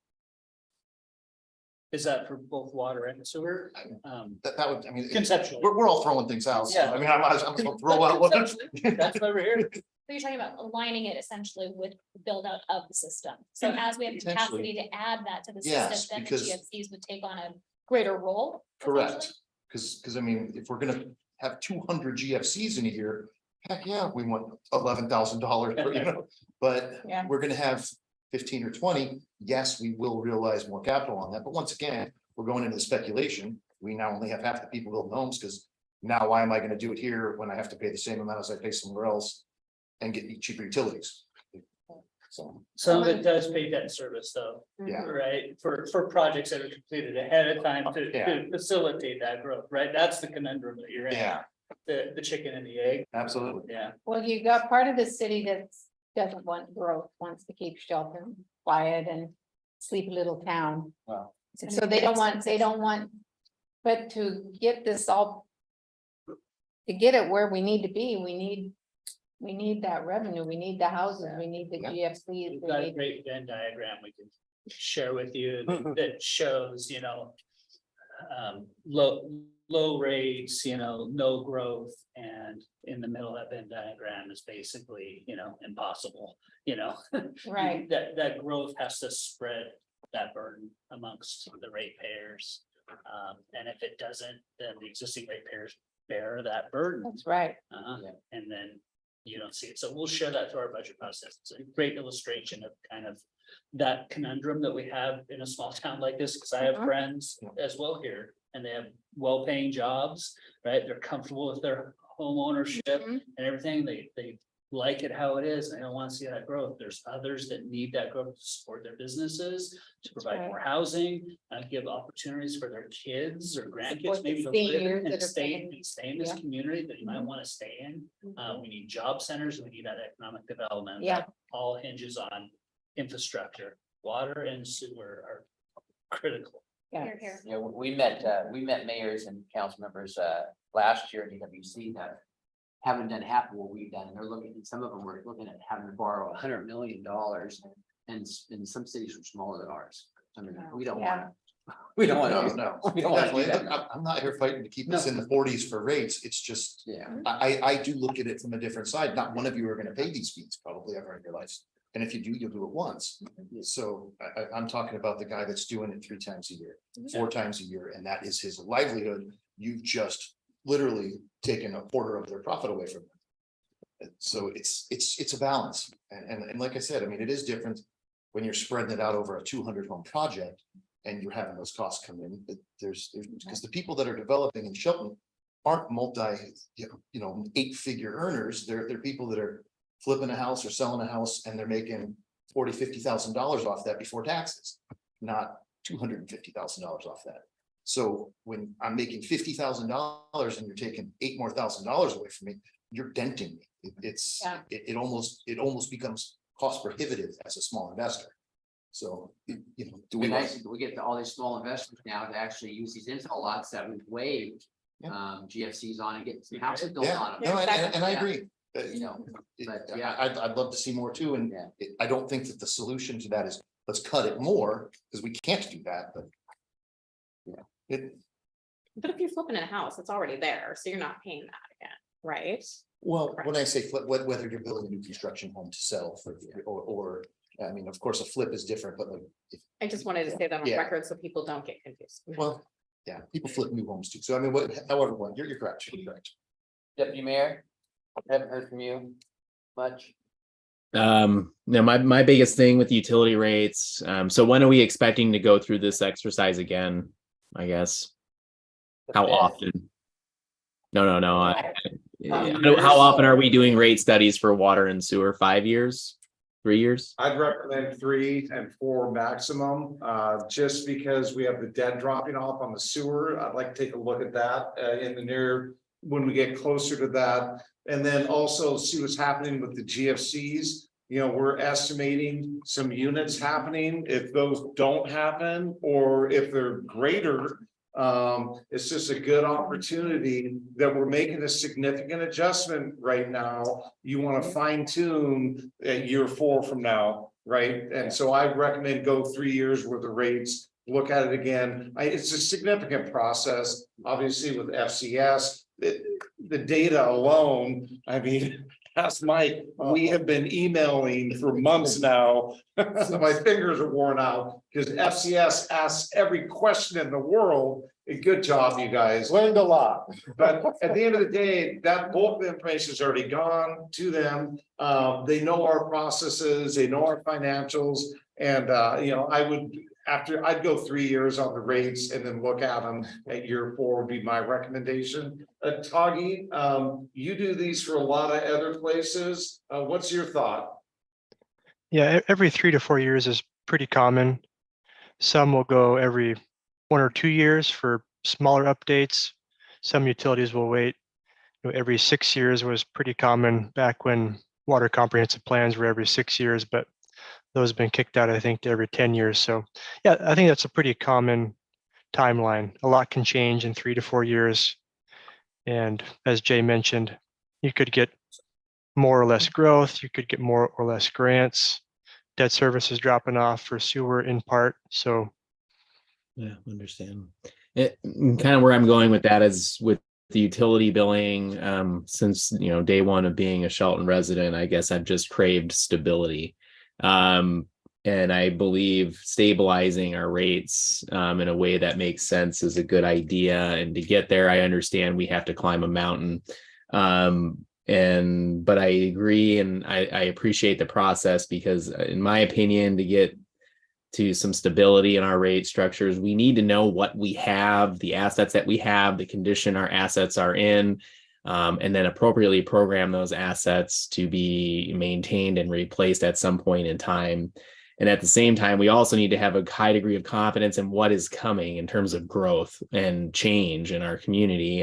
is that for both water and sewer? That would, I mean, Conceptually. we're all throwing things out, so Yeah. I mean, I'm gonna throw out one. Conceptually, that's why we're here. So you're talking about aligning it essentially with the build out of the system. So as we have capacity to add that to the Yes, system, then the because- GFCs would take on a greater role. Correct, essentially. because I mean, if we're gonna have 200 GFCs in a year, heck yeah, we want $11,000, but Yeah. we're gonna have 15 or 20. Yes, we will realize more capital on that, but once again, we're going into the speculation. We now only have half the people building homes, because now why am I gonna do it here when I have to pay the same amount as I pay somewhere else and get cheaper utilities? So, Some of it does pay debt service though, yeah, right? For projects that are completed ahead of time Yeah. to facilitate that growth, right? That's the conundrum that you're in. yeah, The chicken and the egg, absolutely. yeah. Well, you got part of the city that doesn't want growth, wants to keep Shelton quiet and sleepy little town. Wow. So they don't want, but to get this all. To get it where we need to be, we need that revenue, we need the houses, we need the Yeah. GFCs. We've we got a need- great Venn diagram we can share with you that shows, low rates, no growth, and in the middle of that Venn diagram is basically, impossible, Right. That growth has to spread that burden amongst the ratepayers. And if it doesn't, then the existing ratepayers bear that burden. That's right. Yeah. And then you don't see it. So we'll share that through our budget process. It's a great illustration of kind of that conundrum that we have in a small town like this, because I have friends as well here, and they have well-paying jobs, right? They're comfortable with their home ownership and everything. They like it how it is. They don't want to see that growth. There's others that need that growth to support their businesses, to provide right. more housing, give opportunities for their kids or grandkids, Support the maybe to live seniors in that and are stay, paying- and stay in this Yeah. community that you might want to stay in. We need job centers, we need that economic development. Yeah. That all hinges on infrastructure. Water and sewer are critical. Here, here. You know, we met mayors and council members, last year at EWC that haven't done half of what we've done. They're looking, and some of them were looking at having to borrow $100 million. And some cities are smaller than ours. I mean, we don't want, we don't want to. No, We don't want to do definitely. that. I'm not here fighting to keep us in the forties for rates. It's just, Yeah. I do look at it from a different side. Not one of you are gonna pay these fees probably ever in your lives. And if you do, you'll do it once. So I'm talking about the guy that's doing it 3 times a year, 4 times a year, and that is his livelihood. You've just literally taken a quarter of their profit away from them. So it's a balance. And like I said, I mean, it is different when you're spreading it out over a 200 home project and you're having those costs come in. There's because the people that are developing in Shelton aren't multi, 8-figure earners. They're people that are flipping a house or selling a house and they're making $40,000-$50,000 off that before taxes, not $250,000 off that. So when I'm making $50,000 and you're taking $8,000 more away from me, you're denting me. It almost becomes cost prohibitive as a small investor. So, do Be we? nice if we get all these small investors now to actually use these infill lots that we've waived. GFCs on and get some houses built Yeah, on no, them. and I Yeah. agree. But, yeah. I'd love to see more too, and I don't think that the solution to that is, let's cut it more, because we can't do that, but. But if you're flipping a house, it's already there, so you're not paying that again, right? Well, when I say flip, whether you're building a new construction home to sell or, I mean, of course, a flip is different, but like, I just wanted to say that on Yeah. record so people don't get confused. well, yeah, people flip new homes too. So I mean, however, you're correct, you're correct. Deputy Mayor, I haven't heard from you much. No, my biggest thing with utility rates. So when are we expecting to go through this exercise again? I guess. How often? No. How often are we doing rate studies for water and sewer? 5 years? 3 years? I'd recommend 3 and 4 maximum, just because we have the debt dropping off on the sewer. I'd like to take a look at that in the near, when we get closer to that. And then also see what's happening with the GFCs. We're estimating some units happening. If those don't happen, or if they're greater, it's just a good opportunity that we're making a significant adjustment right now. You want to fine tune at year 4 from now, right? And so I recommend go 3 years worth of rates, look at it again. It's a significant process, obviously with FCS. The data alone, I mean, ask Mike, we have been emailing for months now. So my fingers are worn out because FCS asks every question in the world. Good job, you guys. Learned a lot. But at the end of the day, that bulk of information is already gone to them. They know our processes, they know our financials. And I'd go 3 years on the rates and then look at them at year 4 would be my recommendation. Toggy, you do these for a lot of other places. What's your thought? Yeah, every 3 to 4 years is pretty common. Some will go every 1 or 2 years for smaller updates. Some utilities will wait. Every 6 years was pretty common back when water comprehensive plans were every 6 years, but those have been kicked out, I think, to every 10 years. So yeah, I think that's a pretty common timeline. A lot can change in 3 to 4 years. And as Jay mentioned, you could get more or less growth, you could get more or less grants, debt service is dropping off for sewer in part. So Yeah, understand. Kind of where I'm going with that is with the utility billing, since, day one of being a Shelton resident, I guess I've just craved stability. And I believe stabilizing our rates, in a way that makes sense is a good idea. And to get there, I understand we have to climb a mountain. But I agree, and I appreciate the process, because in my opinion, to get to some stability in our rate structures, we need to know what we have, the assets that we have, the condition our assets are in, and then appropriately program those assets to be maintained and replaced at some point in time. And at the same time, we also need to have a high degree of confidence in what is coming in terms of growth and change in our community.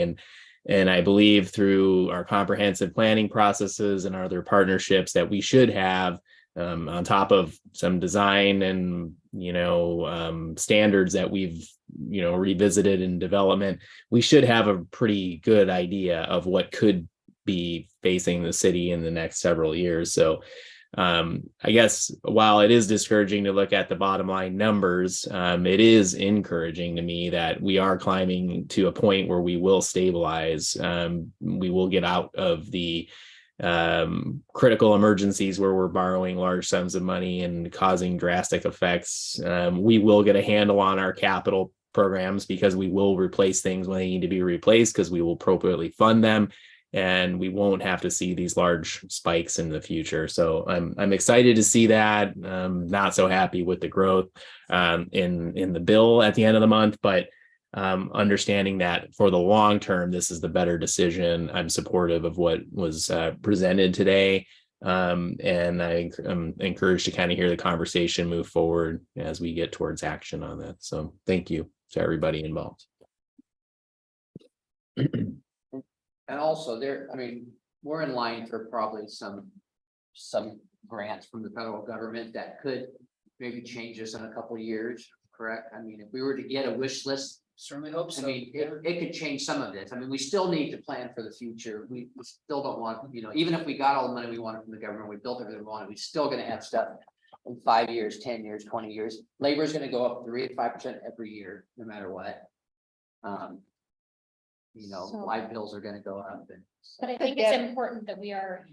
And I believe through our comprehensive planning processes and other partnerships that we should have, on top of some design and, standards that we've, revisited in development, we should have a pretty good idea of what could be facing the city in the next several years. So I guess while it is discouraging to look at the bottom line numbers, it is encouraging to me that we are climbing to a point where we will stabilize. We will get out of the critical emergencies where we're borrowing large sums of money and causing drastic effects. We will get a handle on our capital programs, because we will replace things when they need to be replaced, because we will appropriately fund them, and we won't have to see these large spikes in the future. So I'm excited to see that. Not so happy with the growth in the bill at the end of the month, but understanding that for the long term, this is the better decision. I'm supportive of what was presented today. And I'm encouraged to kind of hear the conversation move forward as we get towards action on that. So thank you to everybody involved. And also we're in line for probably some grants from the federal government that could maybe change us in a couple of years, correct? If we were to get a wish list, Certainly hope so. it could change some of this. We still need to plan for the future. We still don't want, even if we got all the money we wanted from the government, we built everything we wanted, we're still gonna have stuff in 5 years, 10 years, 20 years. Labor is gonna go up 3 to 5% every year, no matter what. Light bills are gonna go up. But I think it's important that we are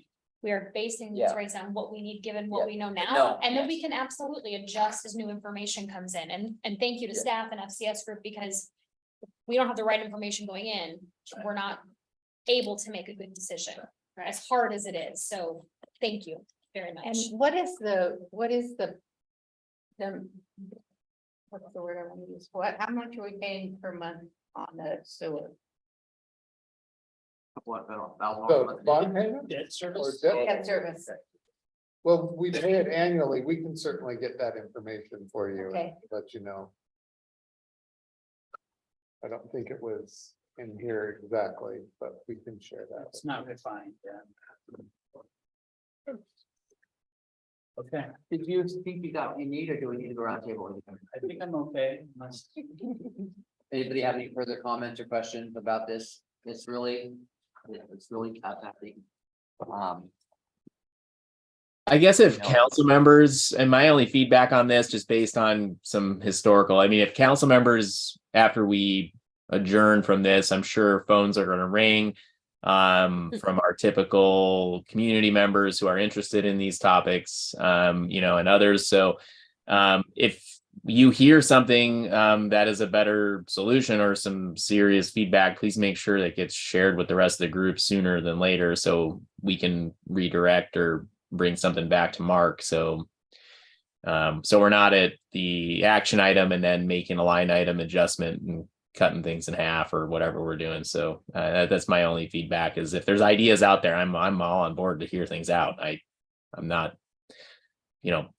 basing these Yeah. rates on what we need, given what Yeah. we know No, now, and then we yes. can absolutely adjust as new information comes in. And thank you to Yeah. staff and FCS group, because if we don't have the right information going in, we're not able to make a good decision, as hard as it is. So thank you very much. And what is the, what's the word I want to use? How much are we paying per month on the sewer? What, The bond payment Debt or service. debt? Debt service, Well, we pay it annually. We can certainly get that information for you. and Okay. Let you know. I don't think it was in here exactly, but we can share that. It's not refined, yeah. Okay, Did you think you got what you need, or do we need to go around the table? I think I'm okay. Anybody have any further comments or questions about this? It's really tough, I think. I guess if No. council members, and my only feedback on this, just based on some historical, if council members, after we adjourn from this, I'm sure phones are going to ring from our typical community members who are interested in these topics, and others. So if you hear something that is a better solution or some serious feedback, please make sure that gets shared with the rest of the group sooner than later, so we can redirect or bring something back to Mark. So we're not at the action item and then making a line item adjustment and cutting things in half or whatever we're doing. So that's my only feedback, is if there's ideas out there, I'm all on board to hear things out. I'm not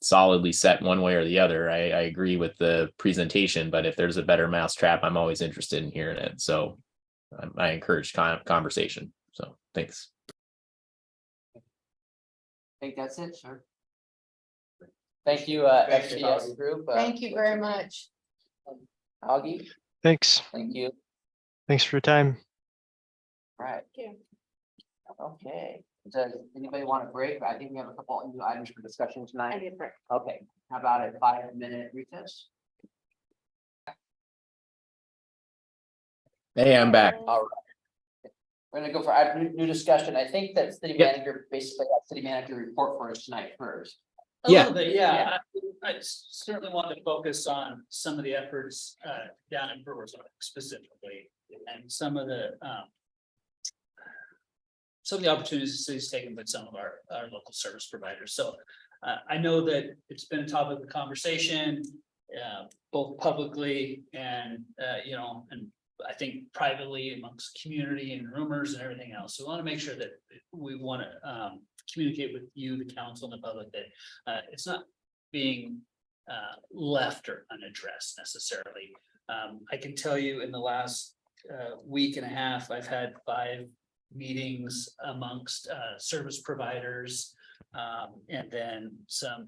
solidly set one way or the other. I agree with the presentation, but if there's a better mousetrap, I'm always interested in hearing it. So I encourage conversation. So thanks. I think that's it, sir. Thank you, Thank you, FCS Augie. group. thank you very much. Augie, Thanks. thank you. Thanks for your time. All right. Thank you. Okay, does anybody want a break? I think we have a couple of new items for discussion tonight. Okay, how about a 5-minute recess? Hey, I'm back. All right. We're gonna go for new discussion. I think that city Yep. manager, basically, that city manager report for us tonight first. A Yeah. little bit, yeah. I certainly want to focus on some of the efforts down in Brewers specifically, and some of the opportunities the city's taken with some of our local service providers. So I know that it's been a topic of conversation, both publicly and and I think privately amongst community and rumors and everything else. So we want to make sure that we want to communicate with you, the council, and the public that it's not being left or unaddressed necessarily. I can tell you in the last week and a half, I've had 5 meetings amongst service providers, and then some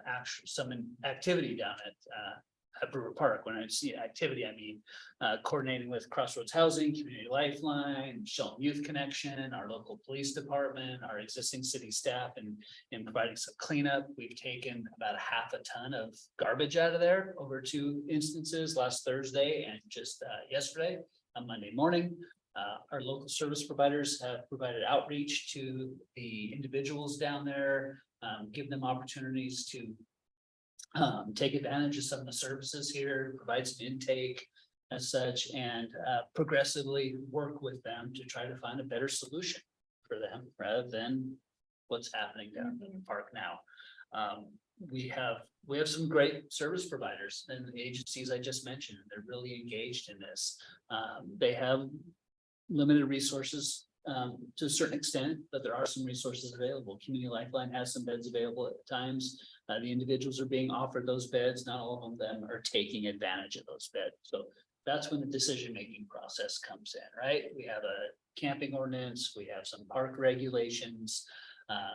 activity down at Brewer Park. When I see activity, I mean coordinating with Crossroads Housing, Community Lifeline, Shelton Youth Connection, our local police department, our existing city staff, and in providing some cleanup. We've taken about a half a ton of garbage out of there over 2 instances, last Thursday and just yesterday on Monday morning. Our local service providers have provided outreach to the individuals down there, give them opportunities to take advantage of some of the services here, provide some intake as such, and progressively work with them to try to find a better solution for them rather than what's happening down in the park now. We have some great service providers and the agencies I just mentioned. They're really engaged in this. They have limited resources to a certain extent, but there are some resources available. Community Lifeline has some beds available at times. The individuals are being offered those beds. Not all of them are taking advantage of those beds. So that's when the decision-making process comes in, right? We have a camping ordinance, we have some park regulations.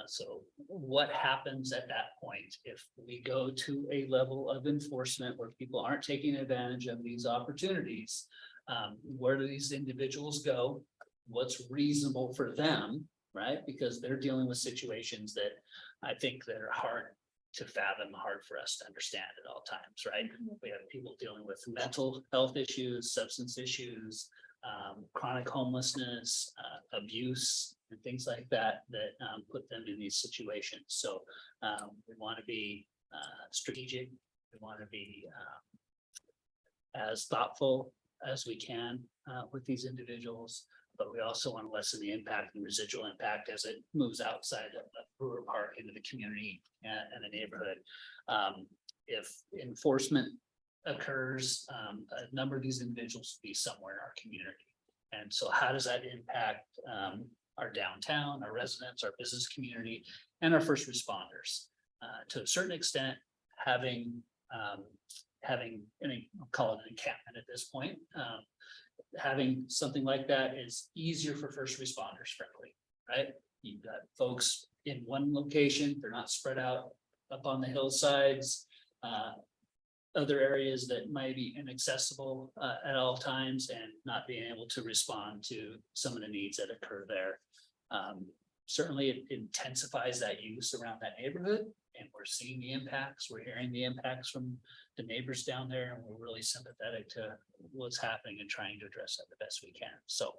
So what happens at that point if we go to a level of enforcement where people aren't taking advantage of these opportunities? Where do these individuals go? What's reasonable for them, right? Because they're dealing with situations that I think that are hard to fathom, hard for us to understand at all times, right? We have people dealing with mental health issues, substance issues, chronic homelessness, abuse, and things like that, that put them in these situations. So we want to be strategic. We want to be as thoughtful as we can with these individuals, but we also want to lessen the impact and residual impact as it moves outside of Brewer Park into the community and the neighborhood. If enforcement occurs, a number of these individuals will be somewhere in our community. And so how does that impact our downtown, our residents, our business community, and our first responders? To a certain extent, having any, I'll call it an encampment at this point, having something like that is easier for first responders, frankly, right? You've got folks in one location, they're not spread out up on the hillsides, other areas that might be inaccessible at all times, and not being able to respond to some of the needs that occur there. Certainly it intensifies that use around that neighborhood, and we're seeing the impacts, we're hearing the impacts from the neighbors down there, and we're really sympathetic to what's happening and trying to address that the best we can. So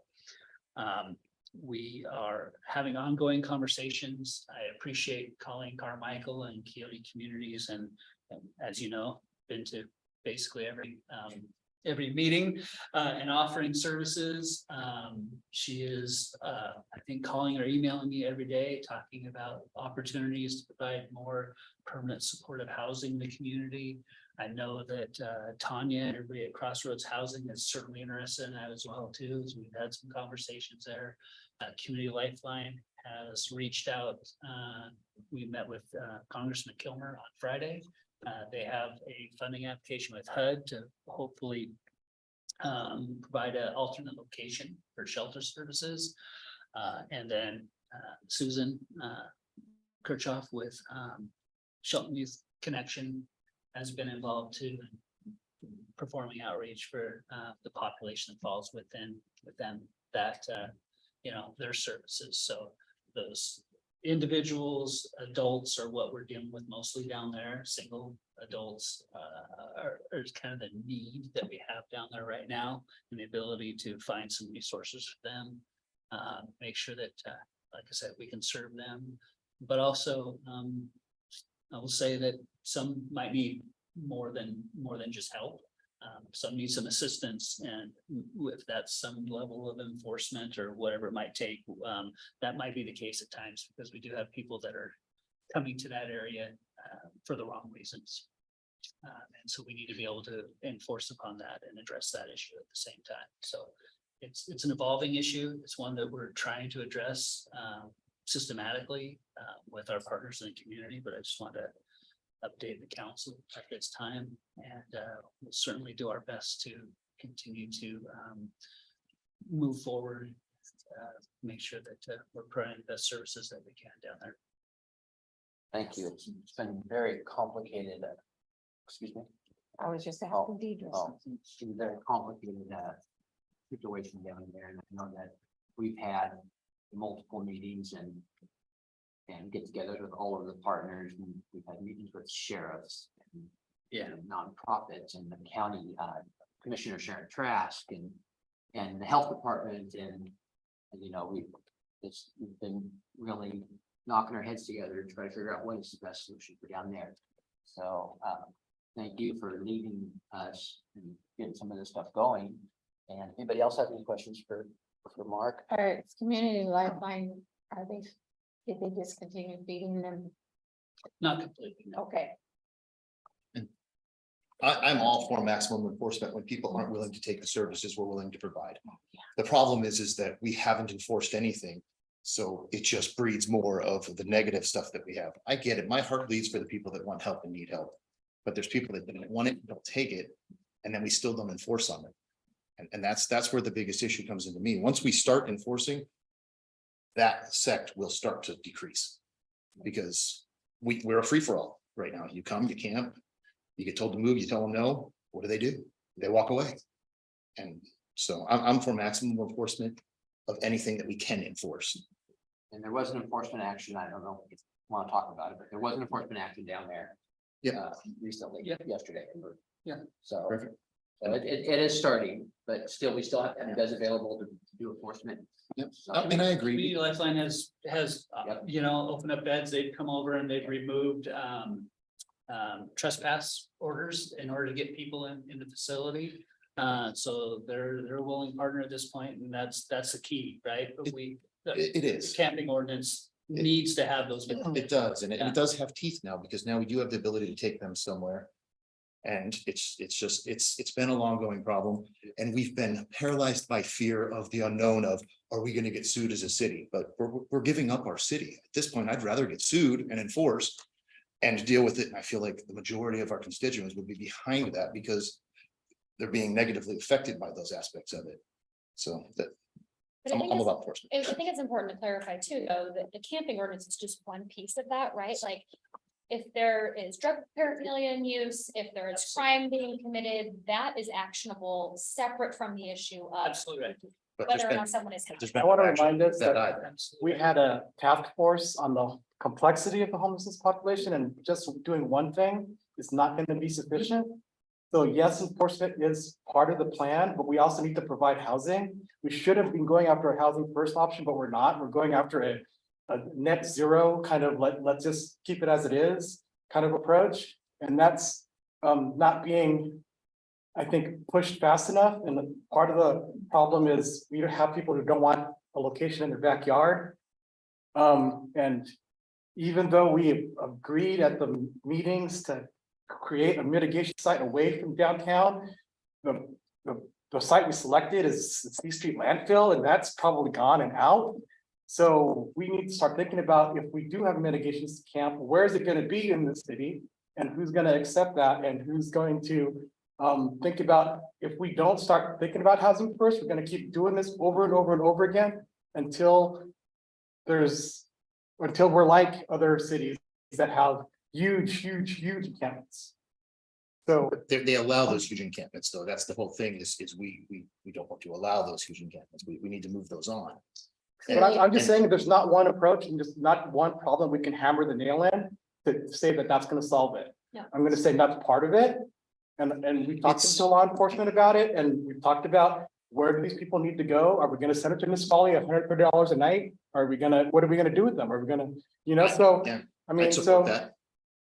we are having ongoing conversations. I appreciate Colleen Carmichael and Quixote Communities, and as you know, been to basically every meeting and offering services. She is, I think, calling or emailing me every day, talking about opportunities to provide more permanent supportive housing in the community. I know that Tanya and everybody at Crossroads Housing is certainly interested in that as well too, as we've had some conversations there. Community Lifeline has reached out. We met with Congressman Kilmer on Friday. They have a funding application with HUD to hopefully provide an alternate location for shelter services. And then Susan Kirchhoff with Shelton Youth Connection has been involved too, performing outreach for the population that falls within that their services. So those individuals, adults are what we're dealing with mostly down there, single adults, are kind of the need that we have down there right now, and the ability to find some resources for them. Make sure that, like I said, we can serve them, but also, I will say that some might need more than just help. Some need some assistance, and if that's some level of enforcement or whatever it might take, that might be the case at times, because we do have people that are coming to that area for the wrong reasons. And so we need to be able to enforce upon that and address that issue at the same time. So it's an evolving issue. It's one that we're trying to address systematically with our partners in the community, but I just want to update the council at this time, and we'll certainly do our best to continue to move forward, make sure that we're providing the best services that we can down there. Thank you. It's been very complicated. Excuse me. I was just Oh, asking Deidre. Oh, it's a very complicated situation down there, and I know that we've had multiple meetings and get-togethers with all of the partners, and we've had meetings with sheriffs and nonprofits and the county Commissioner Sharon Trask and the health department, and you know, we've been really knocking our heads together to try to figure out what is the best solution for down there. So thank you for leading us and getting some of this stuff going. And anybody else have any questions for Mark? All right, it's Community Lifeline, did they discontinue feeding them? Not completely, no. Okay, I'm all for maximum enforcement when people aren't willing to take the services we're willing to provide. The problem is that we haven't enforced anything. So it just breeds more of the negative stuff that we have. I get it. My heart bleeds for the people that want help and need help. But there's people that don't want it, don't take it, and then we still don't enforce on it. And that's where the biggest issue comes into me. Once we start enforcing, that sect will start to decrease. Because we're a free-for-all right now. You come, you camp, you get told to move, you tell them no. What do? They walk away. And so I'm for maximum enforcement of anything that we can enforce. And there was an enforcement action. I don't know if you want to talk about it, but there was an enforcement action down there. Recently, yesterday. Yeah. So Perfect. it is starting, but still, we still have guys available to do enforcement. Yep. So- And I agree. Community Lifeline has, Yep. you know, opened up beds. They've come over and they've removed trespass orders in order to get people in the facility. So they're a willing partner at this point, and that's the key, right? But It is. camping ordinance needs to have those. It does, and it does have teeth now, because now we do have the ability to take them somewhere. And it's been a long going problem, and we've been paralyzed by fear of the unknown of, are we gonna get sued as a city? But we're giving up our city. At this point, I'd rather get sued and enforced and deal with it. And I feel like the majority of our constituents would be behind that, because they're being negatively affected by those aspects of it. So that, But I I'm think it's- about enforcement. I think it's important to clarify too, though, that the camping ordinance is just one piece of that, right? Like, if there is drug paraphernalia in use, if there is crime being committed, that is actionable, separate from the issue of Absolutely right. But whether or not someone is. there's I been want to action remind us that that we had a task force on the complexity of the homelessness population, and just doing one thing is not going to be sufficient. So yes, enforcement is part of the plan, but we also need to provide housing. We should have been going after a housing first option, but we're not. We're going after a net zero kind of let's just keep it as it is kind of approach. And that's not being, I think, pushed fast enough. And part of the problem is we have people who don't want a location in their backyard. And even though we agreed at the meetings to create a mitigation site away from downtown, the site we selected is C Street landfill, and that's probably gone and out. So we need to start thinking about, if we do have a mitigation camp, where is it going to be in the city? And who's going to accept that, and who's going to think about, if we don't start thinking about housing first, we're going to keep doing this over and over and over again until we're like other cities that have huge encampments. So They allow those huge encampments, though. That's the whole thing is we don't want to allow those huge encampments. We need to move those on. but I'm just saying, there's not one approach and just not one problem we can hammer the nail in to say that that's going to solve it. No. I'm gonna say that's part of it. And we talked to law enforcement about it, and we've talked about where do these people need to go? Are we gonna send it to Nisqually $130 a night? Are we gonna, what are we gonna do with them? Are we gonna, so, Yeah, I mean, I'd support so. that.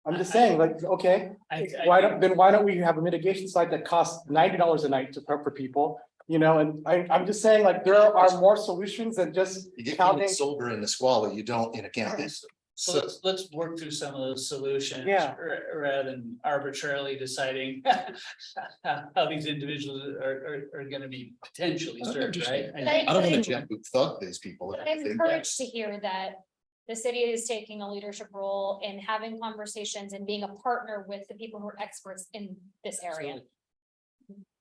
I'm just saying, like, okay, I why don't we have a mitigation site that costs $90 a night to prep for people? And I'm just saying, like, there are more solutions than just You get counting. people sober in the squalor, you don't in a campus. So let's work through some of those solutions. Yeah. Rather than arbitrarily deciding how these individuals are gonna be potentially served, right? I don't want to jackboot thug these people. I'm encouraged to hear that the city is taking a leadership role in having conversations and being a partner with the people who are experts in this area.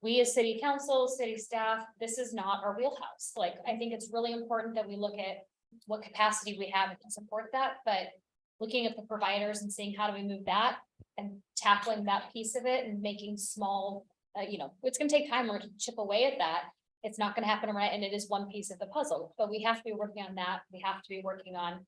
We as city council, city staff, this is not our wheelhouse. Like, I think it's really important that we look at what capacity we have and can support that, but looking at the providers and seeing how do we move that and tackling that piece of it and making small, it's gonna take time to chip away at that. It's not gonna happen overnight, and it is one piece of the puzzle, but we have to be working on that. We have to be working on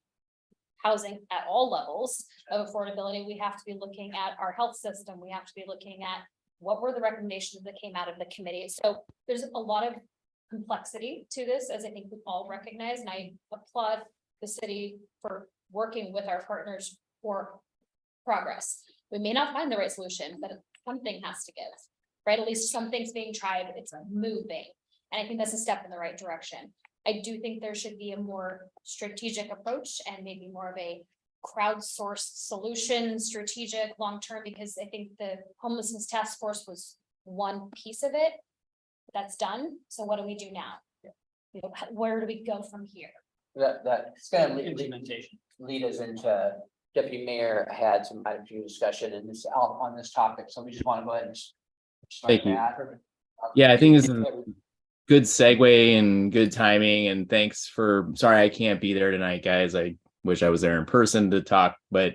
housing at all levels of affordability. We have to be looking at our health system. We have to be looking at what were the recommendations that came out of the committee. So there's a lot of complexity to this, as I think we all recognize, and I applaud the city for working with our partners for progress. We may not find the right solution, but something has to give, right? At least something's being tried, it's moving. And I think that's a step in the right direction. I do think there should be a more strategic approach and maybe more of a crowdsourced solution, strategic, long-term, because I think the homelessness task force was one piece of it. That's done. So what do we do now? Where do we go from here? That's gonna Implementation. lead us into Deputy Mayor had some items for discussion and this on this topic, so we just want to go ahead and. start Thank you. that. Yeah, I think this is good segue and good timing, and thanks for, sorry I can't be there tonight, guys. I wish I was there in person to talk, but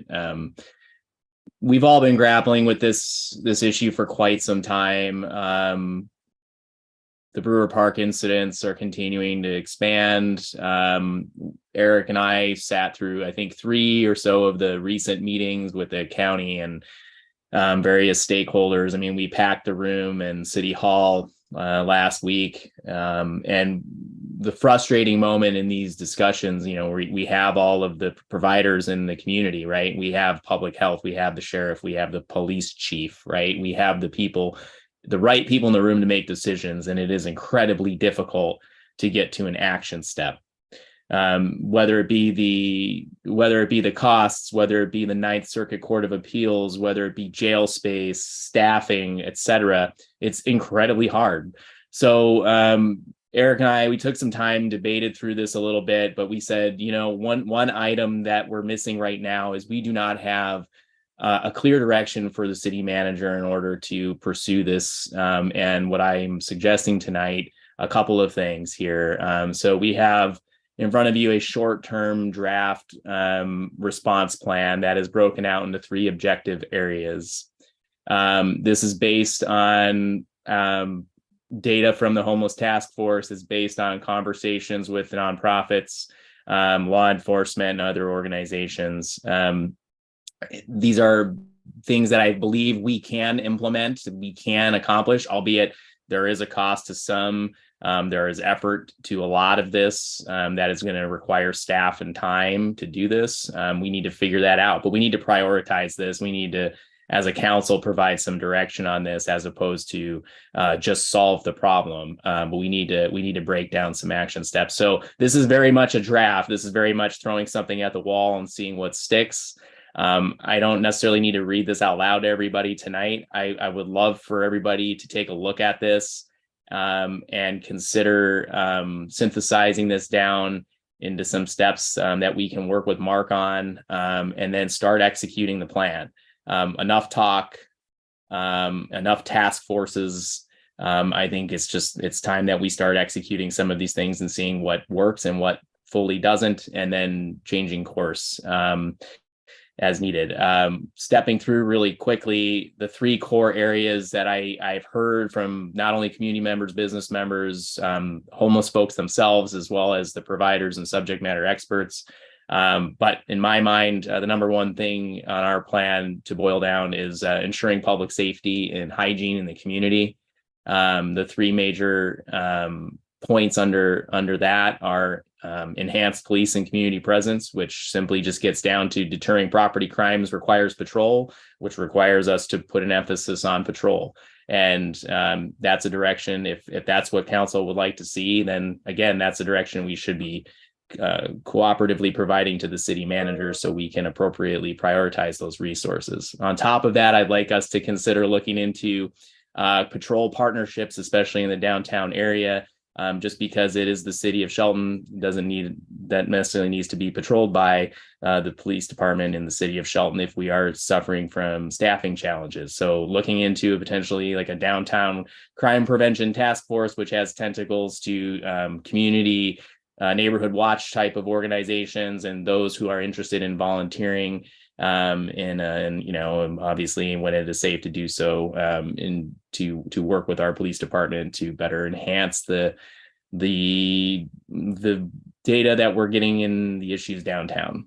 we've all been grappling with this issue for quite some time. The Brewer Park incidents are continuing to expand. Eric and I sat through, I think, 3 or so of the recent meetings with the county and various stakeholders. I mean, we packed the room in City Hall last week. And the frustrating moment in these discussions, we have all of the providers in the community, right? We have public health, we have the sheriff, we have the police chief, right? We have the right people in the room to make decisions, and it is incredibly difficult to get to an action step. Whether it be the costs, whether it be the Ninth Circuit Court of Appeals, whether it be jail space, staffing, etc., it's incredibly hard. So Eric and I, we took some time, debated through this a little bit, but we said, one item that we're missing right now is we do not have a clear direction for the city manager in order to pursue this. And what I'm suggesting tonight, a couple of things here. So we have in front of you a short-term draft response plan that is broken out into 3 objective areas. This is based on data from the homeless task force. It's based on conversations with nonprofits, law enforcement, and other organizations. These are things that I believe we can implement, we can accomplish, albeit there is a cost to some. There is effort to a lot of this that is going to require staff and time to do this. We need to figure that out, but we need to prioritize this. We need to, as a council, provide some direction on this as opposed to just solve the problem. But we need to break down some action steps. So this is very much a draft. This is very much throwing something at the wall and seeing what sticks. I don't necessarily need to read this out loud to everybody tonight. I would love for everybody to take a look at this and consider synthesizing this down into some steps that we can work with Mark on, and then start executing the plan. Enough talk, enough task forces. I think it's time that we start executing some of these things and seeing what works and what fully doesn't, and then changing course as needed. Stepping through really quickly the 3 core areas that I've heard from not only community members, business members, homeless folks themselves, as well as the providers and subject matter experts. But in my mind, the number one thing on our plan to boil down is ensuring public safety and hygiene in the community. The three major points under that are enhanced police and community presence, which simply just gets down to deterring property crimes requires patrol, which requires us to put an emphasis on patrol. And that's a direction, if that's what council would like to see, then again, that's a direction we should be cooperatively providing to the city manager so we can appropriately prioritize those resources. On top of that, I'd like us to consider looking into patrol partnerships, especially in the downtown area. Just because it is the city of Shelton, doesn't need that necessarily needs to be patrolled by the police department in the city of Shelton if we are suffering from staffing challenges. So looking into potentially like a downtown crime prevention task force, which has tentacles to community neighborhood watch type of organizations and those who are interested in volunteering and you know, obviously when it is safe to do so, and to work with our police department to better enhance the data that we're getting in the issues downtown.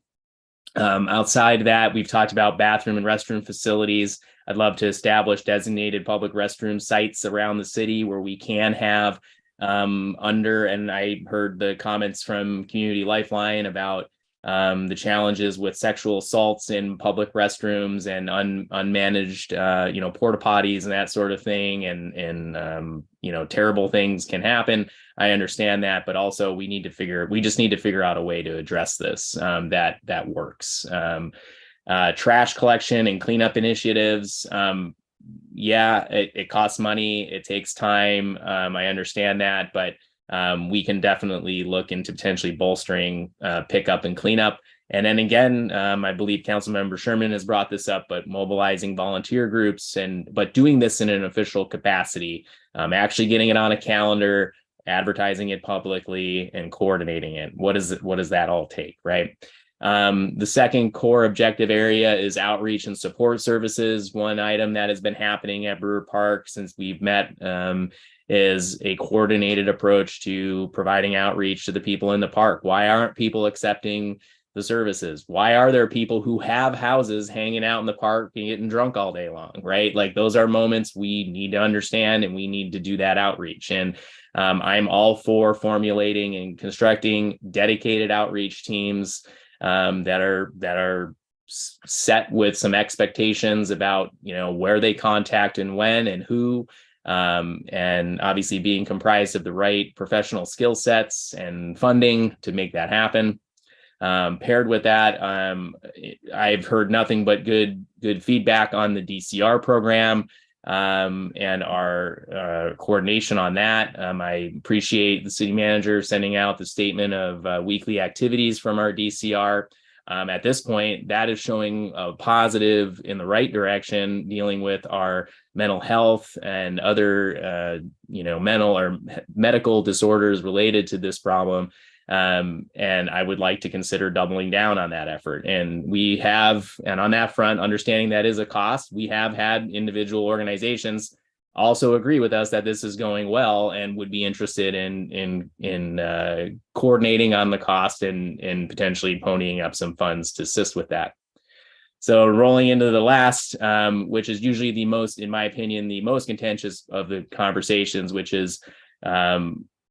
Outside that, we've talked about bathroom and restroom facilities. I'd love to establish designated public restroom sites around the city where we can have and I heard the comments from Community Lifeline about the challenges with sexual assaults in public restrooms and unmanaged, you know, porta potties and that sort of thing. And you know, terrible things can happen. I understand that, but also we just need to figure out a way to address this that works. Trash collection and cleanup initiatives. Yeah, it costs money. It takes time. I understand that, but we can definitely look into potentially bolstering pickup and cleanup. And then again, I believe Councilmember Sherman has brought this up, but mobilizing volunteer groups but doing this in an official capacity, actually getting it on a calendar, advertising it publicly and coordinating it. What does that all take, right? The second core objective area is outreach and support services. One item that has been happening at Brewer Park since we've met is a coordinated approach to providing outreach to the people in the park. Why aren't people accepting the services? Why are there people who have houses hanging out in the park and getting drunk all day long, right? Like those are moments we need to understand and we need to do that outreach. And I'm all for formulating and constructing dedicated outreach teams that are set with some expectations about, you know, where they contact and when and who, and obviously being comprised of the right professional skill sets and funding to make that happen. Paired with that, I've heard nothing but good feedback on the DCR program and our coordination on that. I appreciate the city manager sending out the statement of weekly activities from our DCR. At this point, that is showing a positive in the right direction, dealing with our mental health and other, you know, mental or medical disorders related to this problem. And I would like to consider doubling down on that effort. And on that front, understanding that is a cost, we have had individual organizations also agree with us that this is going well and would be interested in coordinating on the cost and potentially ponying up some funds to assist with that. So rolling into the last, which is usually the most, in my opinion, the most contentious of the conversations, which is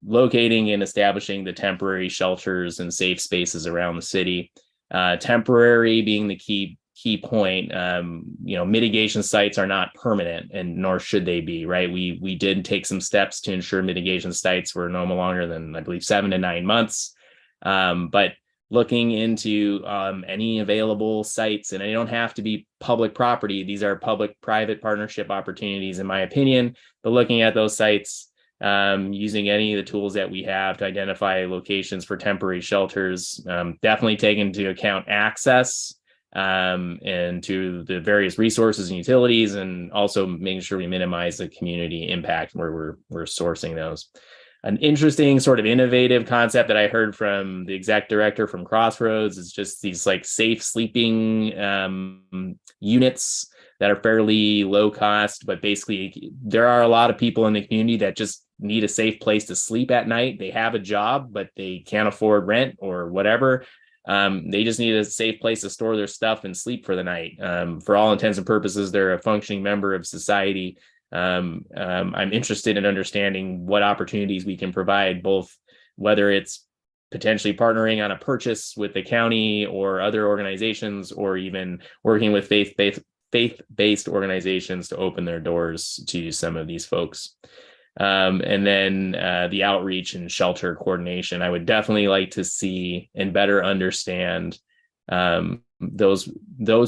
locating and establishing the temporary shelters and safe spaces around the city. Temporary being the key point. You know, mitigation sites are not permanent, and nor should they be, right? We did take some steps to ensure mitigation sites were no longer than, I believe, 7 to 9 months. But looking into any available sites, and they don't have to be public property. These are public-private partnership opportunities, in my opinion. But looking at those sites, using any of the tools that we have to identify locations for temporary shelters, definitely take into account access and to the various resources and utilities, and also making sure we minimize the community impact where we're sourcing those. An interesting sort of innovative concept that I heard from the exec director from Crossroads is just these like safe sleeping units that are fairly low cost, but basically there are a lot of people in the community that just need a safe place to sleep at night. They have a job, but they can't afford rent or whatever. They just need a safe place to store their stuff and sleep for the night. For all intents and purposes, they're a functioning member of society. I'm interested in understanding what opportunities we can provide, both whether it's potentially partnering on a purchase with the county or other organizations, or even working with faith-based organizations to open their doors to some of these folks. And then the outreach and shelter coordination. I would definitely like to see and better understand those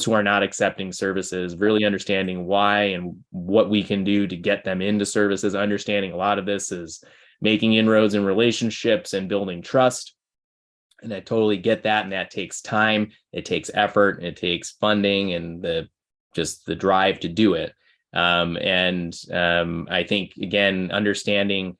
who are not accepting services, really understanding why and what we can do to get them into services. Understanding a lot of this is making inroads in relationships and building trust. And I totally get that. And that takes time, it takes effort, it takes funding, and the drive to do it. I think, again, understanding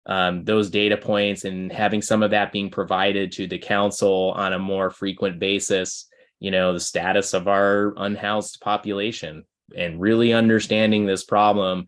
those data points and having some of that being provided to the council on a more frequent basis, the status of our unhoused population, and really understanding this problem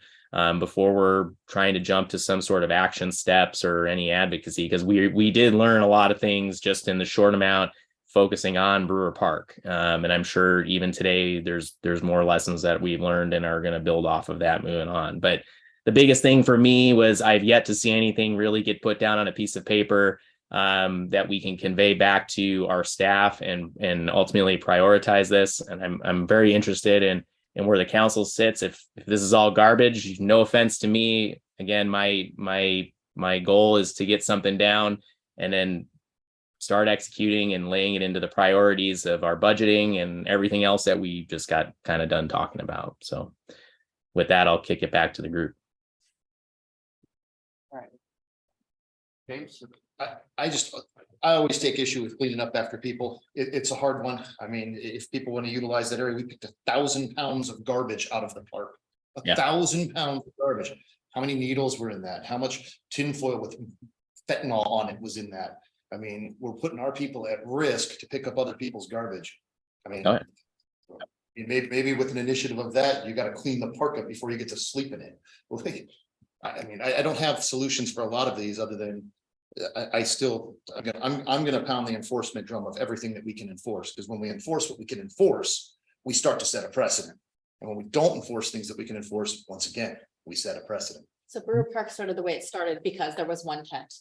before we're trying to jump to some sort of action steps or any advocacy, because we did learn a lot of things just in the short amount focusing on Brewer Park. And I'm sure even today there's more lessons that we've learned and are going to build off of that moving on. But the biggest thing for me was I've yet to see anything really get put down on a piece of paper that we can convey back to our staff and ultimately prioritize this. And I'm very interested in where the council sits. If this is all garbage, no offense to me, again, my goal is to get something down and then start executing and laying it into the priorities of our budgeting and everything else that we just got kind of done talking about. So with that, I'll kick it back to the group. James? I always take issue with cleaning up after people. It's a hard one. I mean, if people want to utilize that area, we picked 1,000 pounds of garbage out of the park. Yeah. 1,000 pounds of garbage. How many needles were in that? How much tinfoil with fentanyl on it was in that? I mean, we're putting our people at risk to pick up other people's garbage. I mean, Oh, yeah. maybe with an initiative of that, you got to clean the park up before you get to sleep in it. Well, I don't have solutions for a lot of these other than I'm gonna pound the enforcement drum of everything that we can enforce, because when we enforce what we can enforce, we start to set a precedent. And when we don't enforce things that we can enforce, once again, we set a precedent. So Brewer Park started the way it started because there was one tent.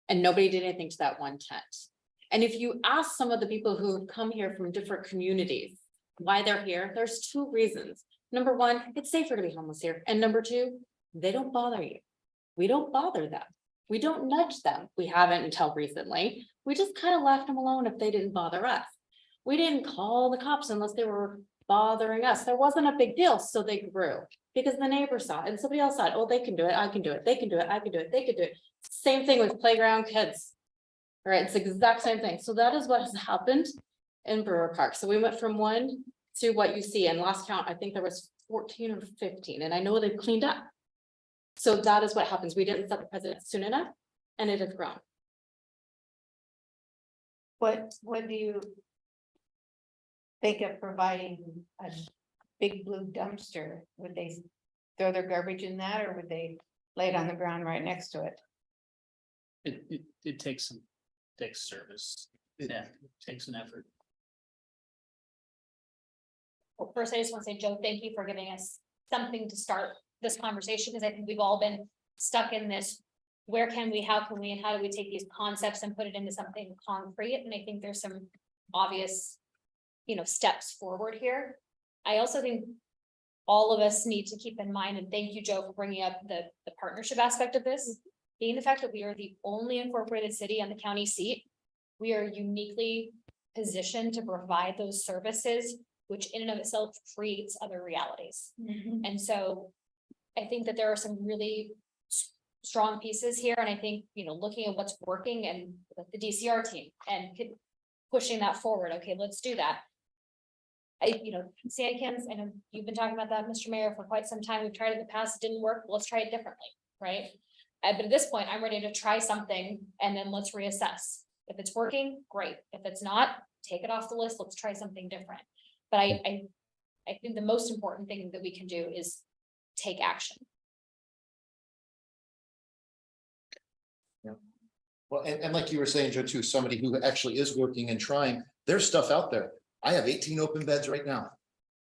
And nobody did anything to that one tent. And if you ask some of the people who have come here from different communities why they're here, there's two reasons. Number one, it's safer to be homeless here. And number two, they don't bother you. We don't bother them. We don't nudge them. We haven't until recently. We just kind of left them alone if they didn't bother us. We didn't call the cops unless they were bothering us. There wasn't a big deal, so they grew because the neighbor saw it and somebody else saw it. Oh, they can do it. I can do it. They can do it. I can do it. They can do it. Same thing with playground kids. All right, it's the exact same thing. So that is what has happened in Brewer Park. So we went from 1 to what you see. And last count, I think there was 14 or 15, and I know they've cleaned up. So that is what happens. We didn't set the precedent soon enough, and it has grown. What do you think of providing a big blue dumpster? Would they throw their garbage in that, or would they lay it on the ground right next to it? It takes service. Yeah, it takes an effort. Well, first, I just want to say, Joe, thank you for giving us something to start this conversation, because I think we've all been stuck in this. Where can we, how can we, and how do we take these concepts and put it into something concrete? And I think there's some obvious, steps forward here. I also think all of us need to keep in mind, and thank you, Joe, for bringing up the partnership aspect of this, being the fact that we are the only incorporated city on the county seat. We are uniquely positioned to provide those services, which in and of itself creates other realities. And so I think that there are some really strong pieces here. And I think, looking at what's working and the DCR team and pushing that forward. Okay, let's do that. Sand cans, I know you've been talking about that, Mr. Mayor, for quite some time. We've tried it in the past, it didn't work. Let's try it differently, right? But at this point, I'm ready to try something and then let's reassess. If it's working, great. If it's not, take it off the list. Let's try something different. But I think the most important thing that we can do is take action. Well, and like you were saying, Joe, too, somebody who actually is working and trying, there's stuff out there. I have 18 open beds right now.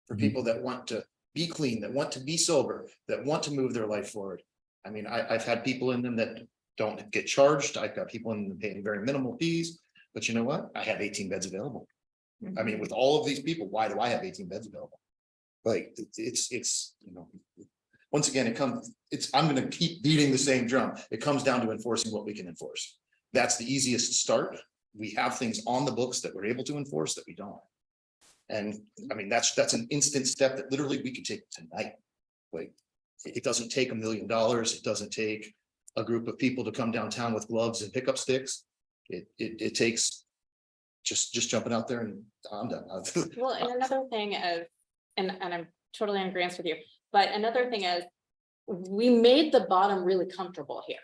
For Mhm. people that want to be clean, that want to be sober, that want to move their life forward. I mean, I've had people in them that don't get charged. I've got people in them paying very minimal fees, but you know what? I have 18 beds available. I mean, with all of these people, why do I have 18 beds available? Like, it's, you know, once again, I'm gonna keep beating the same drum. It comes down to enforcing what we can enforce. That's the easiest start. We have things on the books that we're able to enforce that we don't. And I mean, that's an instant step that literally we could take tonight. Like, it doesn't take $1 million. It doesn't take a group of people to come downtown with gloves and pickup sticks. It takes just jumping out there and I'm done. Well, and another thing is, and I'm totally in agreement with you, but another thing is, we made the bottom really comfortable here.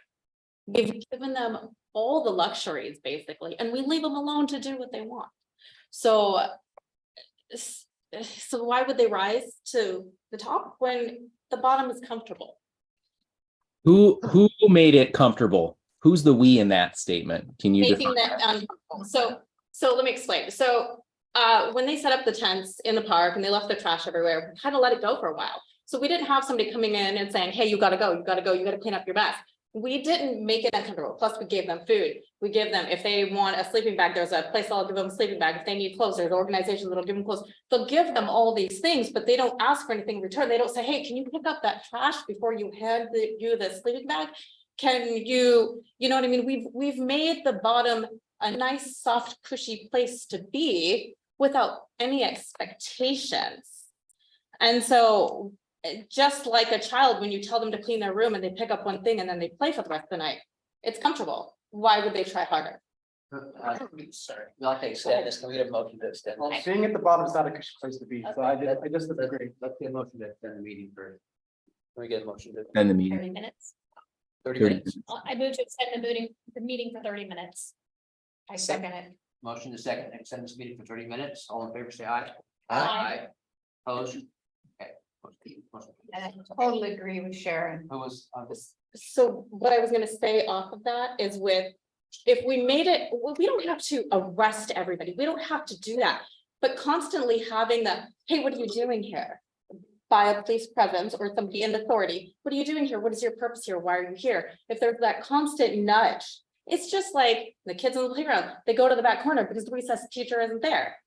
We've given them all the luxuries basically, and we leave them alone to do what they want. So why would they rise to the top when the bottom is comfortable? Who made it comfortable? Who's the we in that statement? Can you Making define? that uncomfortable. So let me explain. So when they set up the tents in the park and they left their trash everywhere, we kind of let it go for a while. So we didn't have somebody coming in and saying, hey, you gotta go, you gotta go, you gotta clean up your mess. We didn't make it uncomfortable. Plus, we gave them food. We give them, if they want a sleeping bag, there's a place that'll give them a sleeping bag. If they need clothes, there's organizations that'll give them clothes. They'll give them all these things, but they don't ask for anything in return. They don't say, hey, can you pick up that trash before you hand you the sleeping bag? Can you know what I mean? We've made the bottom a nice, soft, cushy place to be without any expectations. And so just like a child, when you tell them to clean their room and they pick up one thing and then they play for the rest of the night, it's comfortable. Why would they try harder? Sorry, we'd like to extend this. Can we get a motion to extend? Well, being at the bottom is not a cushy place to be, so I just agree. Let's get a motion to extend the meeting for. Can we get a motion to And the meeting. 30 minutes. 30 30 minutes? I moved to extend the meeting for 30 minutes. I second it. Motion to second, extend this meeting for 30 minutes. All in favor, say aye. Aye. Opposed? Okay. And I totally agree with Sharon. Who was on this? So what I was gonna say off of that is if we made it, well, we don't have to arrest everybody. We don't have to do that. But constantly having the, hey, what are you doing here? By a police presence or somebody in authority. What are you doing here? What is your purpose here? Why are you here? If there's that constant nudge, it's just like the kids on the playground, they go to the back corner because the recess teacher isn't there.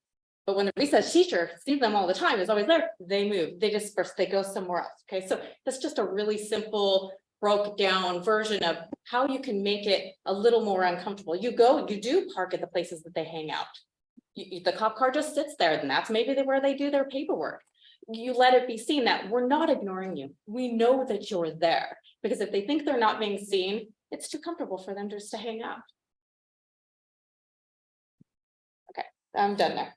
But when the recess teacher sees them all the time, is always there, they move, they disperse, they go somewhere else. Okay, so that's just a really simple, broke down version of how you can make it a little more uncomfortable. You do park at the places that they hang out. The cop car just sits there, and that's maybe where they do their paperwork. You let it be seen that we're not ignoring you. We know that you're there, because if they think they're not being seen, it's too comfortable for them just to hang out. Okay, I'm done there.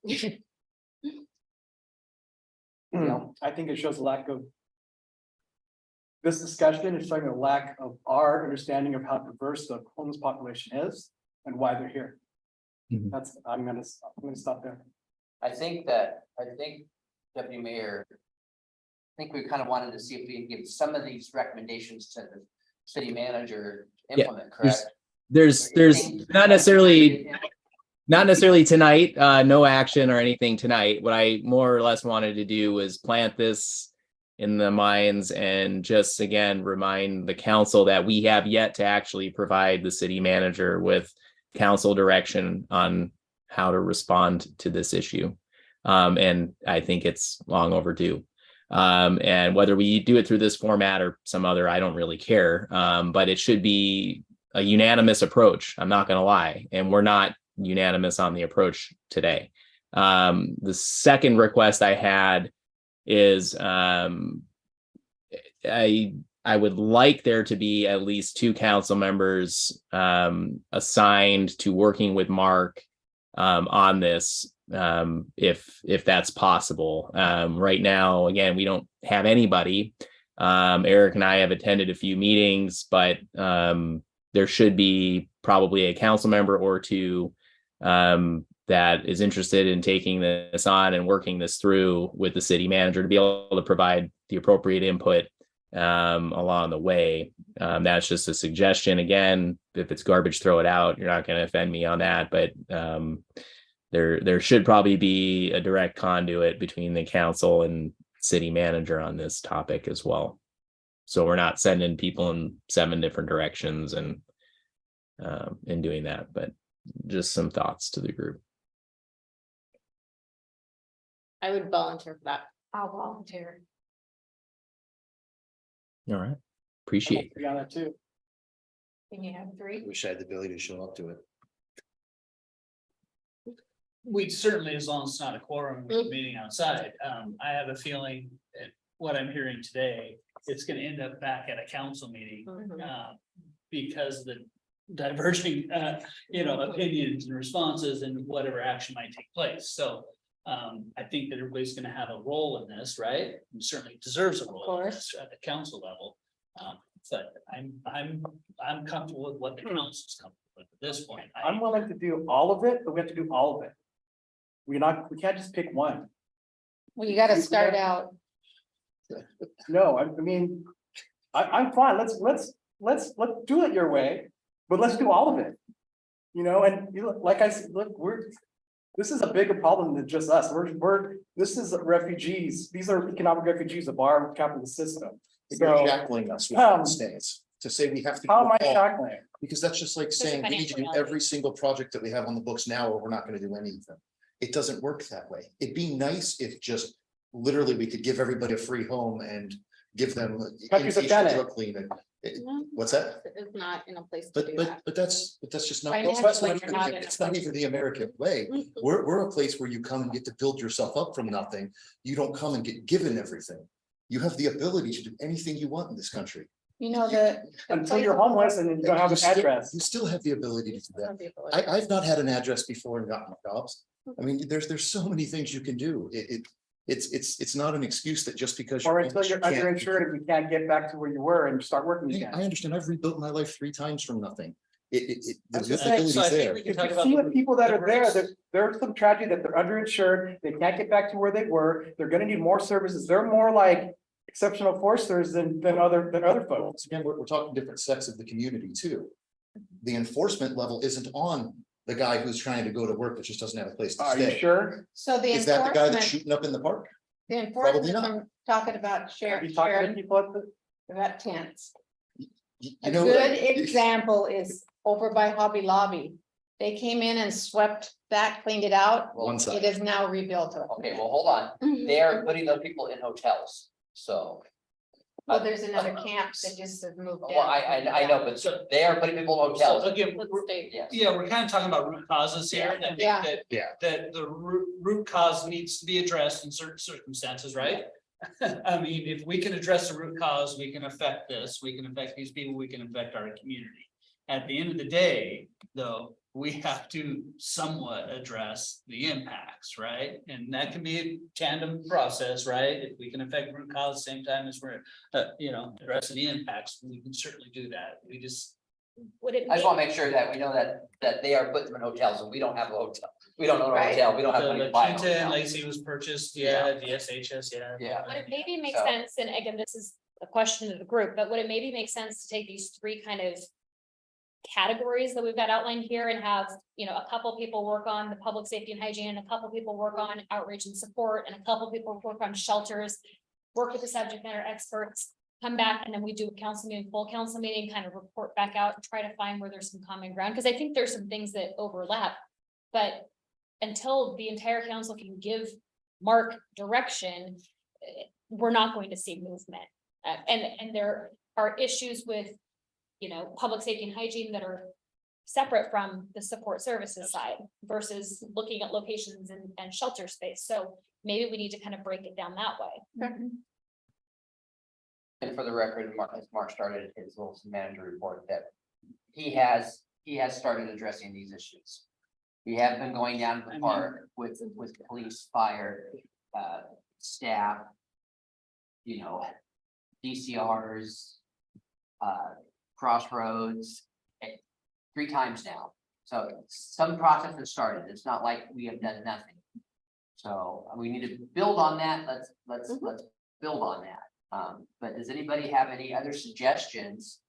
I think it shows a lack of. This discussion is showing a lack of our understanding of how diverse the homeless population is and why they're here. Mhm. I'm gonna stop there. I think Deputy Mayor. I think we kind of wanted to see if we can give some of these recommendations to the city manager implement, correct? There's not necessarily tonight, no action or anything tonight. What I more or less wanted to do was plant this in the minds and just again remind the council that we have yet to actually provide the city manager with council direction on how to respond to this issue. And I think it's long overdue. And whether we do it through this format or some other, I don't really care. But it should be a unanimous approach. I'm not going to lie. And we're not unanimous on the approach today. The second request I had is I would like there to be at least 2 council members assigned to working with Mark on this, if that's possible. Right now, again, we don't have anybody. Eric and I have attended a few meetings, but there should be probably a council member or 2 that is interested in taking this on and working this through with the city manager to be able to provide the appropriate input along the way. That's just a suggestion. Again, if it's garbage, throw it out. You're not going to offend me on that, but there should probably be a direct conduit between the council and city manager on this topic as well. So we're not sending people in 7 different directions and in doing that, but just some thoughts to the group. I would volunteer for that. I'll volunteer. All right. Appreciate it. Be on that too. Can you have 3? Wish I had the ability to show up to it. We certainly, as long as it's not a quorum meeting outside, I have a feeling that what I'm hearing today, it's gonna end up back at a council meeting. Because the diverging, opinions and responses and whatever action might take place, so. I think that everybody's gonna have a role in this, right? And certainly deserves a role in this at the council level. But I'm comfortable with what the council's comfortable with at this point. I'm willing to do all of it, but we have to do all of it. We can't just pick one. Well, you gotta start out. No, I mean, I'm fine. Let's do it your way, but let's do all of it. And like I said, look, this is a bigger problem than just us. This is refugees. These are economic refugees of our capitalist system. You're So shackling us with that stance to say we have to. how do am I it all, shackling? Because that's just like saying we need to do financial every single project that we have on the books now, or we're not gonna do any of them. It doesn't work that way. It'd be nice if just literally we could give everybody a free home and give them. Countries have inpatient done it. drug cleaning. What's that? It's not in a place to do But that. that's just not. Financially, you're not in a It's not even the American way. We're a place where you come and get to build yourself up from nothing. You don't come and get given everything. You have the ability to do anything you want in this country. The. Until you're homeless and you don't have an address. You still have the ability to do that. I've not had an address before and gotten jobs. I mean, there's so many things you can do. It's not an excuse that just because. Or until you're homeless, you can't- underinsured and you can't get back to where you were and start working I again. understand. I've rebuilt my life 3 times from nothing. The So I ability's think there. we can If talk you about see the the people that are there, difference. there's some tragedy that they're underinsured, they can't get back to where they were, they're gonna need more services, they're more like exceptional foresters than other folks. Once again, we're talking different sects of the community too. The enforcement level isn't on the guy who's trying to go to work that just doesn't have a place to Are you stay. sure? So the Is that the guy that's enforcement, shooting up in the park? the Probably enforcement, not. I'm talking about Are sheriff, you talking to people at the? about tents. You A know. good example is over by Hobby Lobby. They came in and swept that, cleaned it out. One It side. is now rebuilt. Okay, well, hold on. They are putting those people in hotels, so. Well, there's another camp that just has moved down. Well, I know, but so they are putting people in hotels. So again, Let's stay. Yes. yeah, we're kind of talking about root causes here, and I think Yeah. that. Yeah. That the root cause needs to be addressed in certain circumstances, right? I mean, if we can address the root cause, we can affect this, we can affect these people, we can affect our community. At the end of the day, though, we have to somewhat address the impacts, right? And that can be a tandem process, right? If we can affect root cause at the same time as we're, addressing the impacts, we can certainly do that. We just. Would it I just make, want to make sure that we know that they are putting them in hotels and we don't have a hotel. We don't own a Right. hotel. We don't have money to The buy a Quinta and hotel. Lacey was purchased, yeah, DSHS, yeah. Yeah. would it maybe make So- sense, and again, this is a question to the group, but would it maybe make sense to take these 3 kind of categories that we've got outlined here and have, a couple people work on the public safety and hygiene, and a couple people work on outreach and support, and a couple people work on shelters, work with the subject matter experts, come back, and then we do a council meeting, full council meeting, kind of report back out and try to find where there's some common ground, because I think there's some things that overlap. But until the entire council can give Mark direction, we're not going to see movement. And there are issues with, public safety and hygiene that are separate from the support services side versus looking at locations and shelter space. So maybe we need to kind of break it down that way. And for the record, Mark started his little manager report that he has started addressing these issues. We have been going down to the park with police, fire, staff. DCRs, crossroads, 3 times now. So some process has started. It's not like we have done nothing. So we need to build on that. Let's build on that. But does anybody have any other suggestions?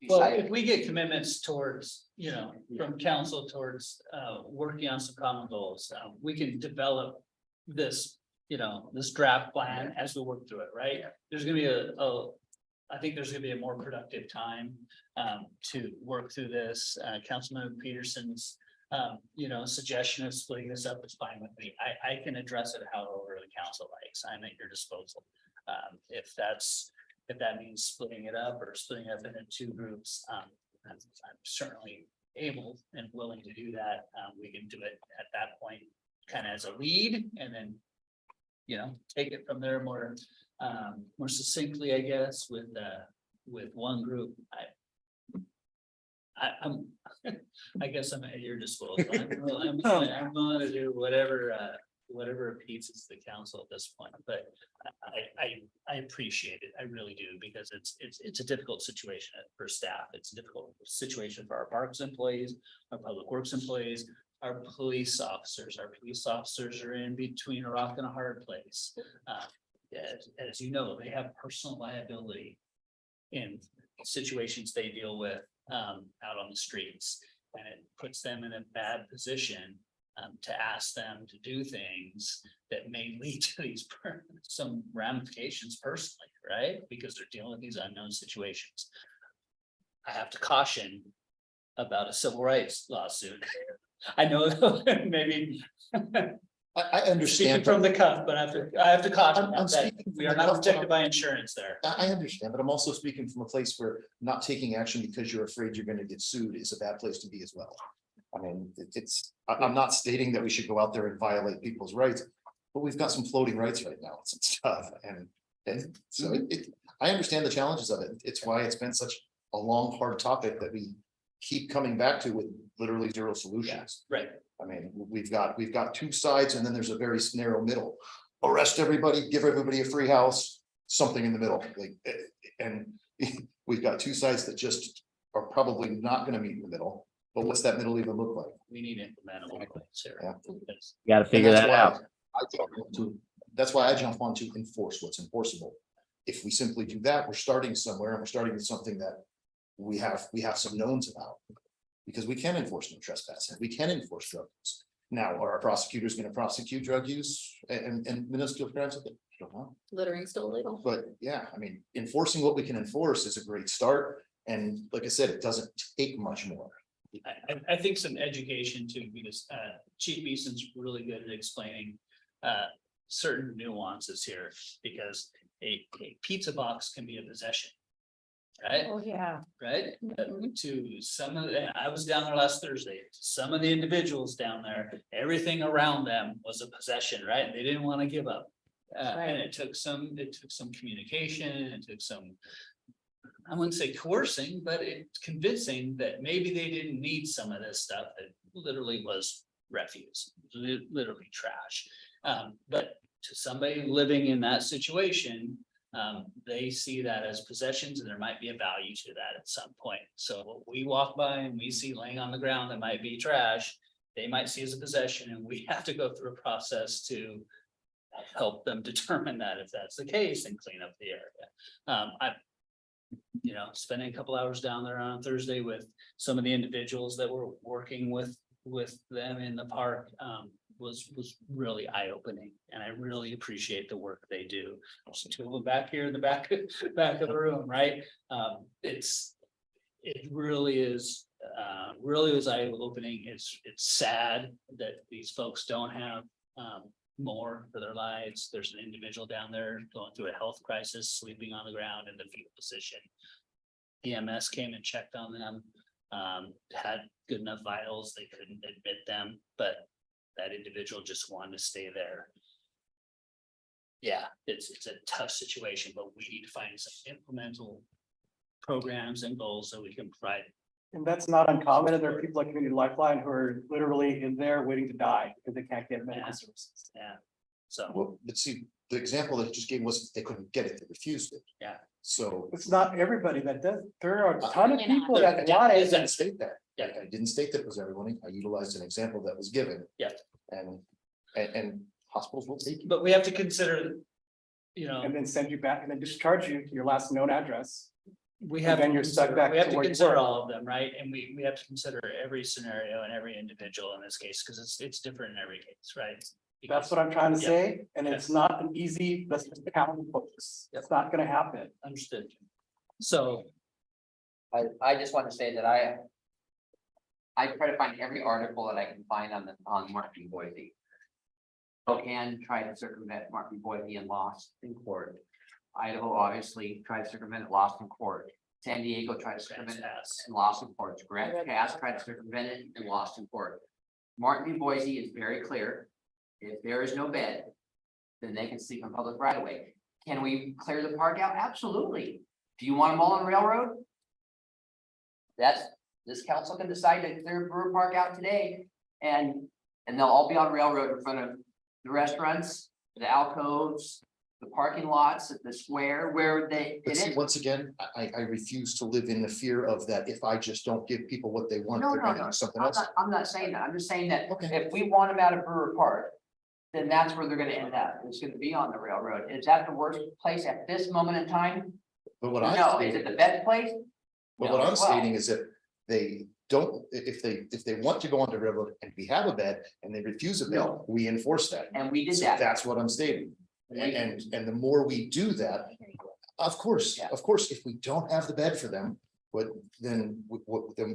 Well, Besides- if we get commitments towards, you know, from council towards working on some common goals, we can develop this, you know, this draft plan as we work through it, right? There's gonna be I think there's gonna be a more productive time to work through this. Councilman Peterson's you know, suggestion of splitting this up is fine with me. I can address it however the council likes. I'm at your disposal. If that means splitting it up or splitting it up into two groups, I'm certainly able and willing to do that. We can do it at that point, kind of as a lead, and then, you know, take it from there more succinctly, I guess, with one group. I guess I'm at your disposal. I'm going to do whatever appeases the council at this point, but I appreciate it. I really do, because it's a difficult situation for staff. It's a difficult situation for our parks employees, our public works employees, our police officers. Our police officers are in between a rock and a hard place. As you know, they have personal liability in situations they deal with out on the streets, and it puts them in a bad position to ask them to do things that may lead to these some ramifications personally, right? Because they're dealing with these unknown situations. I have to caution about a civil rights lawsuit. I know maybe I understand. speaking from the cuff, but I have to caution I'm that speaking we from are the not cuff, protected Tom. by insurance there. I understand, but I'm also speaking from a place where not taking action because you're afraid you're gonna get sued is a bad place to be as well. I mean, I'm not stating that we should go out there and violate people's rights, but we've got some floating rights right now, some stuff, and so I understand the challenges of it. It's why it's been such a long, hard topic that we keep coming back to with literally zero solutions. Right. I mean, we've got two sides, and then there's a very narrow middle. Arrest everybody, give everybody a free house, something in the middle, like, and we've got two sides that just are probably not gonna meet in the middle. But what's that middle even look like? We need implementable plans here. Yeah. Because You gotta figure And that's that why out. that's why I jump on to enforce what's enforceable. If we simply do that, we're starting somewhere, and we're starting with something that we have some knowns about. Because we can enforce no trespassing, we can enforce drug use. Now, are our prosecutors gonna prosecute drug use and minuscule crimes? I don't know. Littering still illegal. But yeah, I mean, enforcing what we can enforce is a great start. And like I said, it doesn't take much more. I think some education too, because Chief Beeson's really good at explaining certain nuances here, because a pizza box can be a possession. Right? Oh, yeah. Right? To some of the, I was down there last Thursday, some of the individuals down there, everything around them was a possession, right? And they didn't want to give up. And it took some communication, it took some, I wouldn't say coercing, but it's convincing that maybe they didn't need some of this stuff that literally was refuse, literally trash. But to somebody living in that situation, they see that as possessions, and there might be a value to that at some point. So what we walk by and we see laying on the ground that might be trash, they might see as a possession, and we have to go through a process to help them determine that if that's the case and clean up the area. I spending a couple hours down there on Thursday with some of the individuals that were working with them in the park, was really eye-opening, and I really appreciate the work they do. There's two of them back here in the back of the room, right? It really was eye-opening. It's sad that these folks don't have more for their lives. There's an individual down there going through a health crisis, sleeping on the ground in the fetal position. EMS came and checked on them, had good enough vitals, they couldn't admit them, but that individual just wanted to stay there. Yeah, it's a tough situation, but we need to find some implementable programs and goals that we can provide. And that's not uncommon. And there are people like Community Lifeline who are literally in there waiting to die because they can't get medical services. Yeah, so, Well, but see, the example that you just gave was they couldn't get it, they refused it. yeah. So. It's not everybody that does. There are a ton of Probably not. people that want I it. didn't state that. Yeah. I didn't state that it was everyone. I utilized an example that was given. Yeah. And hospitals will take it. But we have to consider You know, and then send you back and then discharge you to your last known address. we and have. then to you're stuck consider- back We have to to where you consider were. all of them, right? And we have to consider every scenario and every individual in this case, because it's different in every case, right? That's what I'm trying to Yeah. say, and it's not an easy, let's just count books. It's not gonna happen. Understood. So, I just want to say that I try to find every article that I can find on Martin Boise. And try to circumvent Martin Boise and lost in court. Idaho obviously tried to circumvent it, lost in court. San Diego tried to circumvent it and lost in court. Grant Pass tried to circumvent it and lost in court. Martin Boise is very clear. If there is no bed, then they can sleep on public right of way. Can we clear the park out? Absolutely. Do you want them all on railroad? This council can decide to clear Brewer Park out today and they'll all be on railroad in front of the restaurants, the alcoves, the parking lots at the square where But it see, is. once again, I refuse to live in the fear of that. If I just don't give people what they want, No, they're no, gonna no. do something I'm else. not saying that. I'm just saying that Okay. if we want them out of Brewer Park, then that's where they're gonna end up. It's gonna be on the railroad. Is that the worst place at this moment in time? But what No. I'm Is it the stating, best place? but No, what I'm as well. stating is that they don't, if they want to go on the railroad and we have a bed and they refuse a bed, No. we enforce that. And we did So that. that's what I'm stating. And the more we do that, of course, Yeah. if we don't have the bed for them, but then,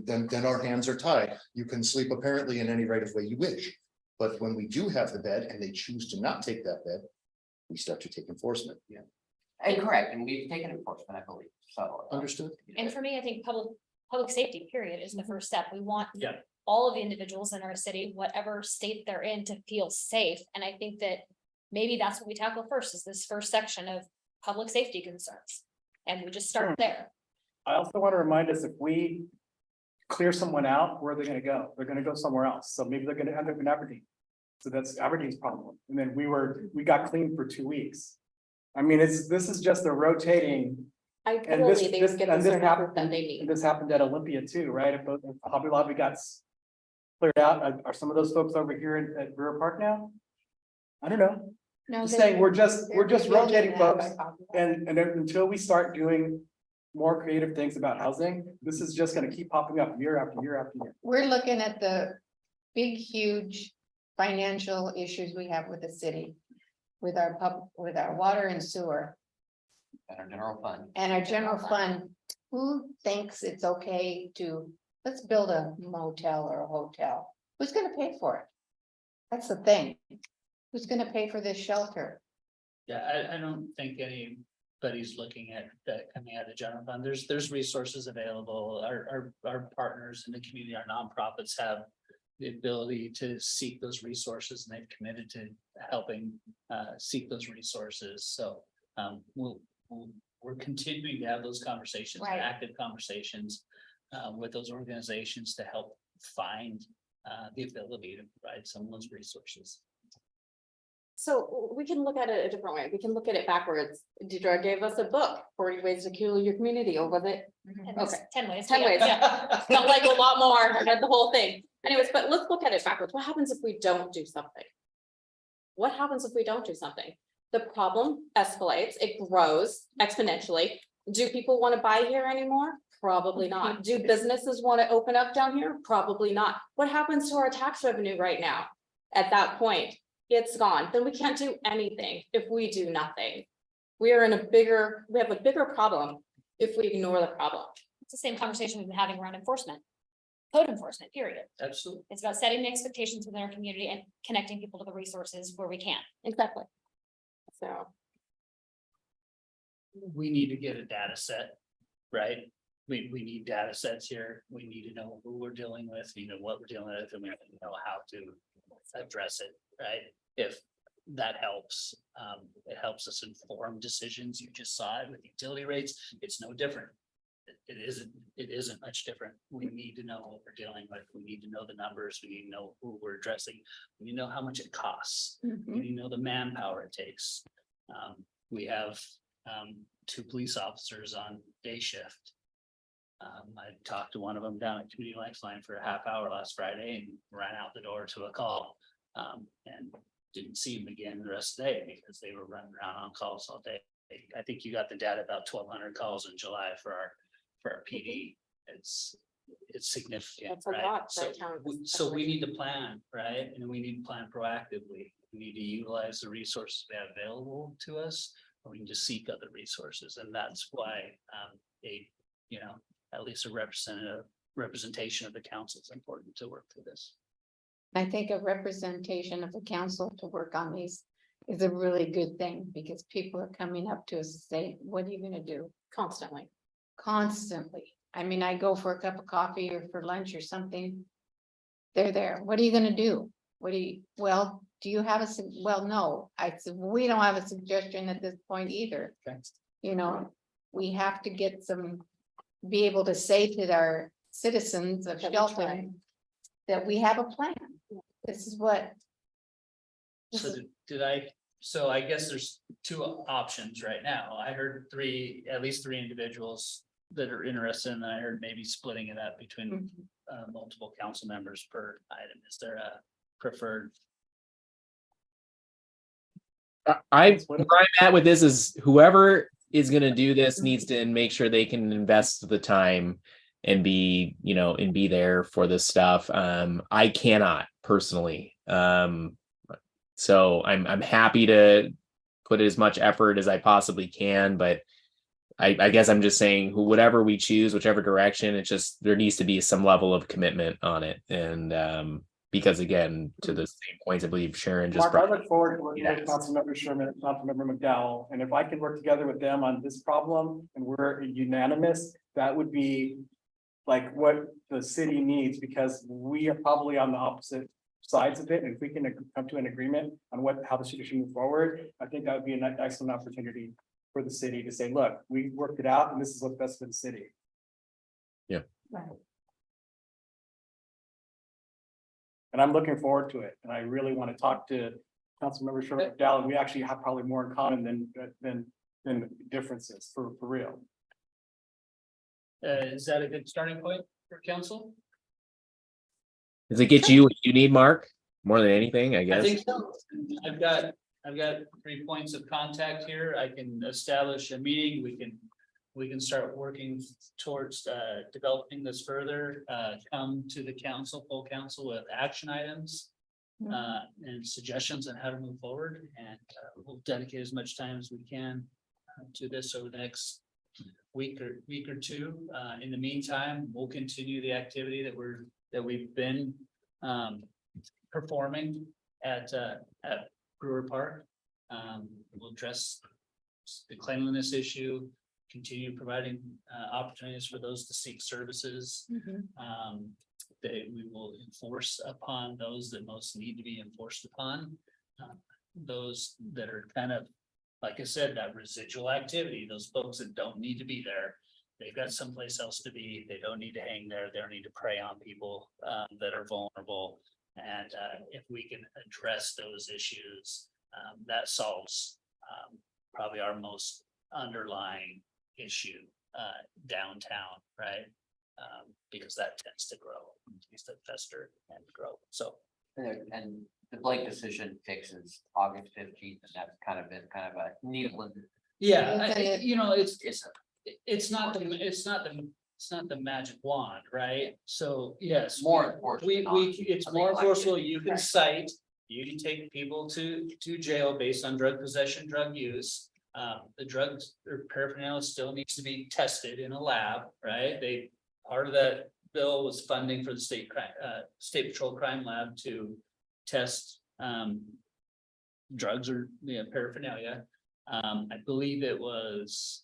then our hands are tied. You can sleep apparently in any right of way you wish. But when we do have the bed and they choose to not take that bed, we start to take enforcement. Yeah. And correct, and we've taken enforcement, I believe, so. Understood? And for me, I think public safety, period, is the first step. We want Yeah. all of the individuals in our city, whatever state they're in, to feel safe. And I think that maybe that's what we tackle first, is this first section of public safety concerns. And we just start there. I also want to remind us, if we clear someone out, where are they gonna go? They're gonna go somewhere else. So maybe they're gonna end up in Aberdeen. So that's Aberdeen's problem. And then we got clean for 2 weeks. I mean, this is just a rotating. I And this, totally, they this, would get and the this services happened, that they and need. this happened at Olympia too, right? If Hobby Lobby got cleared out, are some of those folks over here at Brewer Park now? I don't know. No, Just they- saying, we're just they're rotating rebuilding folks. that by Hobby Lobby. And then until we start doing more creative things about housing, this is just gonna keep popping up year after year after year. We're looking at the big, huge financial issues we have with the city. With our water and sewer And our general fund. and our general fund. Who thinks it's okay to, let's build a motel or a hotel? Who's gonna pay for it? That's the thing. Who's gonna pay for this shelter? yeah, I don't think anybody's looking at that coming out of the general fund. There's resources available. Our partners in the community, our nonprofits have the ability to seek those resources, and they've committed to helping seek those resources. So we're continuing to have those conversations, Right. active conversations with those organizations to help find the ability to provide some of those resources. So we can look at it a different way. We can look at it backwards. Deidre gave us a book, 40 Ways to Kill Your Community, or was it And there's Okay. 10 ways. 10 ways? Yeah. Felt like a lot more. I read the whole thing. Anyways, but let's look at it backwards. What happens if we don't do something? What happens if we don't do something? The problem escalates, it grows exponentially. Do people want to buy here anymore? Probably not. Do businesses want to open up down here? Probably not. What happens to our tax revenue right now? At that point, it's gone. Then we can't do anything if we do nothing. We have a bigger problem if we ignore the problem. It's the same conversation we've been having around enforcement. Code enforcement, period. Absolutely. It's about setting the expectations within our community and connecting people to the resources where we can. Exactly. So. We need to get a data set, right? We need data sets here. We need to know who we're dealing with, what we're dealing with, and we need to know how to address it, right? If that helps, it helps us inform decisions. You just saw it with utility rates. It's no different. It isn't much different. We need to know what we're dealing with. We need to know the numbers. We need to know who we're addressing. We need to know how much it costs. We need to know the manpower it takes. We have 2 police officers on day shift. I talked to one of them down at Community Lifeline for a half hour last Friday and ran out the door to a call. And didn't see them again the rest of the day because they were running around on calls all day. I think you got the data about 1,200 calls in July for our PD. It's significant, That's a right? lot for a So, town so we need to plan, right? And we need to plan proactively. We need to utilize the resources we have available to us, or we can just seek other resources. And that's why, at least a representation of the council is important to work through this. I think a representation of the council to work on these is a really good thing, because people are coming up to us and say, what are you gonna do? Constantly. Constantly. I mean, I go for a cup of coffee or for lunch or something. They're there. What are you gonna do? Well, do you have well, no, I said, we don't have a suggestion at this point either. Okay. We have to get be able to say to our citizens of That we're Shelton trying. that we have a plan. This is what. So so I guess there's two options right now. I heard at least three individuals that are interested, and I heard maybe splitting it up between multiple council members per item. Is there a preferred? where I'm at with this is whoever is gonna do this needs to make sure they can invest the time and be there for this stuff. I cannot personally. So I'm happy to put as much effort as I possibly can, but I guess I'm just saying whatever we choose, whichever direction, it's just there needs to be some level of commitment on it. And because again, to the same points, I believe Sharon just Mark, I look forward to working with Yes. Councilmember Sherman, Councilmember McDowell, and if I can work together with them on this problem and we're unanimous, that would be like what the city needs, because we are probably on the opposite sides of it. And if we can come to an agreement on how the city should move forward, I think that would be an excellent opportunity for the city to say, look, we worked it out and this is what's best for the city. Yeah. Right. And I'm looking forward to it. And I really want to talk to Councilmember Sherman McDowell. And we actually have probably more in common than differences for real. Is that a good starting point for council? Does it get you what you need, Mark? More than anything, I I guess. think so. I've got 3 points of contact here. I can establish a meeting. We can start working towards developing this further, come to the full council with action items. And suggestions on how to move forward, and we'll dedicate as much time as we can to this over the next week or two. In the meantime, we'll continue the activity that we've been performing at Brewer Park. We'll address the cleanliness issue, continue providing opportunities for those to seek services. That we will enforce upon those that most need to be enforced upon. Those that are kind of, like I said, that residual activity, those folks that don't need to be there. They've got someplace else to be. They don't need to hang there. They don't need to prey on people that are vulnerable. And if we can address those issues, that solves probably our most underlying issue downtown, right? Because that tends to grow, tends to fester and grow. So And the Blake decision fixes August 15th, and that's kind of been kind of a needle in. yeah, Isn't it- it's not the magic wand, right? So yes, More enforcement on it's the more collective. enforceable. You can Right. cite, you can take people to jail based on drug possession, drug use. The drugs or paraphernalia still needs to be tested in a lab, right? Part of that bill was funding for the state patrol crime lab to test drugs or paraphernalia. I believe it was.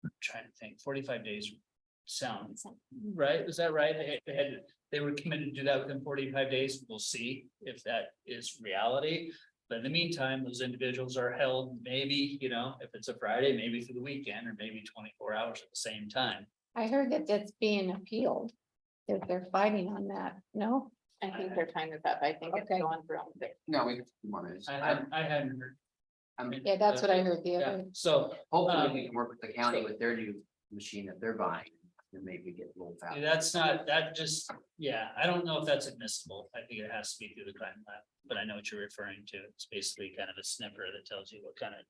I'm trying to think, 45 days sound, right? Is that right? They were committed to do that within 45 days. We'll see if that is reality. But in the meantime, those individuals are held maybe, if it's a Friday, maybe through the weekend or maybe 24 hours at the same time. I heard that that's being appealed. That they're fighting on that, no? I think their time is up. I think it's Okay. going through. No, we want I to. hadn't heard. I mean, Yeah, that's what I heard the Yeah, other. so hopefully we can work with the county with their new machine that they're buying. and maybe get a little faster. That's not, that just, yeah, I don't know if that's admissible. I think it has to be through the crime lab, but I know what you're referring to. It's basically kind of a sniffer that tells you what kind of.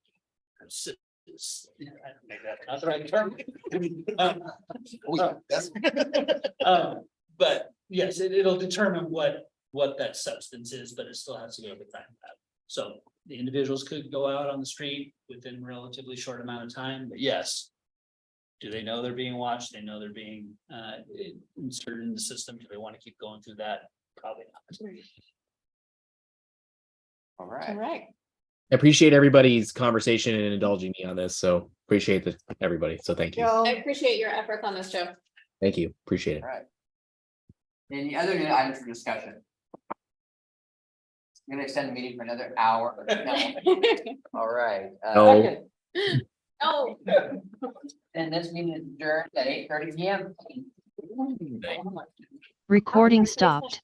Maybe that's not the right term. But yes, it'll determine what that substance is, but it still has to go to the crime lab. So the individuals could go out on the street within a relatively short amount of time, but yes. Do they know they're being watched? They know they're being inserted in the system. Do they want to keep going through that? Probably not. All All right. right. I appreciate everybody's conversation and indulging me on this. So appreciate everybody. So thank you. I appreciate your efforts on this, Joe. Thank you. Appreciate it. All right. Any other new items for discussion? I'm gonna extend the meeting for another hour. No. All right. No. Oh. And this meeting is adjourned at 8:30 PM. Recording stopped.